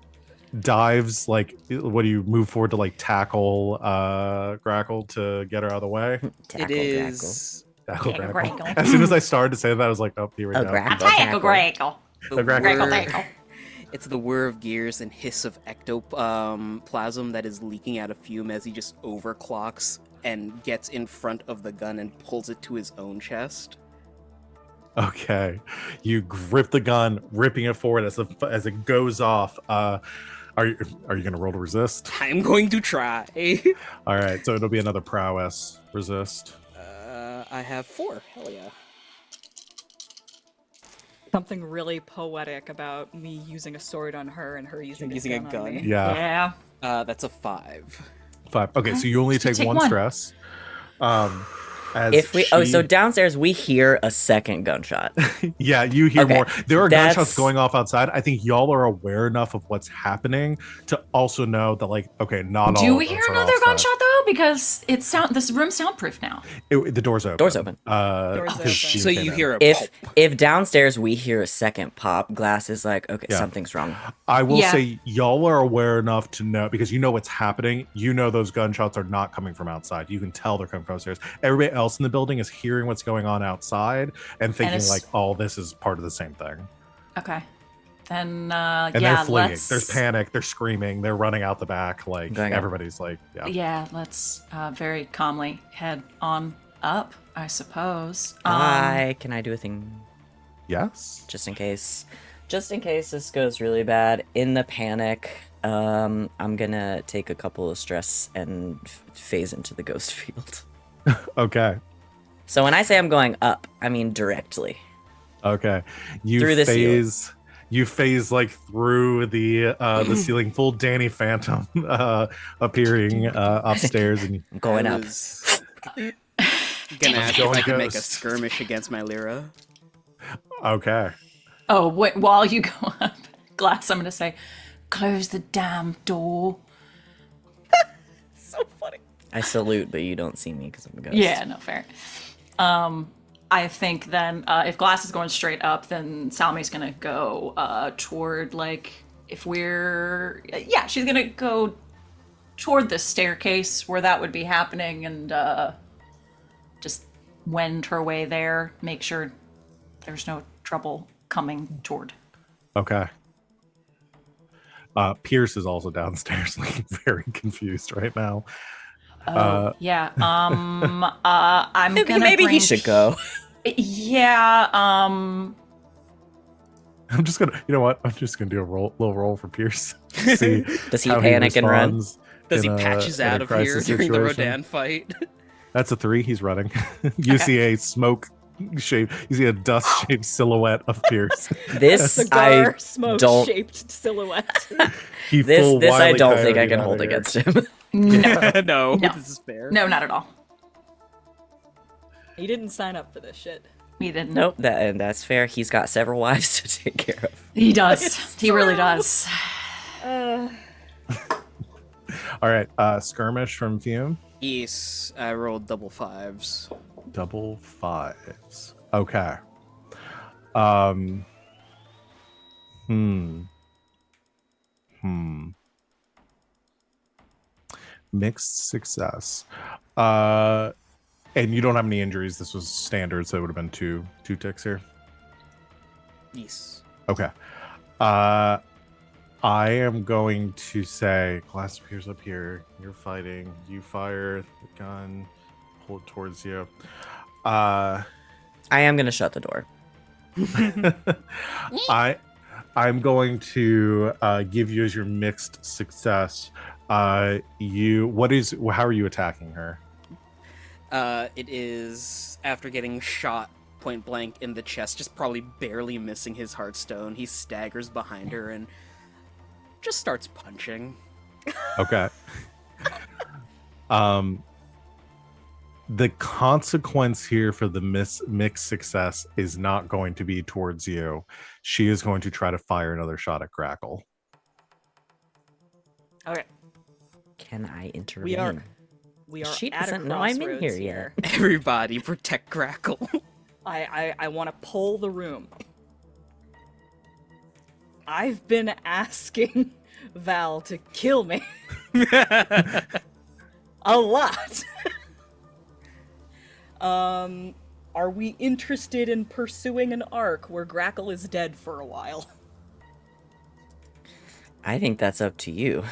dives, like, what do you move forward to like tackle Grackle to get her out of the way? Tackle, It Grackle. is. Tackle Tackle Grackle. Grackle. As soon as I started to say that, I was like, oh, here we Oh, go. Grackle. Tackle, Grackle. The Grackle. Grackle, Grackle. It's the whir of gears and hiss of ectoplasm that is leaking out of Fume as he just overclocks and gets in front of the gun and pulls it to his own chest. Okay, you grip the gun, ripping it forward as it goes off. Are you going to roll to resist? I'm going to try. All right, so it'll be another prowess resist. I have 4. Hell yeah. Something really poetic about me using a sword on her and her using Using a a gun. On gun. me. Yeah, That's a 5. 5. Okay, so you only Just take take one one. stress. As If we she... so downstairs we hear a second gunshot. Yeah, you hear Okay, more. There are that's- gunshots going off outside. I think y'all are aware enough of what's happening to also know that, like, okay, not all. Do of we hear us are another outside. gunshot though? Because this room's soundproof now. The door's open. Door's open. Door's 'cause open. she So came you in. hear a If pulp. if downstairs we hear a second pop, Glass is like, okay, Yeah. something's wrong. I will Yeah. say y'all are aware enough to know, because you know what's happening. You know those gunshots are not coming from outside. You can tell they're coming from upstairs. Everybody else in the building is hearing what's going on outside and thinking it's- like, oh, this is part of the same thing. Okay. Then And yeah, they're fleeing. let's. There's panic. They're screaming. They're running out the back. Like Going up. everybody's like, yeah. Yeah, let's very calmly head on up, I suppose. Can I do a thing Yes. just in case? Just in case this goes really bad. In the panic, I'm gonna take a couple of stress and phase into the ghost field. Okay. So when I say I'm going up, I mean directly. Okay. You Through the ceiling. phase. You phase like through the ceiling, full Danny Phantom appearing upstairs, and I'm going I up. was gonna ask if Going I could make a ghost. skirmish against my Lyra. okay. Oh, wait, while you go up, Glass, I'm gonna say, close the damn door. So funny. I salute, but you don't see me because I'm a ghost. Yeah, no, fair. I think then if Glass is going straight up, then Salome's gonna go toward, like, if we're... Yeah, she's gonna go toward the staircase where that would be happening and just wend her way there, make sure there's no trouble coming toward. Okay. Pierce is also downstairs, looking very confused right now. Yeah, I'm gonna Maybe he bring- should go. Yeah, I'm just gonna, you know what? I'm just gonna do a little roll for Pierce. See Does he how panic and run? responds Does he in a- patches in a out of here crisis during the situation. Rodan fight? That's a 3. He's running. You see a smoke shape. You see a dust shaped silhouette of Pierce. This Cigar I smoke don't. shaped silhouette. He This full I Wile E. don't think I Coyote can outta hold here. against him. No, No. this is fair. no, not at all. He didn't sign up for this shit. We didn't. Nope, that's fair. He's got several wives to take care of. He does. He really does. All right. Skirmish from Fume. Yes, I rolled double 5s. Double 5s. Okay. Mixed success. And you don't have any injuries. This was standard, so it would have been two ticks here. Yes. Okay. I am going to say, glass appears up here. You're fighting. You fire the gun, pull it towards you. I am gonna shut the door. I'm going to give you as your mixed success. How are you attacking her? It is after getting shot point blank in the chest, just probably barely missing his heartstone. He staggers behind her and just starts punching. Okay. The consequence here for the mixed success is not going to be towards you. She is going to try to fire another shot at Grackle. Okay. Can I intervene? We are She at a doesn't know I'm in crossroads here Everybody protect Grackle. I want to pull the room. I've been asking Val to kill me a lot. Are we interested in pursuing an arc where Grackle is dead for a while? I think that's up to you.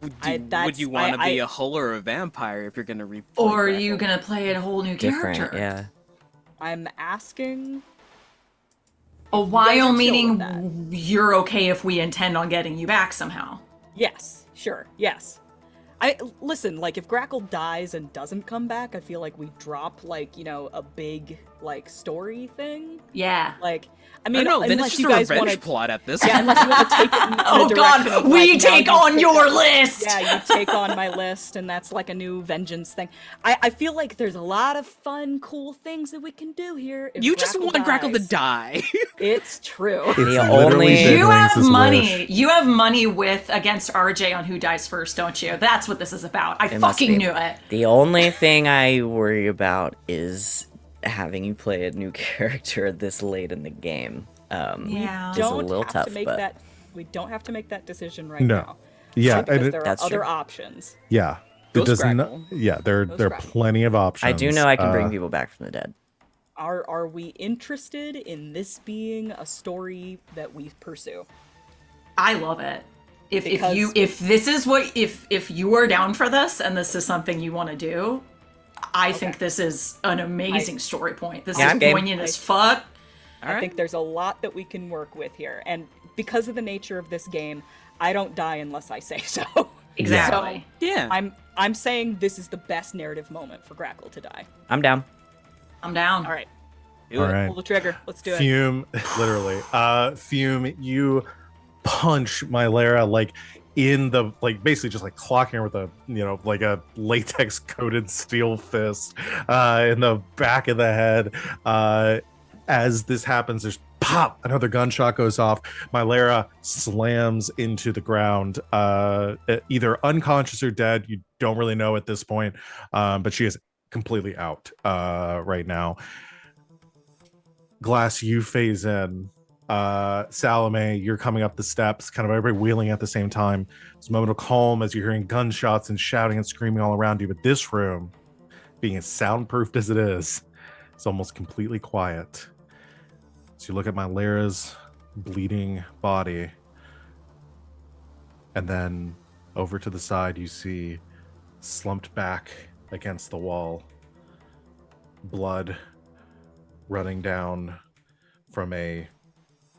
Would you want to be a hull or a vampire if you're gonna replay Or are Grackle? you gonna play a whole new Different, character? yeah. I'm asking. A guys are while chill meaning with you're okay if we intend on getting you back somehow. Yes, sure, yes. Listen, like, if Grackle dies and doesn't come back, I feel like we drop, like, you know, a big, like, story thing. Yeah. Like, I mean, no, then unless it's just you a guys revenge want to, plot at this yeah, point. unless you want to take it in Oh the direction god, of, we like, now take you on pick your up- list! Yeah, you take on my list, and that's like a new vengeance thing. I feel like there's a lot of fun, cool things that we can do here. If You just Grackle want Grackle to dies. die. It's true. It's The literally only- Dead You Wings' have money. wish. You have money with against RJ on who dies first, don't you? That's what this is about. I It must fucking be. knew it. The only thing I worry about is having you play a new character this late in the game. Yeah. It's a Don't little have tough, to make but that. We don't have to make that decision right No. now. Yeah, Because and there are that's other true. options. yeah. It Ghost does not. Grackle. Yeah, there are Grackle. plenty of options. I do know I can bring people back from the dead. Are we interested in this being a story that we pursue? I love it. If Because- if you are down for this and this is something you want to do, I think this is an amazing story point. This Yeah, is I'm game. poignant as fuck. I think there's a lot that we can work with here, and because of the nature of this game, I don't die unless I say so. Exactly. Yeah. I'm saying this is the best narrative moment for Grackle to die. I'm down. I'm down. All right, All right. pull the trigger. Let's do it. Fume, literally. Fume, you punch my Lara like in the basically just like clocking her with a like a latex coated steel fist in the back of the head. As this happens, there's pop, another gunshot goes off. My Lara slams into the ground, either unconscious or dead. You don't really know at this point, but she is completely out right now. Glass, you phase in. Salome, you're coming up the steps, kind of everybody wheeling at the same time. It's a moment of calm as you're hearing gunshots and shouting and screaming all around you. But this room, being as soundproofed as it is, it's almost completely quiet. So you look at my Lara's bleeding body, and then over to the side, you see slumped back against the wall, blood running down from a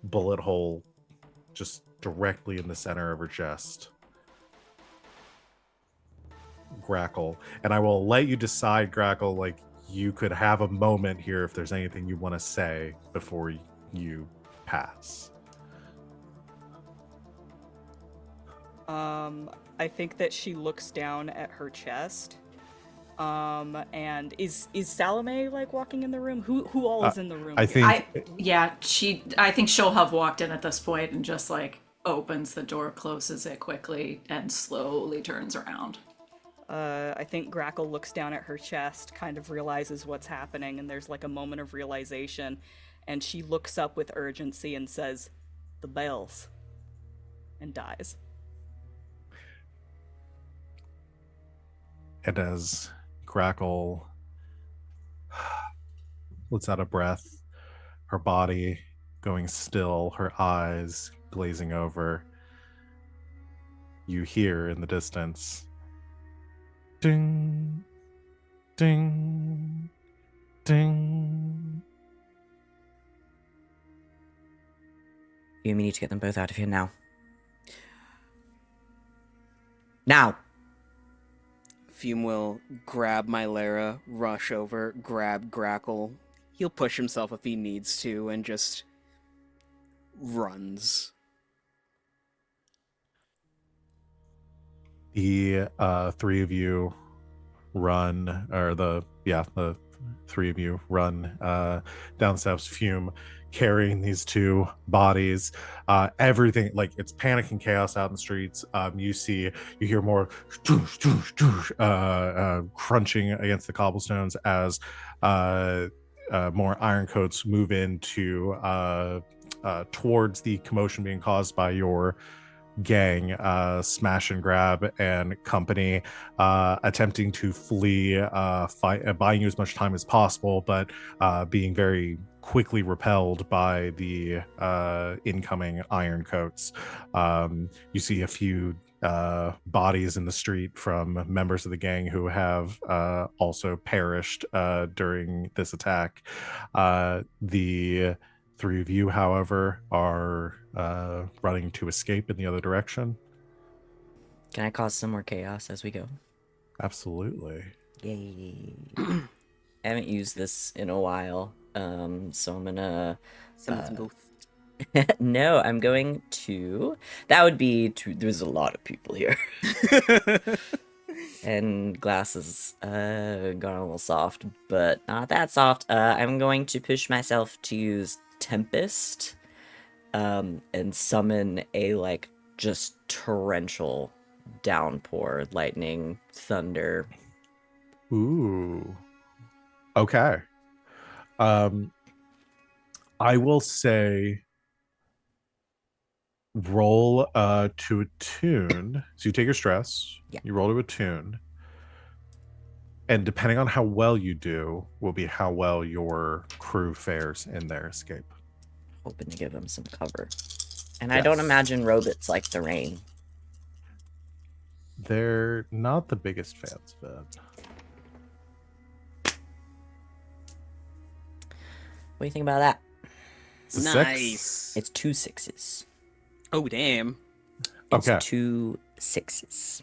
bullet hole just directly in the center of her chest. Grackle. And I will let you decide, Grackle, like you could have a moment here if there's anything you want to say before you pass. I think that she looks down at her chest. And is Salome like walking in the room? Who all is in the room? I here? think I think she'll have walked in at this point and just like opens the door, closes it quickly, and slowly turns around. I think Grackle looks down at her chest, kind of realizes what's happening, and there's like a moment of realization, and she looks up with urgency and says, "The bells," and dies. And as Grackle lets out a breath, her body going still, her eyes glazing over, you hear in the distance, ding, ding, ding. You need to get them both out of here now. Now! Fume will grab my Lara, rush over, grab Grackle. He'll push himself if he needs to, and just runs. The three of you run, or the three of you run down the steps. Fume carrying these two bodies. Everything, like, it's panic and chaos out in the streets. You hear more crunching against the cobblestones as more ironcoats move into towards the commotion being caused by your gang, Smash and Grab and company, attempting to flee, buying you as much time as possible, but being very quickly repelled by the incoming ironcoats. You see a few bodies in the street from members of the gang who have also perished during this attack. The three of you, however, are running to escape in the other direction. Can I cause some more chaos as we go? Absolutely. Yay. I haven't used this in a while, so I'm gonna... Summon them both. No, I'm going to... That would be... There's a lot of people here. And glass is gone a little soft, but not that soft. I'm going to push myself to use Tempest, and summon a, like, just torrential downpour, lightning, thunder. Ooh. Okay. I will say roll to attune. So you take your stress. Yeah. You roll to attune. And depending on how well you do, will be how well your crew fares in their escape. Hoping to give them some cover. And I don't imagine robots like the rain. They're not the biggest fans of it. What do you think about that? It's a Nice. 6. It's 2 6s. Oh, damn. It's Okay. 2 6s.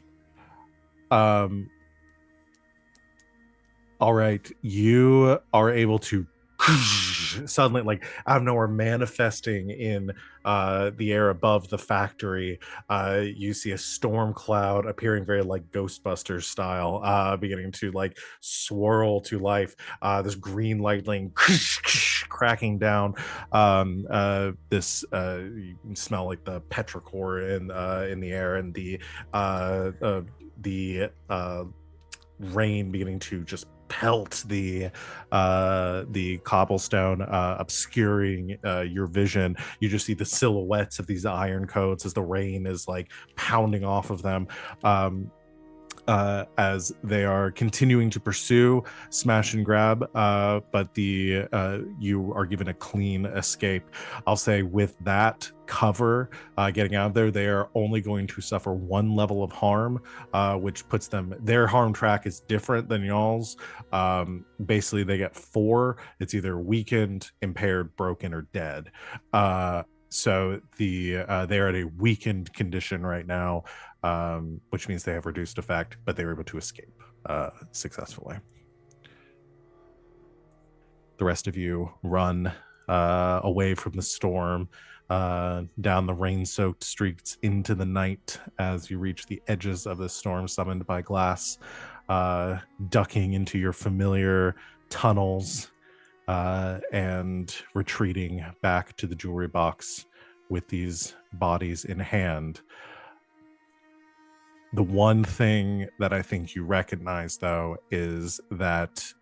All right, you are able to suddenly, like, out of nowhere, manifesting in the air above the factory. You see a storm cloud appearing very like Ghostbusters style, beginning to like swirl to life. This green lightning cracking down. This you can smell like the petrichor in the air, and the rain beginning to just pelt the cobblestone, obscuring your vision. You just see the silhouettes of these iron coats as the rain is like pounding off of them, as they are continuing to pursue Smash and Grab, but you are given a clean escape. I'll say with that cover, getting out of there, they are only going to suffer 1 level of harm, which puts them, their harm track is different than y'all's. Basically they get 4. It's either weakened, impaired, broken, or dead. So they're at a weakened condition right now, which means they have reduced effect, but they were able to escape successfully. The rest of you run away from the storm, down the rain-soaked streets into the night as you reach the edges of the storm summoned by glass, ducking into your familiar tunnels, and retreating back to the jewelry box with these bodies in hand. The one thing that I think you recognize, though, is that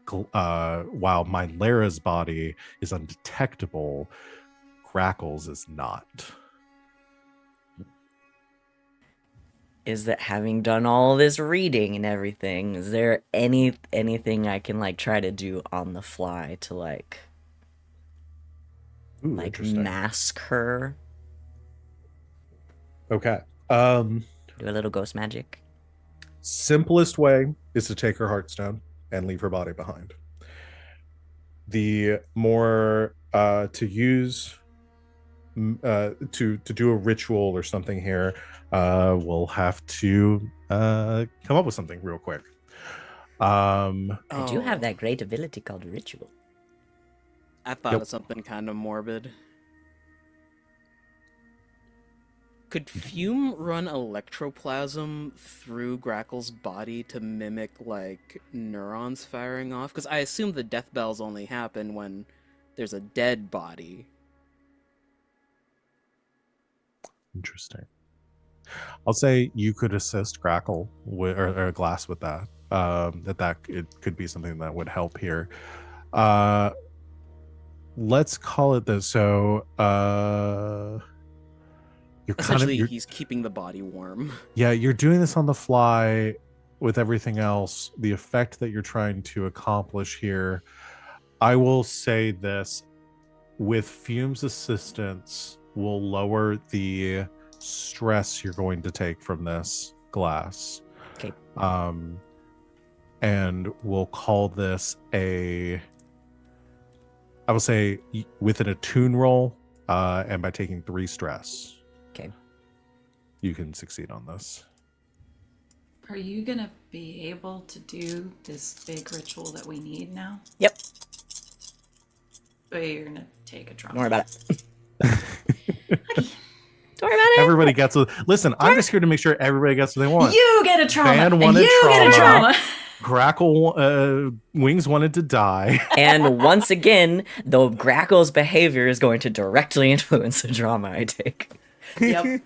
while my Lara's body is undetectable, Grackle's is not. is that having done all this reading and everything, is there anything I can like try to do on the fly to like Ooh, interesting. mask her? Okay. Do a little ghost magic. Simplest way is to take her heartstone and leave her body behind. The more to use to do a ritual or something here, we'll have to come up with something real quick. I do have Oh, that great ability called ritual. I thought Yep. of something kind of morbid. Could Fume run electroplasm through Grackle's body to mimic, like, neurons firing off? Because I assume the death bells only happen when there's a dead body. Interesting. I'll say you could assist Grackle or Glass with that. That it could be something that would help here. Let's call it this. So you're Essentially, he's keeping the body warm. yeah, you're doing this on the fly with everything else. The effect that you're trying to accomplish here, I will say this: with Fume's assistance, will lower the stress you're going to take from this glass. Okay. And we'll call this I will say with an attune roll, and by taking 3 stress. Okay. You can succeed on this. Are you gonna be able to do this big ritual that we need now? Yep. Or you're gonna take a drop? Don't worry about it. Don't worry about it. Everybody gets what. Listen, I'm just here to make sure everybody gets what they want. You get a trauma. Van And wanted you get a trauma. trauma. Grackle Wings wanted to die. And once again, the Grackle's behavior is going to directly influence the drama I take. Yep.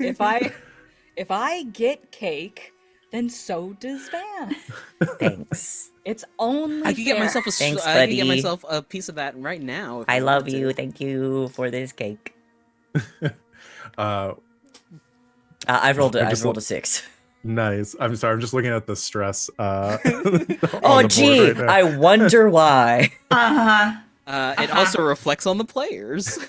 If I get cake, then so does Van. Thanks. It's only I could get fair. myself Thanks, I could get buddy. myself a piece of that right now. If I love wanted you. to. Thank you for this cake. Uh, I've rolled I just a 6. nice. I'm sorry. I'm just looking at the stress. Oh, gee, right now. I wonder why. Uh-huh. It also reflects on the players.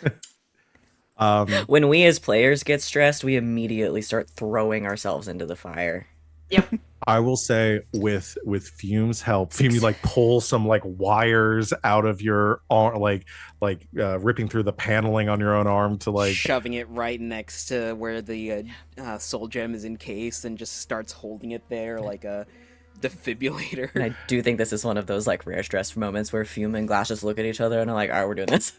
When we as players get stressed, we immediately start throwing ourselves into the fire. Yep. I will say with Fume's help, Fume, you like pull some like wires out of your arm, like ripping through the paneling on your own arm to like Shoving it right next to where the soul gem is encased and just starts holding it there like a defibrillator. And I do think this is one of those like rare stress moments where Fume and Glass just look at each other and are like, all right, we're doing this.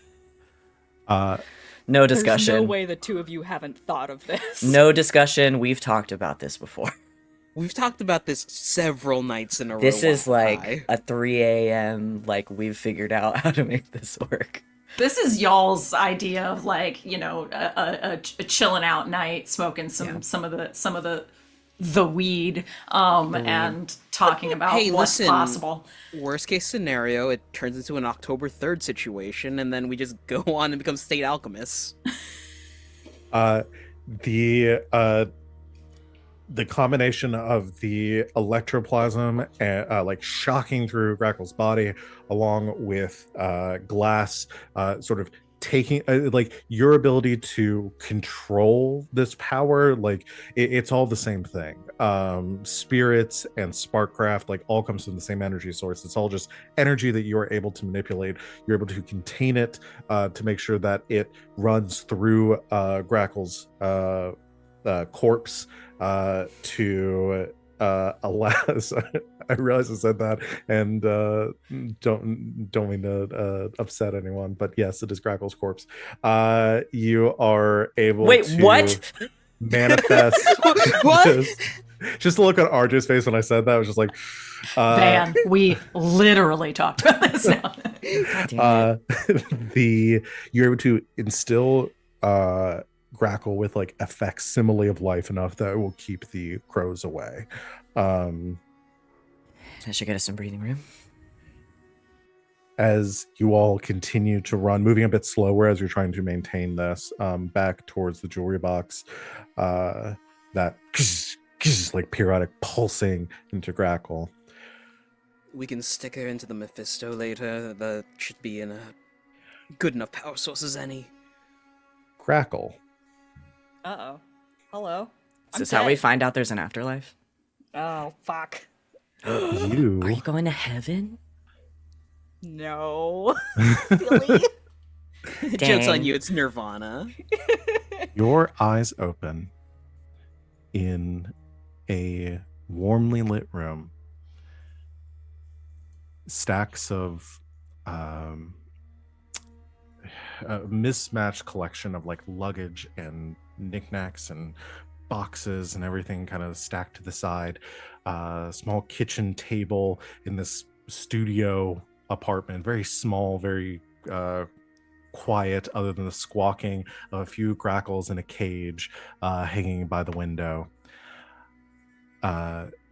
No discussion. There's no way the two of you haven't thought of this. No discussion. We've talked about this before. We've talked about this several nights in a row. This is like Why? a 3 a.m. like we've figured out how to make this work. This is y'all's idea of like, you know, a chilling out night, smoking some of the weed, and talking about Hey, what's listen. possible. Worst case scenario, it turns into an October 3rd situation, and then we just go on and become state alchemists. The combination of the electroplasm and like shocking through Grackle's body, along with Glass sort of taking like your ability to control this power, like it's all the same thing. Spirits and Sparkcraft like all comes from the same energy source. It's all just energy that you are able to manipulate. You're able to contain it to make sure that it runs through Grackle's corpse to allow. I realize I said that and don't mean to upset anyone, but yes, it is Grackle's corpse. You are able Wait, to what? manifest. What? Just to look at RJ's face when I said that, I was just like, Man, we literally talked about this now. God damn it. You're able to instill Grackle with like a facsimile of life enough that it will keep the crows away. That should get us some breathing room. As you all continue to run, moving a bit slower as you're trying to maintain this, back towards the jewelry box, that like periodic pulsing into Grackle. We can stick her into the Mephisto later. That should be in a good enough power source as any. Grackle. Uh-oh. Hello. Is this how we find out there's an afterlife? Oh, fuck. Are You you going to heaven? No. Silly. Joke's on Dang. you, it's Nirvana. your eyes open in a warmly lit room. Stacks of a mismatched collection of like luggage and knickknacks and boxes and everything kind of stacked to the side. Small kitchen table in this studio apartment, very small, very quiet, other than the squawking of a few grackles in a cage hanging by the window.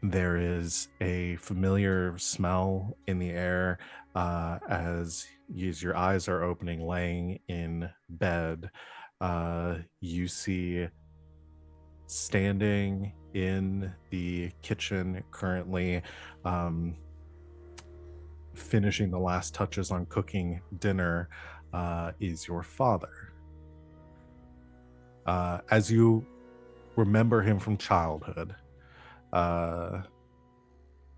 There is a familiar smell in the air as your eyes are opening, laying in bed. You see standing in the kitchen currently, finishing the last touches on cooking dinner, is your father. As you remember him from childhood,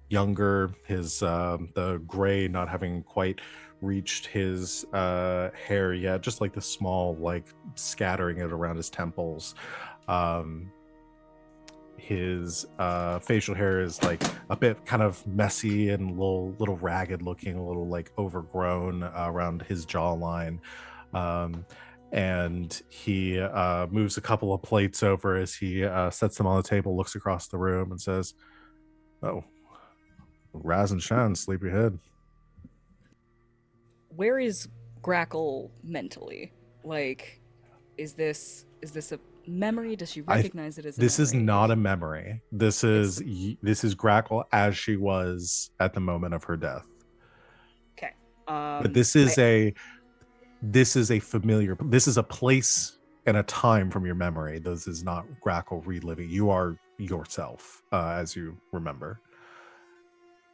younger, his the gray not having quite reached his hair yet, just like the small like scattering it around his temples. His facial hair is like a bit kind of messy and little ragged looking, a little like overgrown around his jawline. And he moves a couple of plates over as he sets them on the table, looks across the room and says, "Oh, rise and shine, sleepyhead." Where is Grackle mentally? Like, is this a memory? Does she recognize it as a This is memory? not a memory. This is Grackle as she was at the moment of her death. Okay. But this is a familiar. This is a place and a time from your memory. This is not Grackle reliving. You are yourself as you remember.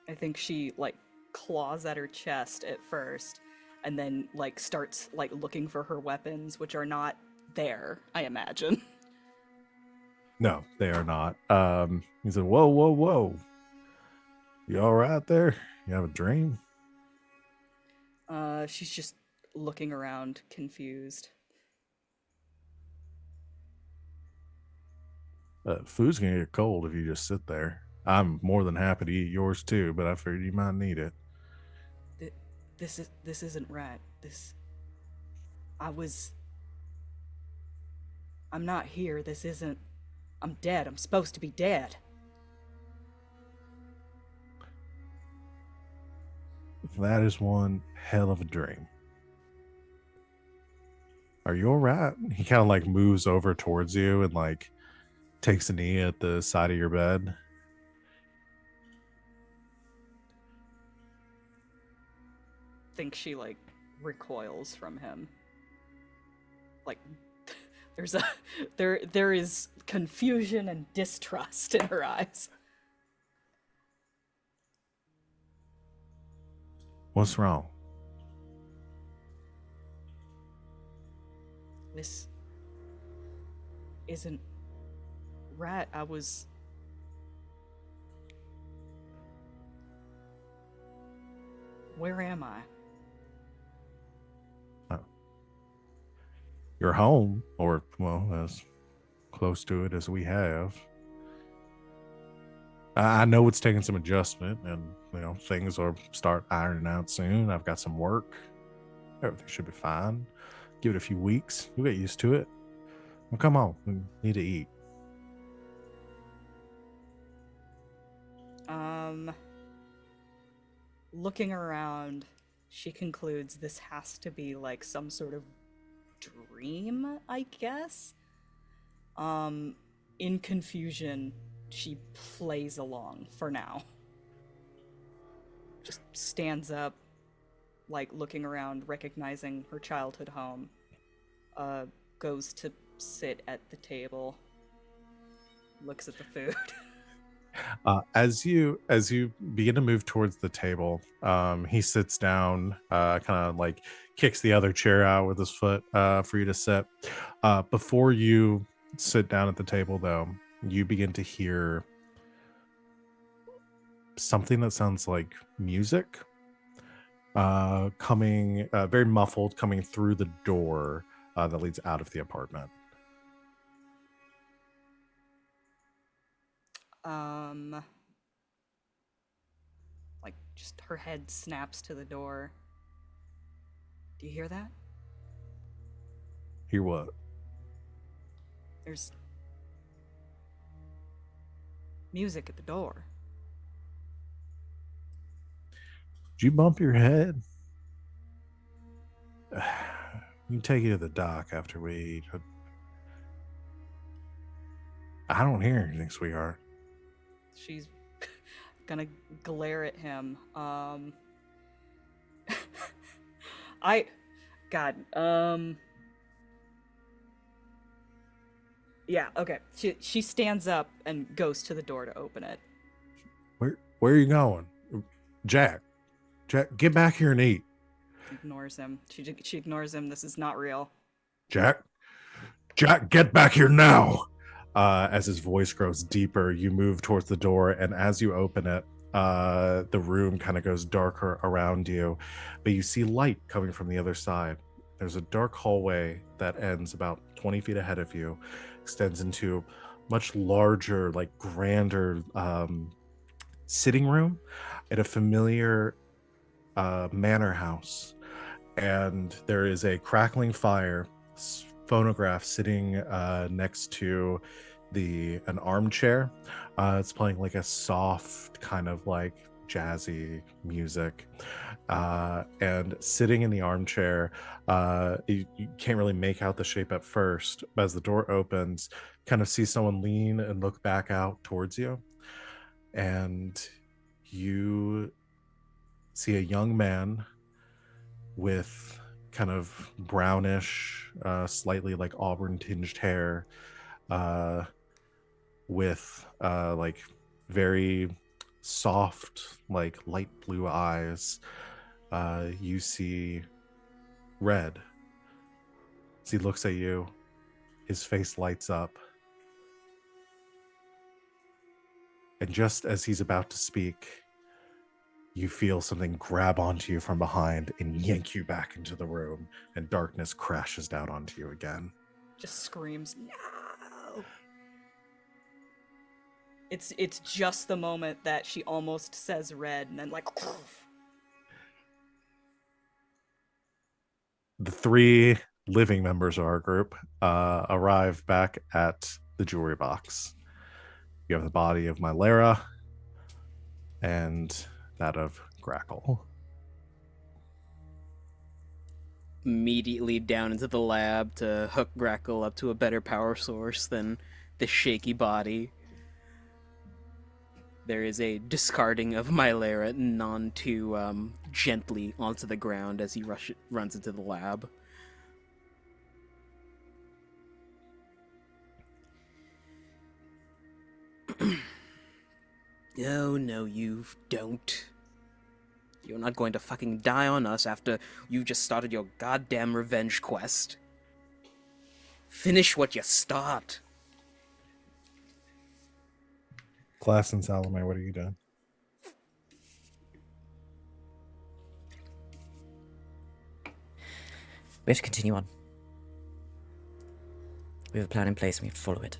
I think she like claws at her chest at first, and then like starts like looking for her weapons, which are not there, I imagine. No, they are not. He said, "Whoa, whoa, whoa! You all right there? You have a dream?" She's just looking around, confused. Food's gonna get cold if you just sit there. I'm more than happy to eat yours too, but I figured you might need it. This isn't right. I'm not here. This isn't. I'm dead. I'm supposed to be dead. That is one hell of a dream. Are you all right? He kind of like moves over towards you and like takes a knee at the side of your bed. Think she like recoils from him. Like there is confusion and distrust in her eyes. What's wrong? This isn't right. Where am I? You're home, or well, as close to it as we have. I know it's taking some adjustment, and things will start ironing out soon. I've got some work. Everything should be fine. Give it a few weeks. You'll get used to it. Well, come on. We need to eat. Looking around, she concludes this has to be like some sort of dream, I guess. In confusion, she plays along for now. Just stands up, like looking around, recognizing her childhood home. Goes to sit at the table. Looks at the food. As you begin to move towards the table, he sits down, kind of like kicks the other chair out with his foot for you to sit. Before you sit down at the table, though, you begin to hear something that sounds like music coming, very muffled, coming through the door that leads out of the apartment. Like, just her head snaps to the door. Do you hear that? Hear what? There's music at the door. Did you bump your head? We can take you to the dock after we eat. I don't hear anything, sweetheart. She's gonna glare at him. God. Yeah, okay. She stands up and goes to the door to open it. Where are you going? Jack, get back here and eat. Ignores him. She ignores him. This is not real. Jack, get back here now. As his voice grows deeper, you move towards the door, and as you open it, the room kind of goes darker around you, but you see light coming from the other side. There's a dark hallway that ends about 20 feet ahead of you, extends into much larger, like grander sitting room at a familiar manor house. And there is a crackling fire, phonograph sitting next to an armchair. It's playing like a soft kind of like jazzy music, and sitting in the armchair, you can't really make out the shape at first, but as the door opens, kind of see someone lean and look back out towards you, and you see a young man with kind of brownish, slightly like auburn tinged hair, with like very soft, like light blue eyes. You see Red. As he looks at you, his face lights up. And just as he's about to speak, you feel something grab onto you from behind and yank you back into the room, and darkness crashes down onto you again. Just screams, no! It's just the moment that she almost says Red, and then like... The three living members of our group arrive back at the jewelry box. You have the body of Mylera and that of Grackle. Immediately down into the lab to hook Grackle up to a better power source than the shaky body. There is a discarding of Mylera non too gently onto the ground as he runs into the lab. Oh, no, you don't. You're not going to fucking die on us after you just started your goddamn revenge quest. Finish what you start. Class and Salome, what are you doing? We have to continue on. We have a plan in place and we have to follow it.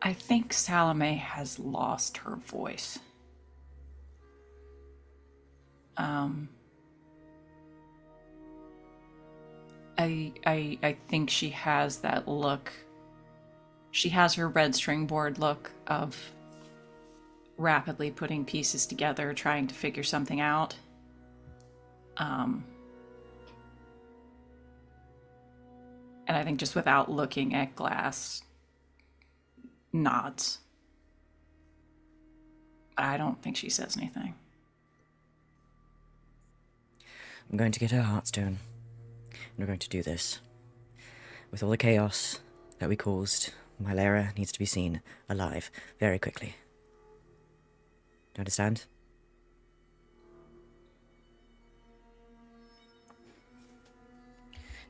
I think Salome has lost her voice. I think she has that look. She has her red string board look of rapidly putting pieces together, trying to figure something out. And I think just without looking at Glass, nods. I don't think she says anything. I'm going to get her heartstone. And we're going to do this With all the chaos that we caused, my Lara needs to be seen alive very quickly. Do you understand?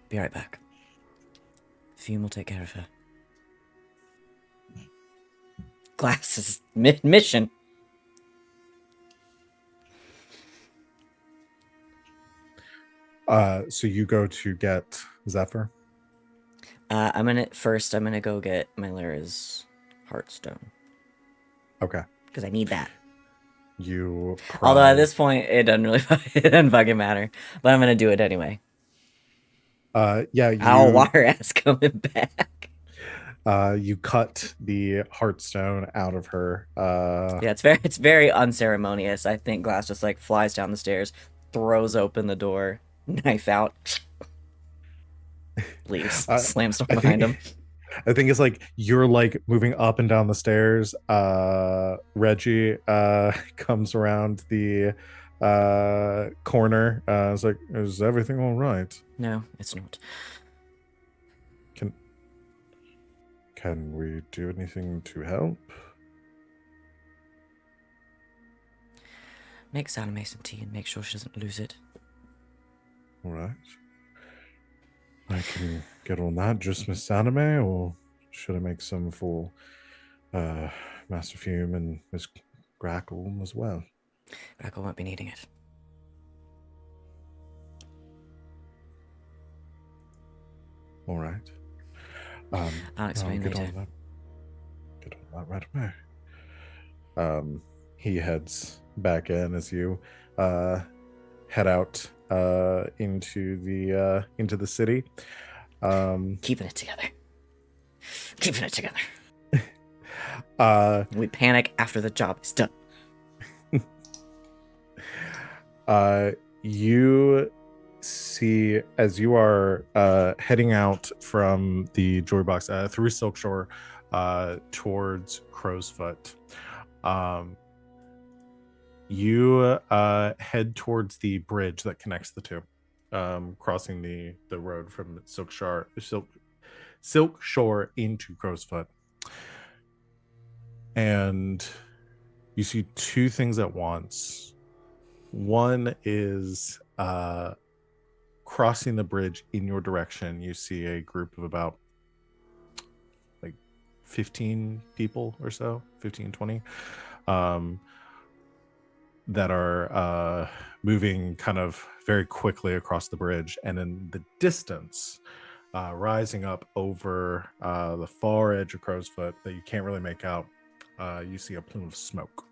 Be right back. Fume will take care of her. Glass is mission. So you go to get Zephyr. I'm gonna go get my Lara's Heartstone. Okay. Because I need that. You. Although at pry- this point, it doesn't really it doesn't fucking matter. But I'm gonna do it anyway. Yeah. Ow, You. water ass coming back. You cut the Heartstone out of her. Yeah, it's very unceremonious. I think Glass just like flies down the stairs, throws open the door, knife out, leaves, slams door behind him. I think it's like you're like moving up and down the stairs. Reggie comes around the corner. It's like, is everything all right? No, it's not. Can we do anything to help? Make Salome some tea and make sure she doesn't lose it. All right. I can get on that. Just Miss Salome, or should I make some for Master Fume and Miss Grackle as well? Grackle won't be needing it. All right. I'll explain get later. on that. Get on that right away. He heads back in as you head out into the city. Keeping it together. Keeping it together. Uh, We panic after the job is done. you see as you are heading out from the jewelry box through Silkshore towards Crow's Foot. You head towards the bridge that connects the two, crossing the road from Silkshore into Crow's Foot. And you see two things at once. One is crossing the bridge in your direction. You see a group of about like 15 people or so, 15, 20, that are moving kind of very quickly across the bridge. And in the distance, rising up over the far edge of Crow's Foot that you can't really make out, you see a plume of smoke.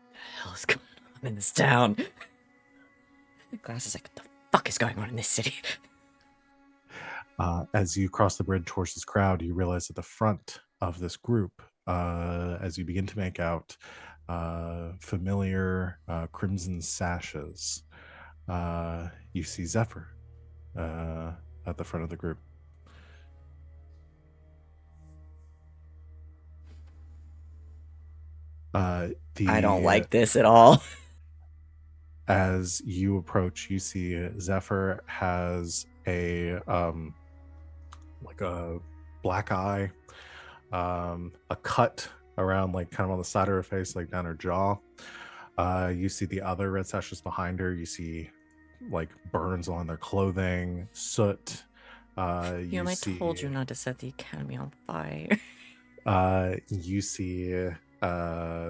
What the hell is going on in this town? Glass is like, what the fuck is going on in this city? As you cross the bridge towards this crowd, you realize at the front of this group, as you begin to make out familiar crimson sashes, you see Zephyr at the front of the group. I don't like this at all. As you approach, you see Zephyr has a like a black eye, a cut around like kind of on the side of her face, like down her jaw. You see the other red sashes behind her. You see like burns on their clothing, soot. I told you not to set the academy on fire. You see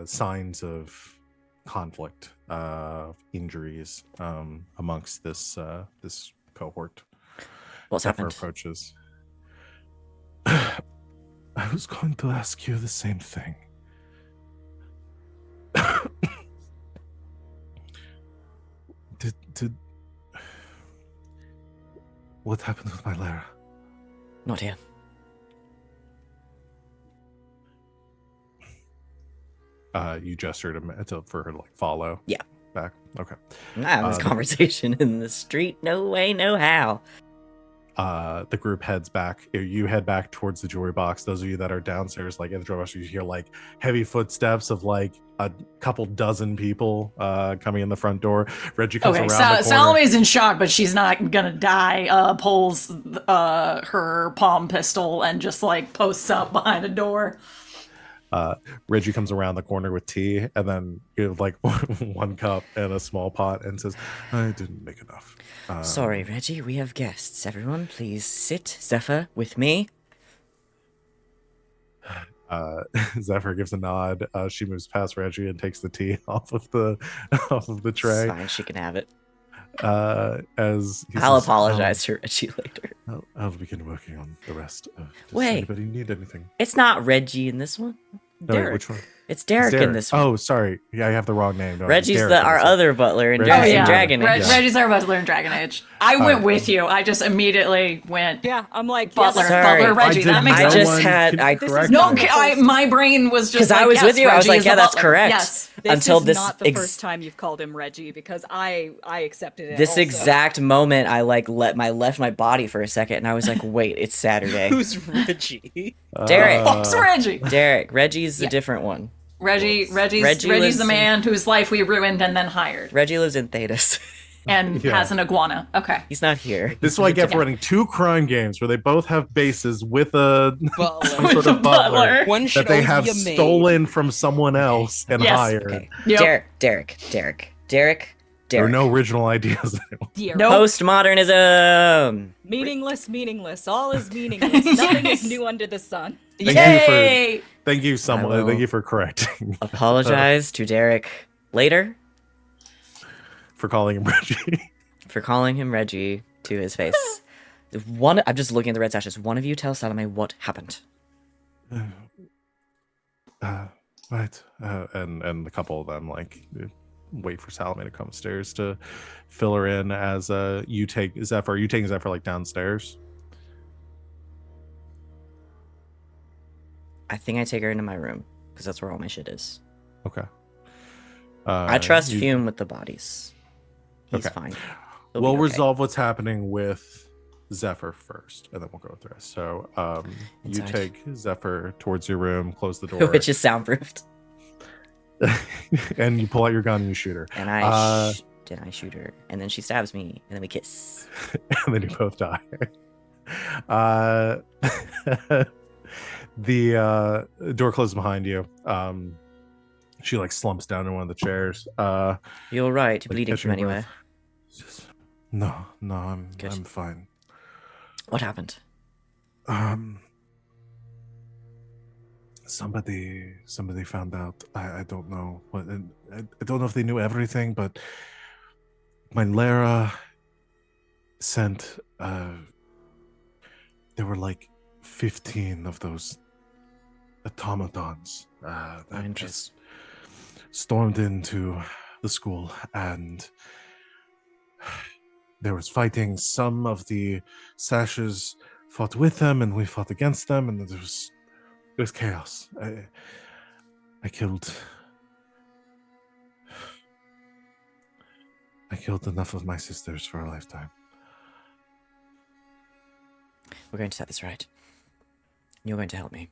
signs of conflict, injuries amongst this cohort. What's Zephyr happened? approaches. I was going to ask you the same thing. Did what happened with my Lara? Not here. You gestured for her to like follow. Yeah. Back. Okay. I have this conversation in the street. No way, no how. The group heads back. You head back towards the jewelry box. Those of you that are downstairs, like in the jewelry box, you hear like heavy footsteps of like a couple dozen people coming in the front door. Reggie comes Okay, around the corner. Salome's in shock, but she's not gonna die. Pulls her palm pistol and just like posts up behind a door. Reggie comes around the corner with tea, and then give like one cup and a small pot, and says, "I didn't make enough." Sorry, Reggie, we have guests. Everyone, please sit. Zephyr, with me. Zephyr gives a nod. She moves past Reggie and takes the tea off of the tray. It's fine, she can have it. As he I'll says, apologize to Reggie later. I'll begin working on the rest. Does Wait. anybody need anything? It's not Reggie in this one. No, wait, which one? It's Derek in this one. Oh, sorry. Yeah, I have the wrong name. Reggie's Derek in our this one. other butler in, Reggie. in Dragon Age. Reggie's our butler in Dragon Age. I went with you. I just immediately went. Yeah, I'm like, Butler, yes, Sorry. Butler, Reggie. That makes I sense. just had- Can I- you This is correct No, me? my brain was just Because I was yes, with you, I was Reggie like, is yeah, the that's butler. correct. Yes. This Until is this not the first time you've called him Reggie because I accepted it. This also. exact moment, I like left my body for a second, and I was like, "Wait, it's Saturday." Who's Reggie? Derek? Fuck's Reggie. Derek. Reggie's the different one. Reggie's lives the man whose life we ruined and then hired Reggie lives in Thetis. and Yeah. has an iguana. Okay. He's not here. This is what I get for running two crime games where they both have bases with a Butler. some sort of butler One should that they always have be a maid. stolen from someone else and Yes. hired. Okay. Yep. Derek. There are no original ideas. Dear. Nope. Postmodernism. Meaningless. All is meaningless. Nothing is new under the sun. Yay! Thank you, someone. will- Thank you for correcting. Apologize to Derek later For calling him Reggie. for calling him Reggie to his face. I'm just looking at the red sashes. One of you tell Salome what happened. Right. And the couple of them like wait for Salome to come upstairs to fill her in as you take Zephyr. Are you taking Zephyr like downstairs? I think I take her into my room because that's where all my shit is. Okay. I trust you- Fume with the bodies. He's Okay. fine. He'll We'll be okay. resolve what's happening with Zephyr first, and then we'll go with the rest. So you Inside. take Zephyr towards your room, close the door, Which is soundproofed. and you pull out your gun and you shoot her. And Uh, I shoot her, and then she stabs me, and then we kiss. And then you both die. The door closes behind you. She like slumps down in one of the chairs. You're all right. You're Like, bleeding catching from her anywhere. breath. No, I'm Good. fine. What happened? Somebody found out. I don't know what. I don't know if they knew everything, but my Lara sent. There were like 15 of those automatons that Interesting. just stormed into the school, and there was fighting. Some of the sashes fought with them, and we fought against them, and it was chaos. I killed enough of my sisters for a lifetime. We're going to set this right. You're going to help me.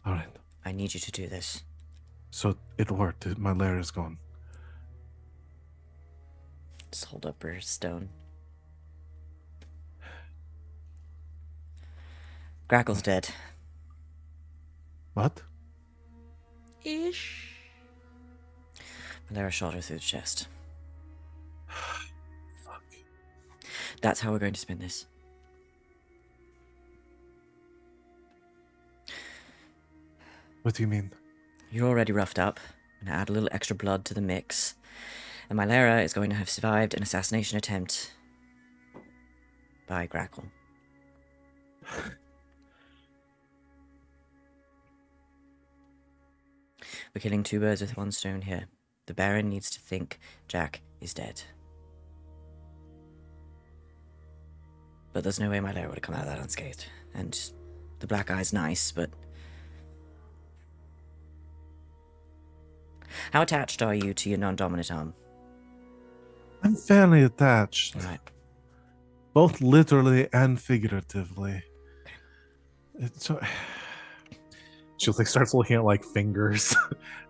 All right. I need you to do this. So it worked. My lair is gone. Just hold up her stone. Grackle's dead. What? Ish. Lara shot her through the chest. Fuck. That's how we're going to spin this. What do you mean? You're already roughed up. I'm gonna add a little extra blood to the mix. And my Lara is going to have survived an assassination attempt by Grackle. We're killing two birds with one stone here. The Baron needs to think Jack is dead. But there's no way my Lara would have come out of that unscathed. And the black eye's nice, but... How attached are you to your non-dominant arm? I'm fairly attached, Alright. both literally and figuratively. So she like starts looking at like fingers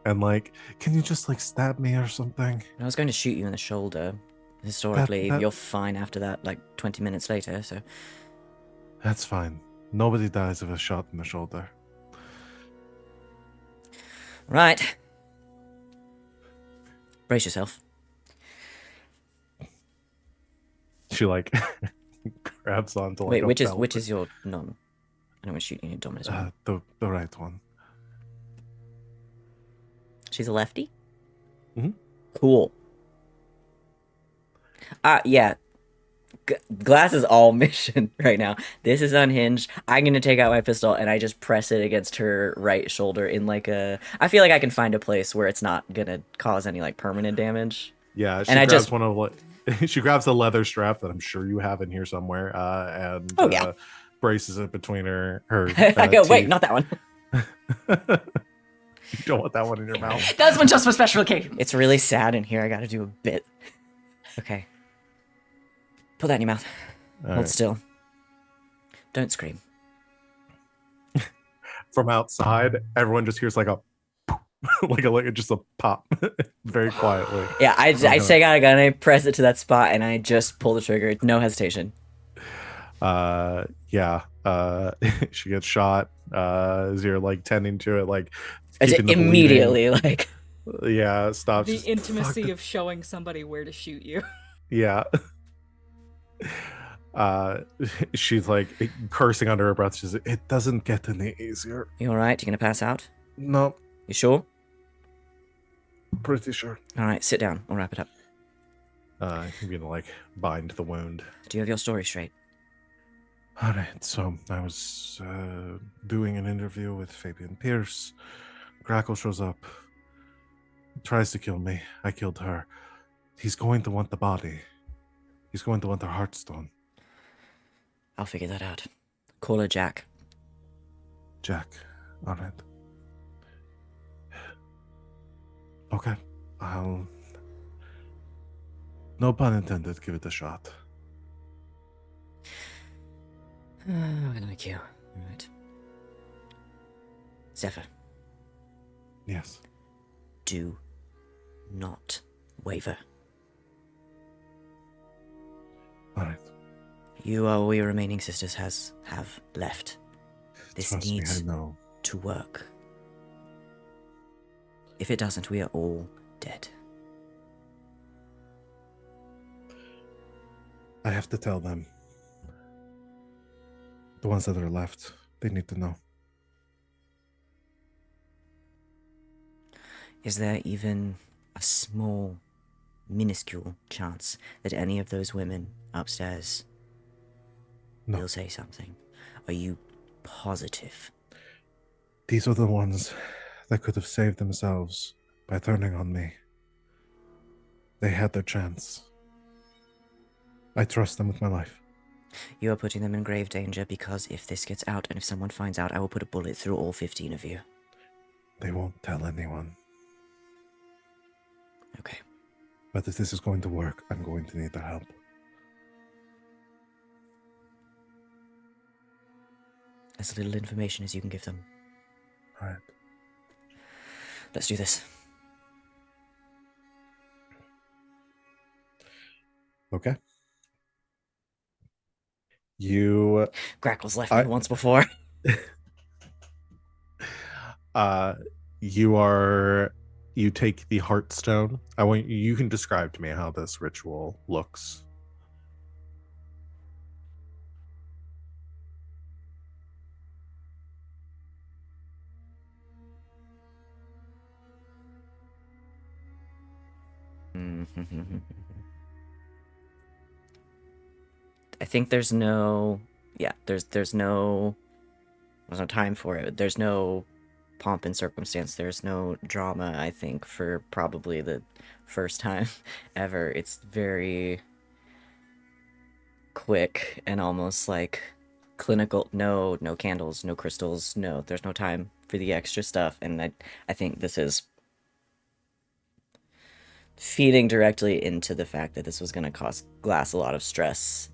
and like, can you just like stab me or something? I was going to shoot you in the shoulder. Historically, that- you're fine after that, like 20 minutes later, so. That's fine. Nobody dies of a shot in the shoulder. Right. Brace yourself. She like grabs onto like Wait, a which belt. is your nom? I don't want to shoot you in your dominant one. The right one. She's a lefty? Mhm. Cool. Yeah. Glass is all mission right now. This is unhinged. I'm gonna take out my pistol and I just press it against her right shoulder in like a. I feel like I can find a place where it's not gonna cause any like permanent damage. Yeah, she And I grabs just- one of like she grabs a leather strap that I'm sure you have in here somewhere, and Oh, yeah. braces it between her. I go, wait, teeth. not that one. You don't want that one in your mouth. That's one just for special occasions. It's really sad in here. I gotta do a bit. Okay. Put that in your mouth. All Hold right. still. Don't scream. From outside, everyone just hears like a like just a pop, very quietly. Yeah, I take out a gun, I press it to that spot, and I just pull the trigger. No hesitation. Yeah. She gets shot. As you're like tending to it, like I keeping the bleeding. immediately, like, Yeah, stops. The just, intimacy fuck. of showing somebody where to shoot you. Yeah. She's like cursing under her breath. She's like, it doesn't get any easier. you alright? You gonna pass out? No, You sure? pretty sure. Alright, sit down. I'll wrap it up. I'm gonna like bind the wound. Do you have your story straight? All right, so I was doing an interview with Fabian Pierce. Grackle shows up, tries to kill me. I killed her. He's going to want the body. He's going to want her heartstone. I'll figure that out. Call her Jack. Jack, all right. Okay, I'll. No pun intended, give it a shot. I like you. Alright. Zephyr, Yes. do not waver. All right. You are all your remaining sisters have left. This Trust needs me, I know. to work. If it doesn't, we are all dead. I have to tell them. The ones that are left, they need to know. Is there even a small, minuscule chance that any of those women upstairs No. will say something? Are you positive? These are the ones that could have saved themselves by turning on me. They had their chance. I trust them with my life. You are putting them in grave danger because if this gets out and if someone finds out, I will put a bullet through all 15 of you. They won't tell anyone. Okay. But if this is going to work, I'm going to need their help. As little information as you can give them. All right. Let's do this. Okay. You Grackle's left me once before. you take the heartstone. You can describe to me how this ritual looks. I think there's no no time for it. There's no pomp and circumstance. There's no drama, I think, for probably the first time ever. It's very quick and almost like clinical. No candles, no crystals, there's no time for the extra stuff. And I think this is feeding directly into the fact that this was going to cause Glass a lot of stress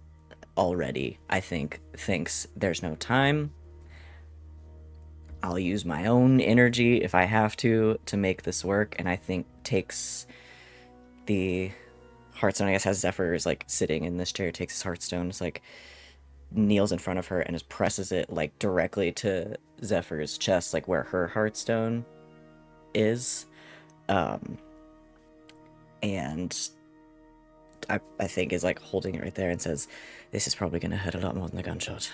already. I think thinks there's no time. I'll use my own energy if I have to make this work, and I think takes the Hearthstone, I guess, has Zephyr is like sitting in this chair, takes his Hearthstone, is like kneels in front of her and just presses it like directly to Zephyr's chest, like where her Hearthstone is. And I think is like holding it right there and says, "This is probably gonna hurt a lot more than a gunshot."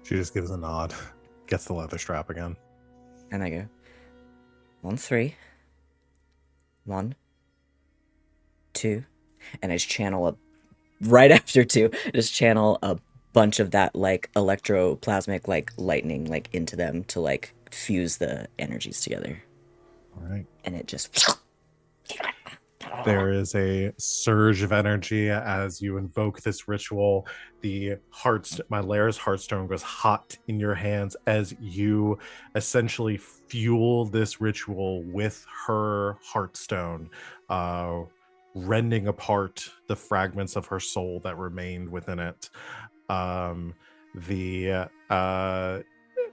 She just gives a nod, gets the leather strap again. And I go, 1, 3, 1, 2, and I just channel a right after 2. Just channel a bunch of that like electroplasmic like lightning like into them to like fuse the energies together. All right. And it just. There is a surge of energy as you invoke this ritual. The Lara's Hearthstone goes hot in your hands as you essentially fuel this ritual with her Hearthstone, rending apart the fragments of her soul that remained within it.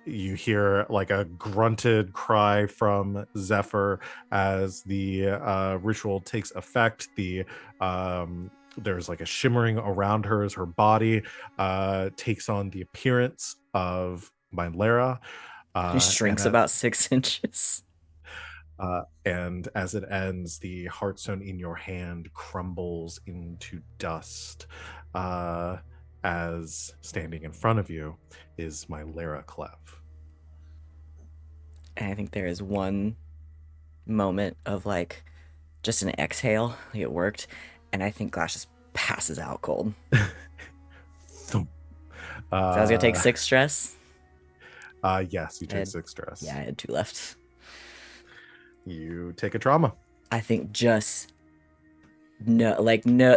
You hear like a grunted cry from Zephyr as the ritual takes effect. There's like a shimmering around her as her body takes on the appearance of Lara. It shrinks about 6 inches. And as it ends, the Hearthstone in your hand crumbles into dust. As standing in front of you is Lara Clev. And I think there is one moment of like just an exhale, like it worked, and I think Glass just passes out cold. So I was gonna take 6 stress. Yes, you take 6 stress. Yeah, I had 2 left. You take a trauma. I think just no,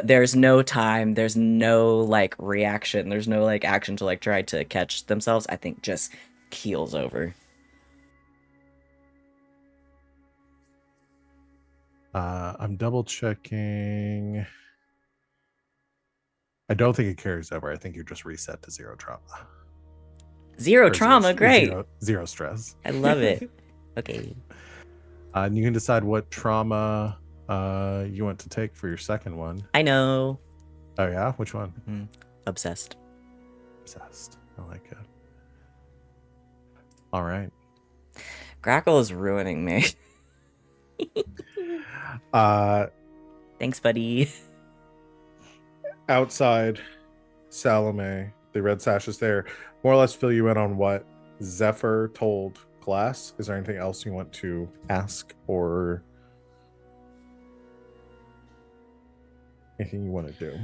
there's no time, there's no like reaction, there's no like action to like try to catch themselves. I think just keels over. I'm double checking. I don't think it carries over. I think you're just reset to 0 trauma. 0 trauma, great. Zero stress. I love it. Okay. And you can decide what trauma you want to take for your second one. I know. Oh yeah, which one? Mm-hmm. Obsessed. I like it. All right. Grackle is ruining me. Thanks, buddy. Outside, Salome, the red sash is there. More or less fill you in on what Zephyr told Glass. Is there anything else you want to ask or anything you want to do?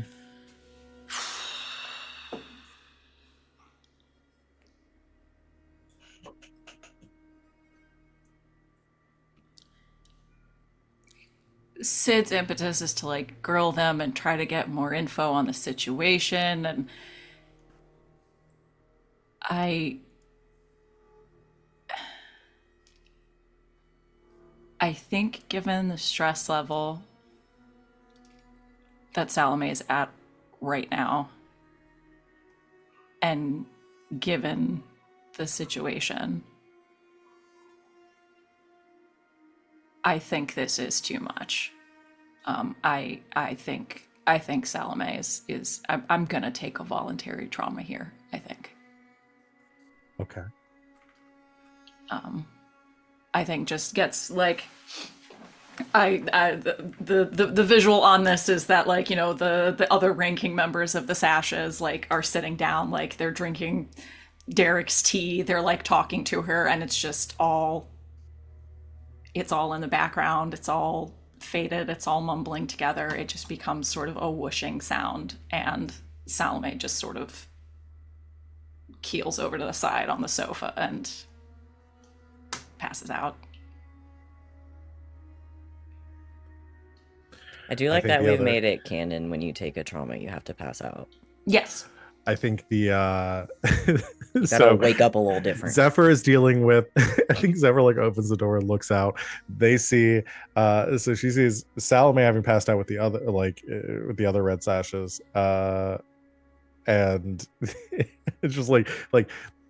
Sid's impetus is to like grill them and try to get more info on the situation, and I think given the stress level that Salome is at right now, and given the situation, I think this is too much. I think Salome is I'm gonna take a voluntary trauma here, I think. Okay. I think just gets like the visual on this is that like, you know, the other ranking members of the Sashes like are sitting down, like they're drinking Derek's tea, they're like talking to her, and it's all in the background, it's all faded, it's all mumbling together, it just becomes sort of a whooshing sound, and Salome just sort of keels over to the side on the sofa and passes out. I do like that we've made it canon when you take a trauma, you have to pass out. Yes. I think the you gotta wake up a little different. Zephyr is dealing with I think Zephyr like opens the door and looks out. They see so she sees Salome having passed out with the other with the other red sashes. And it's just like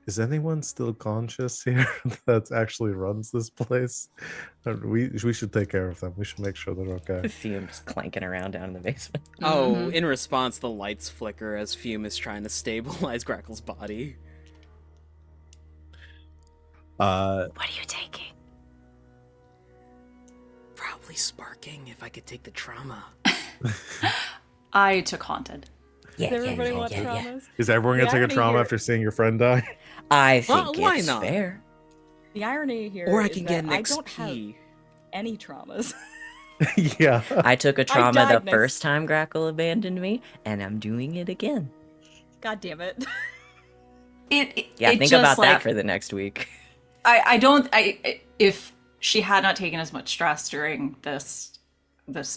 is anyone still conscious here that actually runs this place? We should take care of them. We should make sure they're okay. Fume just clanking around down in the basement. Oh, in response, the lights flicker as Fume is trying to stabilize Grackle's body. What are you taking? Probably sparking if I could take the trauma. I took haunted. Yeah, Does everybody want traumas? Is everyone The gonna take a irony trauma here- after seeing your friend die? I Well, think why it's not? fair. The irony here Or I is can that get an I don't have XP. any traumas. Yeah. I took a trauma died the next- first time Grackle abandoned me, and I'm doing it again. God damn it. Yeah, it think just, about like, that for the next week. If she had not taken as much stress during this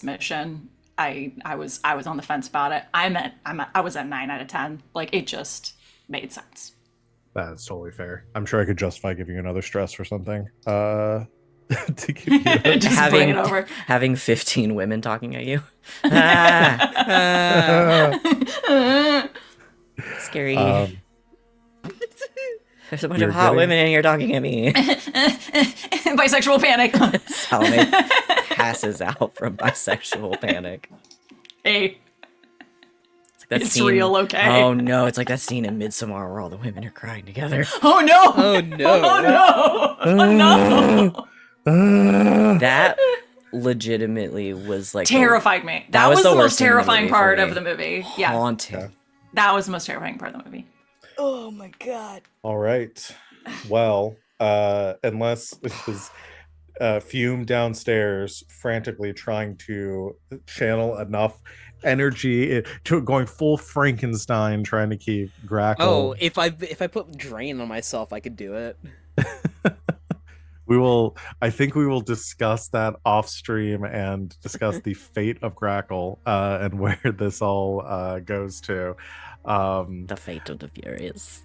mission, I was on the fence about it. I was at 9 out of 10. Like, it just made sense. That's totally fair. I'm sure I could justify giving you another stress for something. To give you a- Just bring it over. Having 15 women talking at you. Ah, scary. There's a bunch you're of hot getting- women in here talking at me. Bisexual panic. Salome passes out from bisexual panic. Hey, It's like that it's scene. real, okay? Oh no, it's like that scene in Midsommar where all the women are crying together. Oh no! Oh no. Oh no! Oh no! That legitimately was like Terrified me. That That was was the the worst most thing in the terrifying movie for part me. of the movie. Yeah, haunting. that was the most terrifying part of the movie. Oh my god. All right. Well, unless this is Fume downstairs frantically trying to channel enough energy to going full Frankenstein trying to keep Grackle. Oh, if I put drain on myself, I could do it. I think we will discuss that off stream and discuss the fate of Grackle and where this all goes to. The fate of the furious.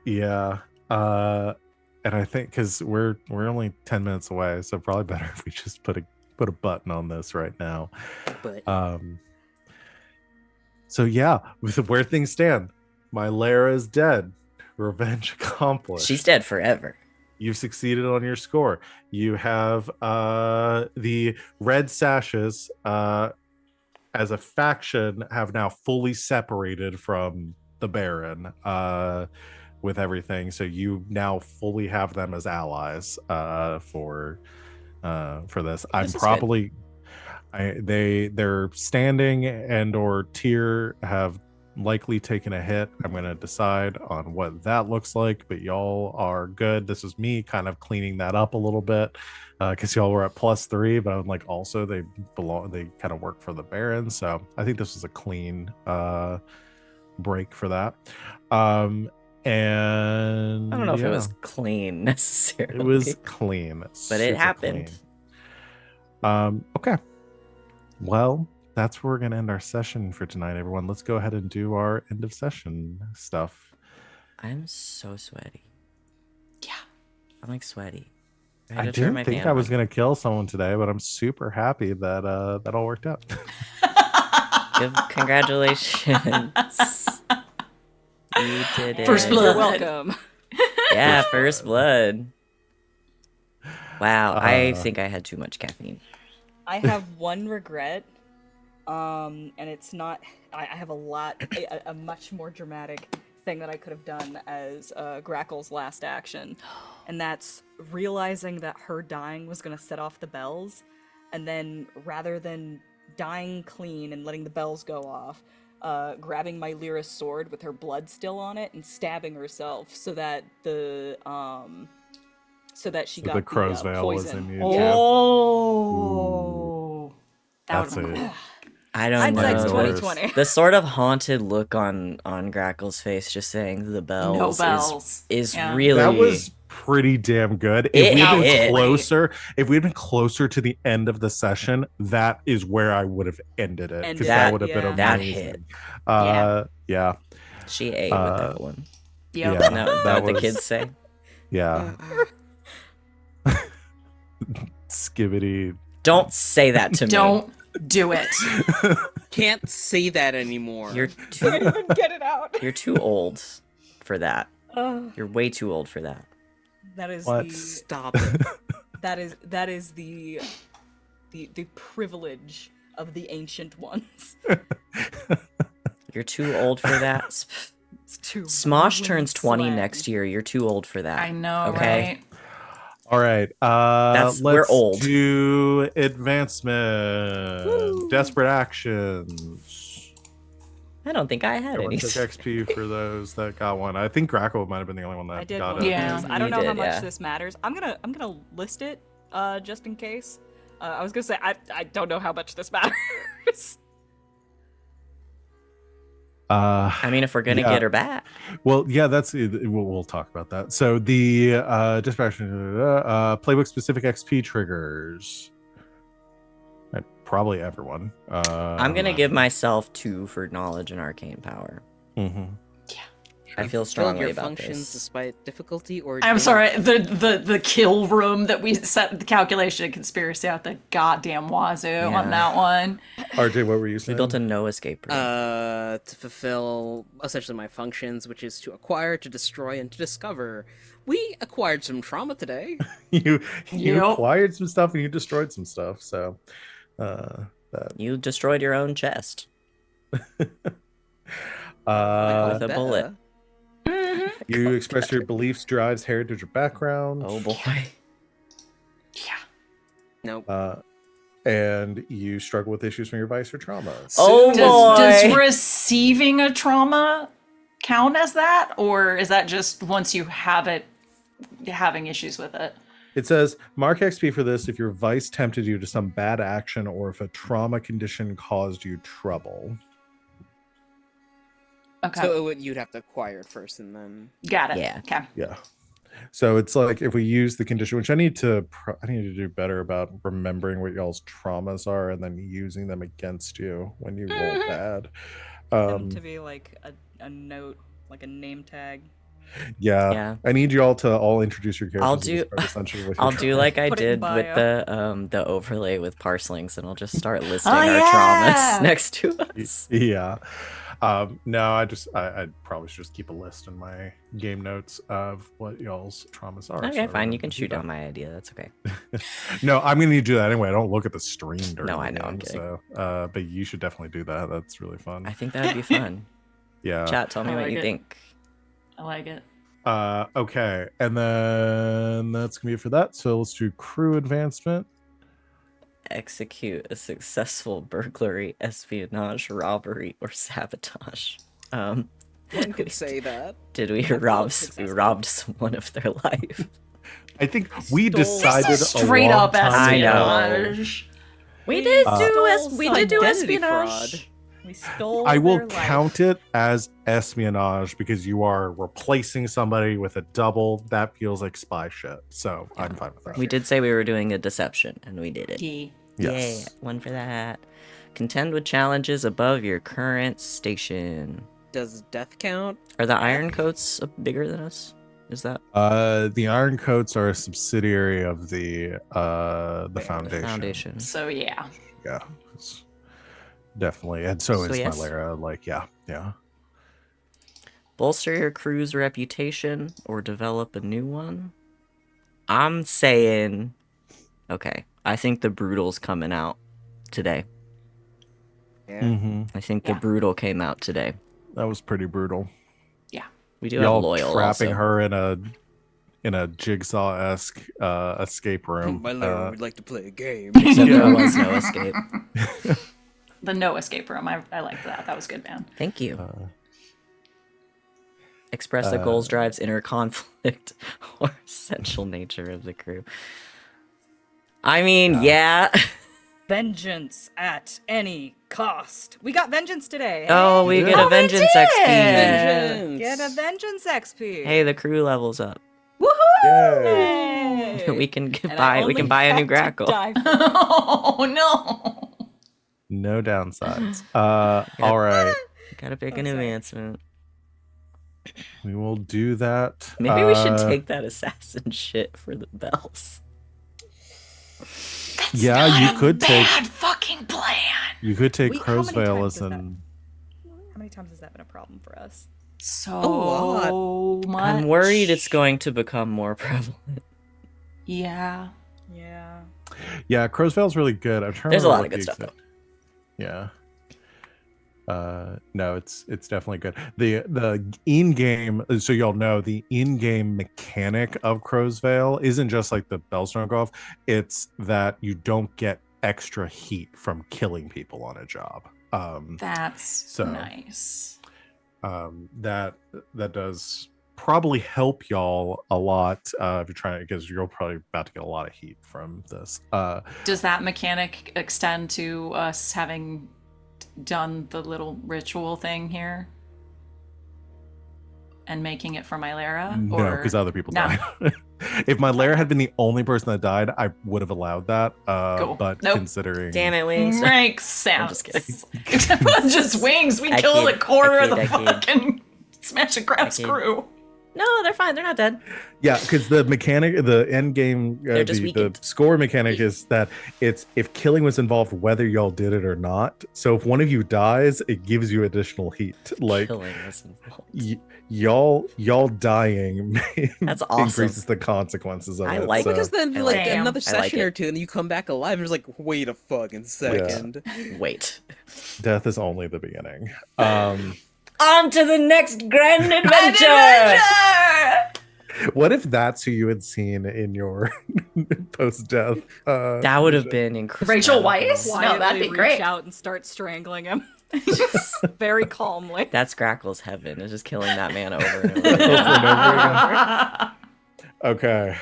Yeah. And I think because we're only 10 minutes away, so probably better if we just put a button on this right now. But So yeah, with where things stand, my Lara is dead. Revenge accomplished. She's dead forever. You've succeeded on your score. You have the red sashes as a faction have now fully separated from the Baron with everything. So you now fully have them as allies for this. I'm This is probably their standing and or tier have likely taken a hit. I'm going to decide on what that looks like, but y'all are good. This is me kind of cleaning that up a little bit because y'all were at +3, but I'm like also they kind of work for the Baron, so I think this was a clean break for that. And I don't know if it yeah, was clean necessarily. it was clean, but it super happened. clean. Okay, well, that's where we're going to end our session for tonight, everyone. Let's go ahead and do our end of session stuff. I'm so sweaty. Yeah. I'm like sweaty. had I to turn didn't my think fan I was on. going to kill someone today, but I'm super happy that that all worked out. Congratulations. You did it. First blood. You're welcome. Yeah, first blood. Wow, I Uh, think I had too much caffeine. I have one regret, and it's not. I have a much more dramatic thing that I could have done as Grackle's last action, and that's realizing that her dying was gonna set off the bells, and then rather than dying clean and letting the bells go off, grabbing my Lyra's sword with her blood still on it and stabbing herself so that she So got the crow's veil was poison. in you. Yeah. Oh, that would That's have been it. cool. I don't Hindsight's know. 2020. The sort of haunted look on Grackle's face, just saying the bells, No bells. is Yeah. really. That was pretty damn good. It If we had hit. been closer, if we'd been closer to the end of the session, that is where I would have ended it because Ended that it, would have been yeah. amazing. That hit. Yeah, She ate with that one. Yep. yeah. Isn't that what that the was- kids say? Yeah. Skibbity. Don't say that to me. Don't do it. Can't say that anymore. You're Can't too. even get it out. You're too old for that. You're way too old for that. That is What? the Stop it. that is the privilege of the ancient ones. You're too old for that. It's too Smosh ruin turns 20 slang. next year. You're too old for that. I know, Okay. right? All right. We're Let's old. do advancement. Desperate actions. I don't think I had Everyone any. took XP for those that got one. I think Grackle might have been the only one that I did got one it. Yeah. of those. I don't You know how did, much yeah. this matters. I'm gonna list it just in case. I was gonna say I don't know how much this matters. I mean, if we're gonna Yeah. get her back, Well, yeah, we'll talk about that. So the dispatch playbook specific XP triggers. Probably everyone. I'm gonna give myself 2 for knowledge and arcane power. Mm-hmm. I feel Build strongly your about functions this. despite difficulty or. I'm damage. sorry, the kill room that we set the calculation conspiracy out the goddamn wazoo on that one. RJ, what were you We saying? built a no escape room. To fulfill essentially my functions, which is to acquire, to destroy, and to discover. We acquired some trauma today. you Yep. acquired some stuff and you destroyed some stuff. So You destroyed your own chest with a bullet. you express your beliefs, drives, heritage, or background. Oh boy. Yeah. Nope. And you struggle with issues from your vice or trauma. Oh Does boy. receiving a trauma count as that, or is that just once you have it, having issues with it? It says mark XP for this if your vice tempted you to some bad action or if a trauma condition caused you trouble. Okay, So you'd have to acquire it first, and then. got it. Yeah. Okay. Yeah. So it's like if we use the condition, which I need to do better about remembering what y'all's traumas are and then using them against you when you roll bad. Them to be like a note, like a name tag. Yeah. I need you all to introduce your characters. I'll to do- this part, essentially with your I'll do trauma. like I Put it in did with bio. the overlay with parselings, and I'll just start listing Oh, our yeah! traumas next to us. Yeah. No, I probably should just keep a list in my game notes of what y'all's traumas are. Okay, so fine. I You can do shoot that. down my idea. That's okay. No, I'm gonna need to do that anyway. I don't look at the stream during No, the I know, I'm game, kidding. so but you should definitely do that. That's really fun. I think that would be fun. Yeah. Chat, tell me I what like you it. think. I like it. Okay, and then that's gonna be it for that. So let's do crew advancement. Execute a successful burglary, espionage, robbery, or sabotage. One could say that. Did we That rob? was We successful. robbed someone of their life. I think we Stole- decided This is a straight long up time I know. espionage. We did Uh, do we did do Identity espionage. fraud. We stole. I will their life. count it as espionage because you are replacing somebody with a double. That feels like spy shit. So I'm fine with that. We did say we were doing a deception, and we did it. Yeah. Yes. Yay, one for that. Contend with challenges above your current station. Does death count? Are the iron coats bigger than us? Is that The Iron Coats are a subsidiary of the Foundation. foundation? So yeah. Yeah, it's definitely, and so is yes. Malera. Like, yeah. Bolster your crew's reputation or develop a new one? I'm saying, okay, I think the Brutal's coming out today. Yeah. Mm-hmm. I think Yeah. the Brutal came out today. That was pretty brutal. We do have Y'all loyal trapping also. her in a jigsaw-esque escape room. My lawyer would like to play a game. Except there was no escape. The no escape room. I liked that. That was good, man. Thank you. Express the goals, drives, inner conflict, or essential nature of the crew. I mean, yeah. Vengeance at any cost. We got vengeance today. Oh, we get a Oh, we vengeance did! XP. Vengeance. Get a vengeance XP. Hey, the crew levels up. Yay! Yay. We can And I buy. We can only buy a new had to Grackle. die for- Oh no. No downsides. All right, Gotta pick an I'm sorry. advancement. we will do that. Maybe we should take that assassin shit for the bells. That's Yeah, not you a could take- bad fucking plan. You could take Wait, how Crow's many Veil times as does that- an. How many times has that been a problem for us? So lot. much. I'm worried it's going to become more prevalent. Yeah. Yeah. Yeah, Crow's Veil's really good. I'm trying to There's a remember lot what of good the stuff, exact- Yeah. No, it's definitely good. The in-game, so y'all know the in-game mechanic of Crow's Veil isn't just like the bells don't go off. It's that you don't get extra heat from killing people on a job. That's So- nice. That does probably help y'all a lot if you're trying, because you're probably about to get a lot of heat from this. Does that mechanic extend to us having done the little ritual thing here? And making it for Mylera? No, because other people No. died. If Mylera had been the only person that died, I would have allowed that. Cool. But Nope. considering, Damn it, Wings. Makes sense. just kidding. Except for just Wings. We I killed kid, a quarter I of the kid, I kid. fucking Smash and Crafts I kid. crew. No, they're fine. They're not dead. yeah, because the mechanic, the end game, They're just the weakened. score mechanic is that it's if killing was involved, whether y'all did it or not. So if one of you dies, it gives you additional heat. Like Killing was involved. y'all dying That's awesome. increases the consequences of I it. like so- Because then, I like, like it. another I like session or it. two, and you come back alive, and it's like, wait a fucking second. Wait. death is only the beginning. On to the next grand adventure! What if that's who you had seen in your post-death? That would have been incredible. Rachel Weisz? No, Quietly that'd be reach great. out and start strangling him. Just very calmly. That's Grackle's heaven. Is just killing that man over and over. Over again. and over again. Okay,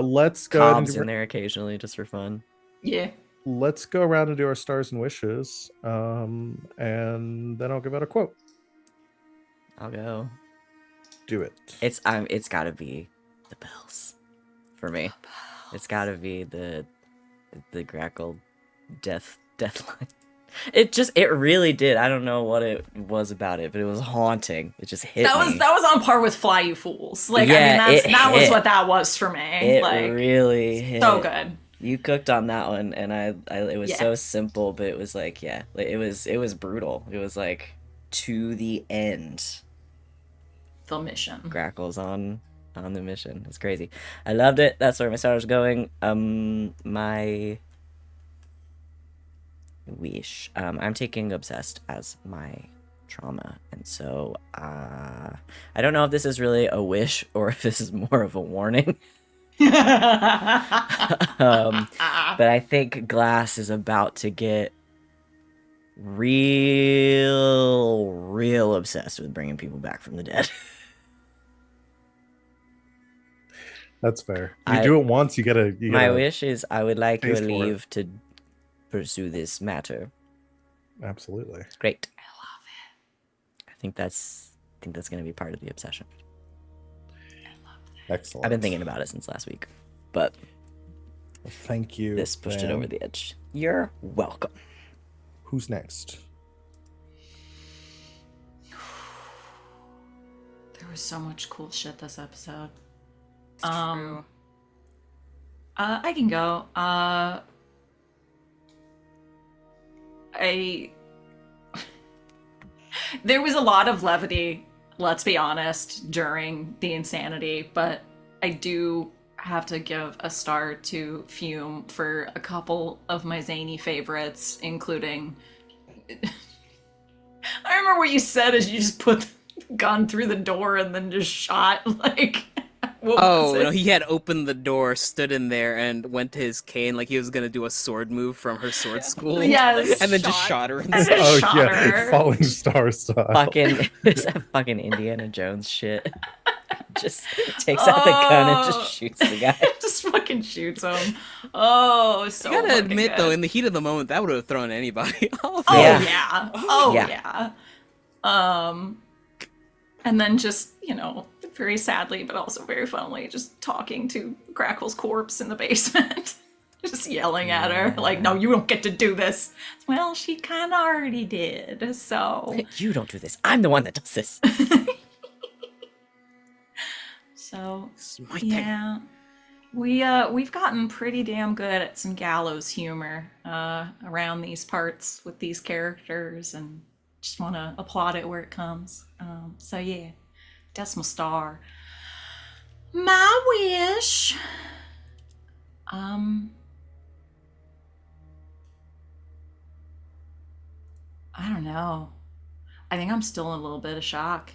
let's go ahead and Cobb's in there occasionally just for fun. Yeah. let's go around and do our stars and wishes, and then I'll give out a quote. I'll go. Do it. It's gotta be the bells for me. It's gotta be the Grackle death line. It really did. I don't know what it was about it, but it was haunting. It just hit That me. was on par with Fly You Fools. Like, Yeah, I mean, that was hit. what that was for me. It like, really hit. so good. You cooked on that one, and I it was Yeah. so simple, but it was like, yeah, like, it was brutal. It was like to the end. The mission. Grackle's on the mission. It's crazy. I loved it. That's where my star was going. My wish. I'm taking obsessed as my trauma, and so I don't know if this is really a wish or if this is more of a warning. But I think Glass is about to get real obsessed with bringing people back from the dead. That's fair. You I- do it once, you gotta. My wish is I would like your taste for it. leave to pursue this matter. Absolutely. It's great. I love it. I think that's gonna be part of the obsession. Excellent. I've been thinking about it since last week, but Thank you. this pushed it Ben. over the edge. You're welcome. Who's next? There was so much cool shit this episode. True. I can go. There was a lot of levity, let's be honest, during the insanity, but I do have to give a star to Fume for a couple of my zany favorites, including I remember what you said is you just put the gun through the door and then just shot, like, what Oh, was it? no, he had opened the door, stood in there, and went to his cane like he was gonna do a sword move from her sword school. Yes, And then just shot her. And inside. then Oh shot yeah, her. Falling Star style. Fucking it's that fucking Indiana Jones shit. Just takes out the gun and Oh. just shoots the guy. Just fucking shoots him. Oh, so I gotta fucking admit, good. though, in the heat of the moment, that would have thrown anybody off. Oh Yeah. yeah. Oh Yeah. yeah. And then just, very sadly but also very funnily, just talking to Grackle's corpse in the basement. Just yelling at her, like, no, you don't get to do this. Well, she kinda already did, so You don't do this. I'm the one that does this. so It's my thing. yeah. We've gotten pretty damn good at some gallows humor around these parts with these characters, and just want to applaud it where it comes. So yeah, that's my star. My wish. I don't know. I think I'm still in a little bit of shock.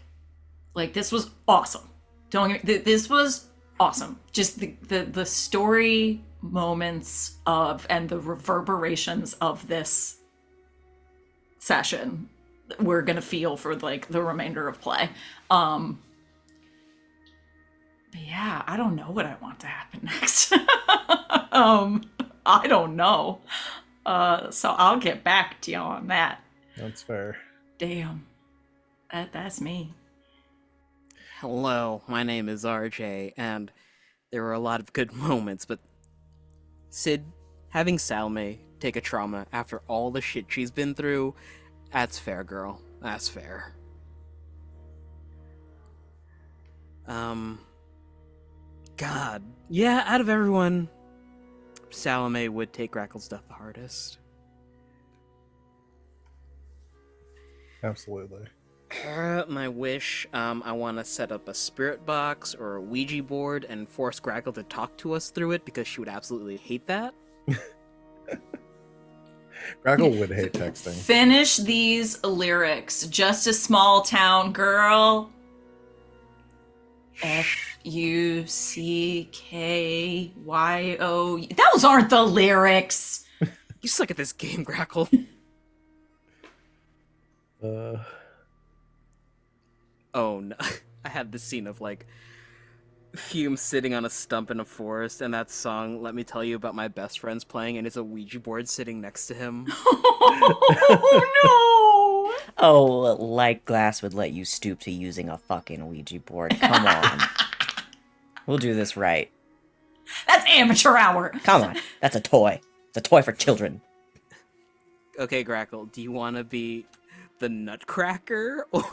Like, this was awesome. Don't get me, this was awesome. Just the story moments of and the reverberations of this session we're gonna feel for like the remainder of play. But yeah, I don't know what I want to happen next. I don't know. So I'll get back to you on that. That's fair. Damn. That's me. Hello, my name is RJ, and there were a lot of good moments, but Sid, having Salome take a trauma after all the shit she's been through, that's fair, girl. That's fair. God. Yeah, out of everyone, Salome would take Grackle's death the hardest. Absolutely. My wish, I want to set up a spirit box or a Ouija board and force Grackle to talk to us through it because she would absolutely hate that. Grackle would hate texting. Finish these lyrics. Just a small town girl. Fuckyo. Those aren't the lyrics. You suck at this game, Grackle. Oh no. I had this scene of like Fume sitting on a stump in a forest and that song, Let Me Tell You About My Best Friends, playing, and it's a Ouija board sitting next to him. Oh no! Oh, light glass would let you stoop to using a fucking Ouija board. Come on. We'll do this right. That's amateur hour. Come on. That's a toy. It's a toy for children. Okay, Grackle, do you want to be the Nutcracker or...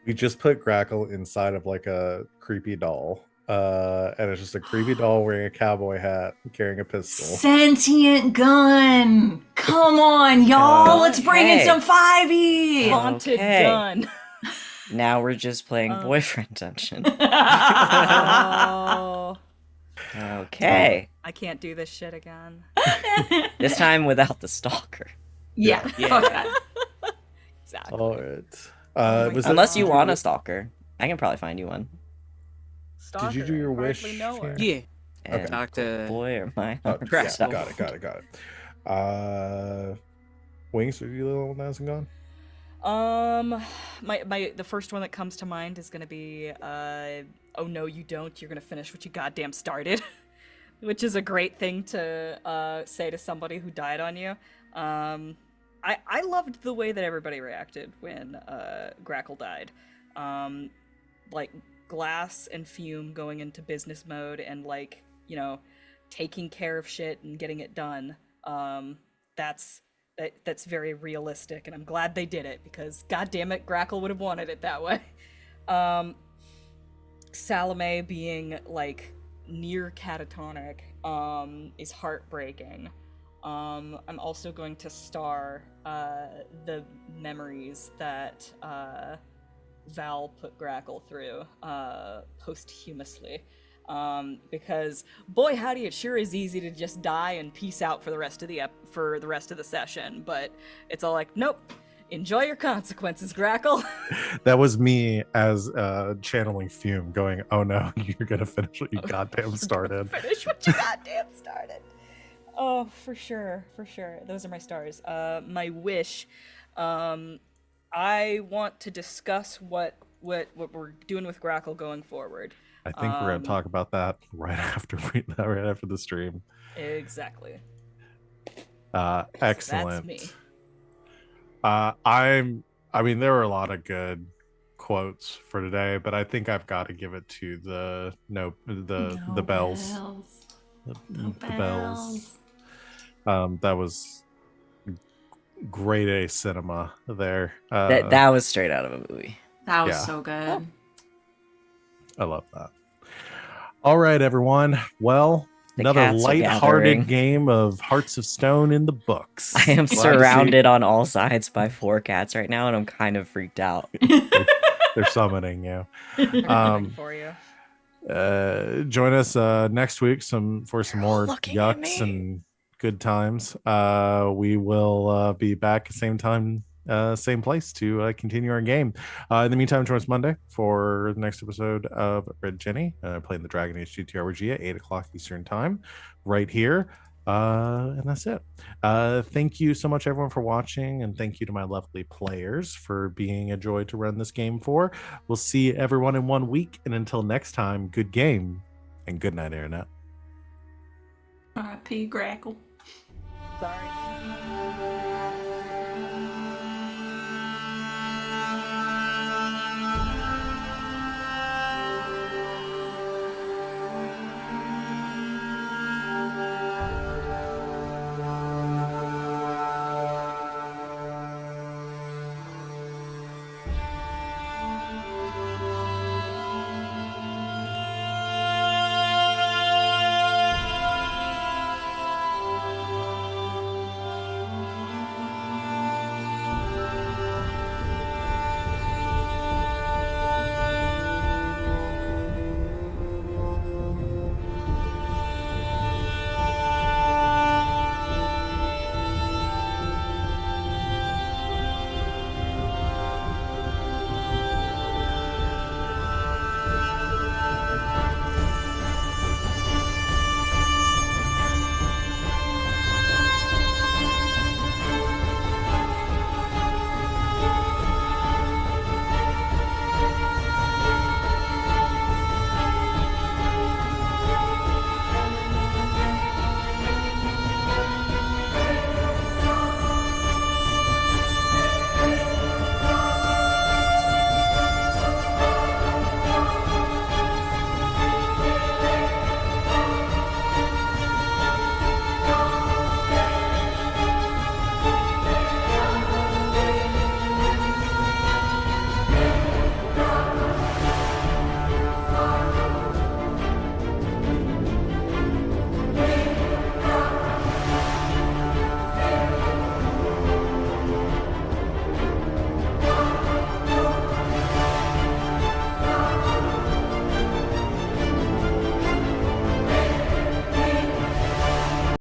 We just put Grackle inside of like a creepy doll. And it's just a creepy doll wearing a cowboy hat, carrying a pistol. Sentient gun. Come on, y'all. Let's bring in Okay. some 5e. Haunted Okay. gun. Now we're just playing boyfriend tension. Oh, Okay. I can't do this shit again. This time without the stalker. Yeah, fuck that. Exactly. All right. Oh my Was God. Unless you did want a stalker. I can probably find you one. Stalker, you do your I hardly wish, know her. Fume? Yeah. And Talk to... boy or my Oh, heart yeah, shall got it. Wings, are you the one that's gone? The first one that comes to mind is gonna be oh no you don't, you're gonna finish what you goddamn started. Which is a great thing to say to somebody who died on you. I loved the way that everybody reacted when Grackle died. Like Glass and Fume going into business mode and like, you know, taking care of shit and getting it done. That's very realistic, and I'm glad they did it because goddamn it, Grackle would have wanted it that way. Salome being like near catatonic is heartbreaking. I'm also going to star the memories that Val put Grackle through posthumously. Because boy howdy, it sure is easy to just die and peace out for the rest of the session, but it's all like, nope, enjoy your consequences, Grackle. That was me as channeling Fume going, oh no, you're gonna finish what you goddamn started. Finish what you goddamn started. Oh, for sure. Those are my stars. My wish, I want to discuss what we're doing with Grackle going forward. I think we're gonna talk about that right after the stream. Exactly. Excellent. That's me. I mean, there were a lot of good quotes for today, but I think I've got to give it to the bells. The bells. That was grade A cinema there. that was straight out of a movie. That was Yeah. so good. I love that. All right, everyone. Well, The another cats are light-hearted gathering. game of Hearts of Stone in the books. I am Glad to see surrounded on all sides by 4 cats right now, and I'm kind of freaked out. They're They're summoning you. Coming for you. Join us next week for some more looking at yucks me. and good times. We will be back same time, same place to continue our game. In the meantime, join us Monday for the next episode of Red Jenny, playing the Dragon Age GTRPG at 8 o'clock Eastern Time, right here. And that's it. Thank you so much, everyone, for watching, and thank you to my lovely players for being a joy to run this game for. We'll see everyone in 1 week, and until next time, good game and good night, Internet. R.I.P. Grackle. Sorry.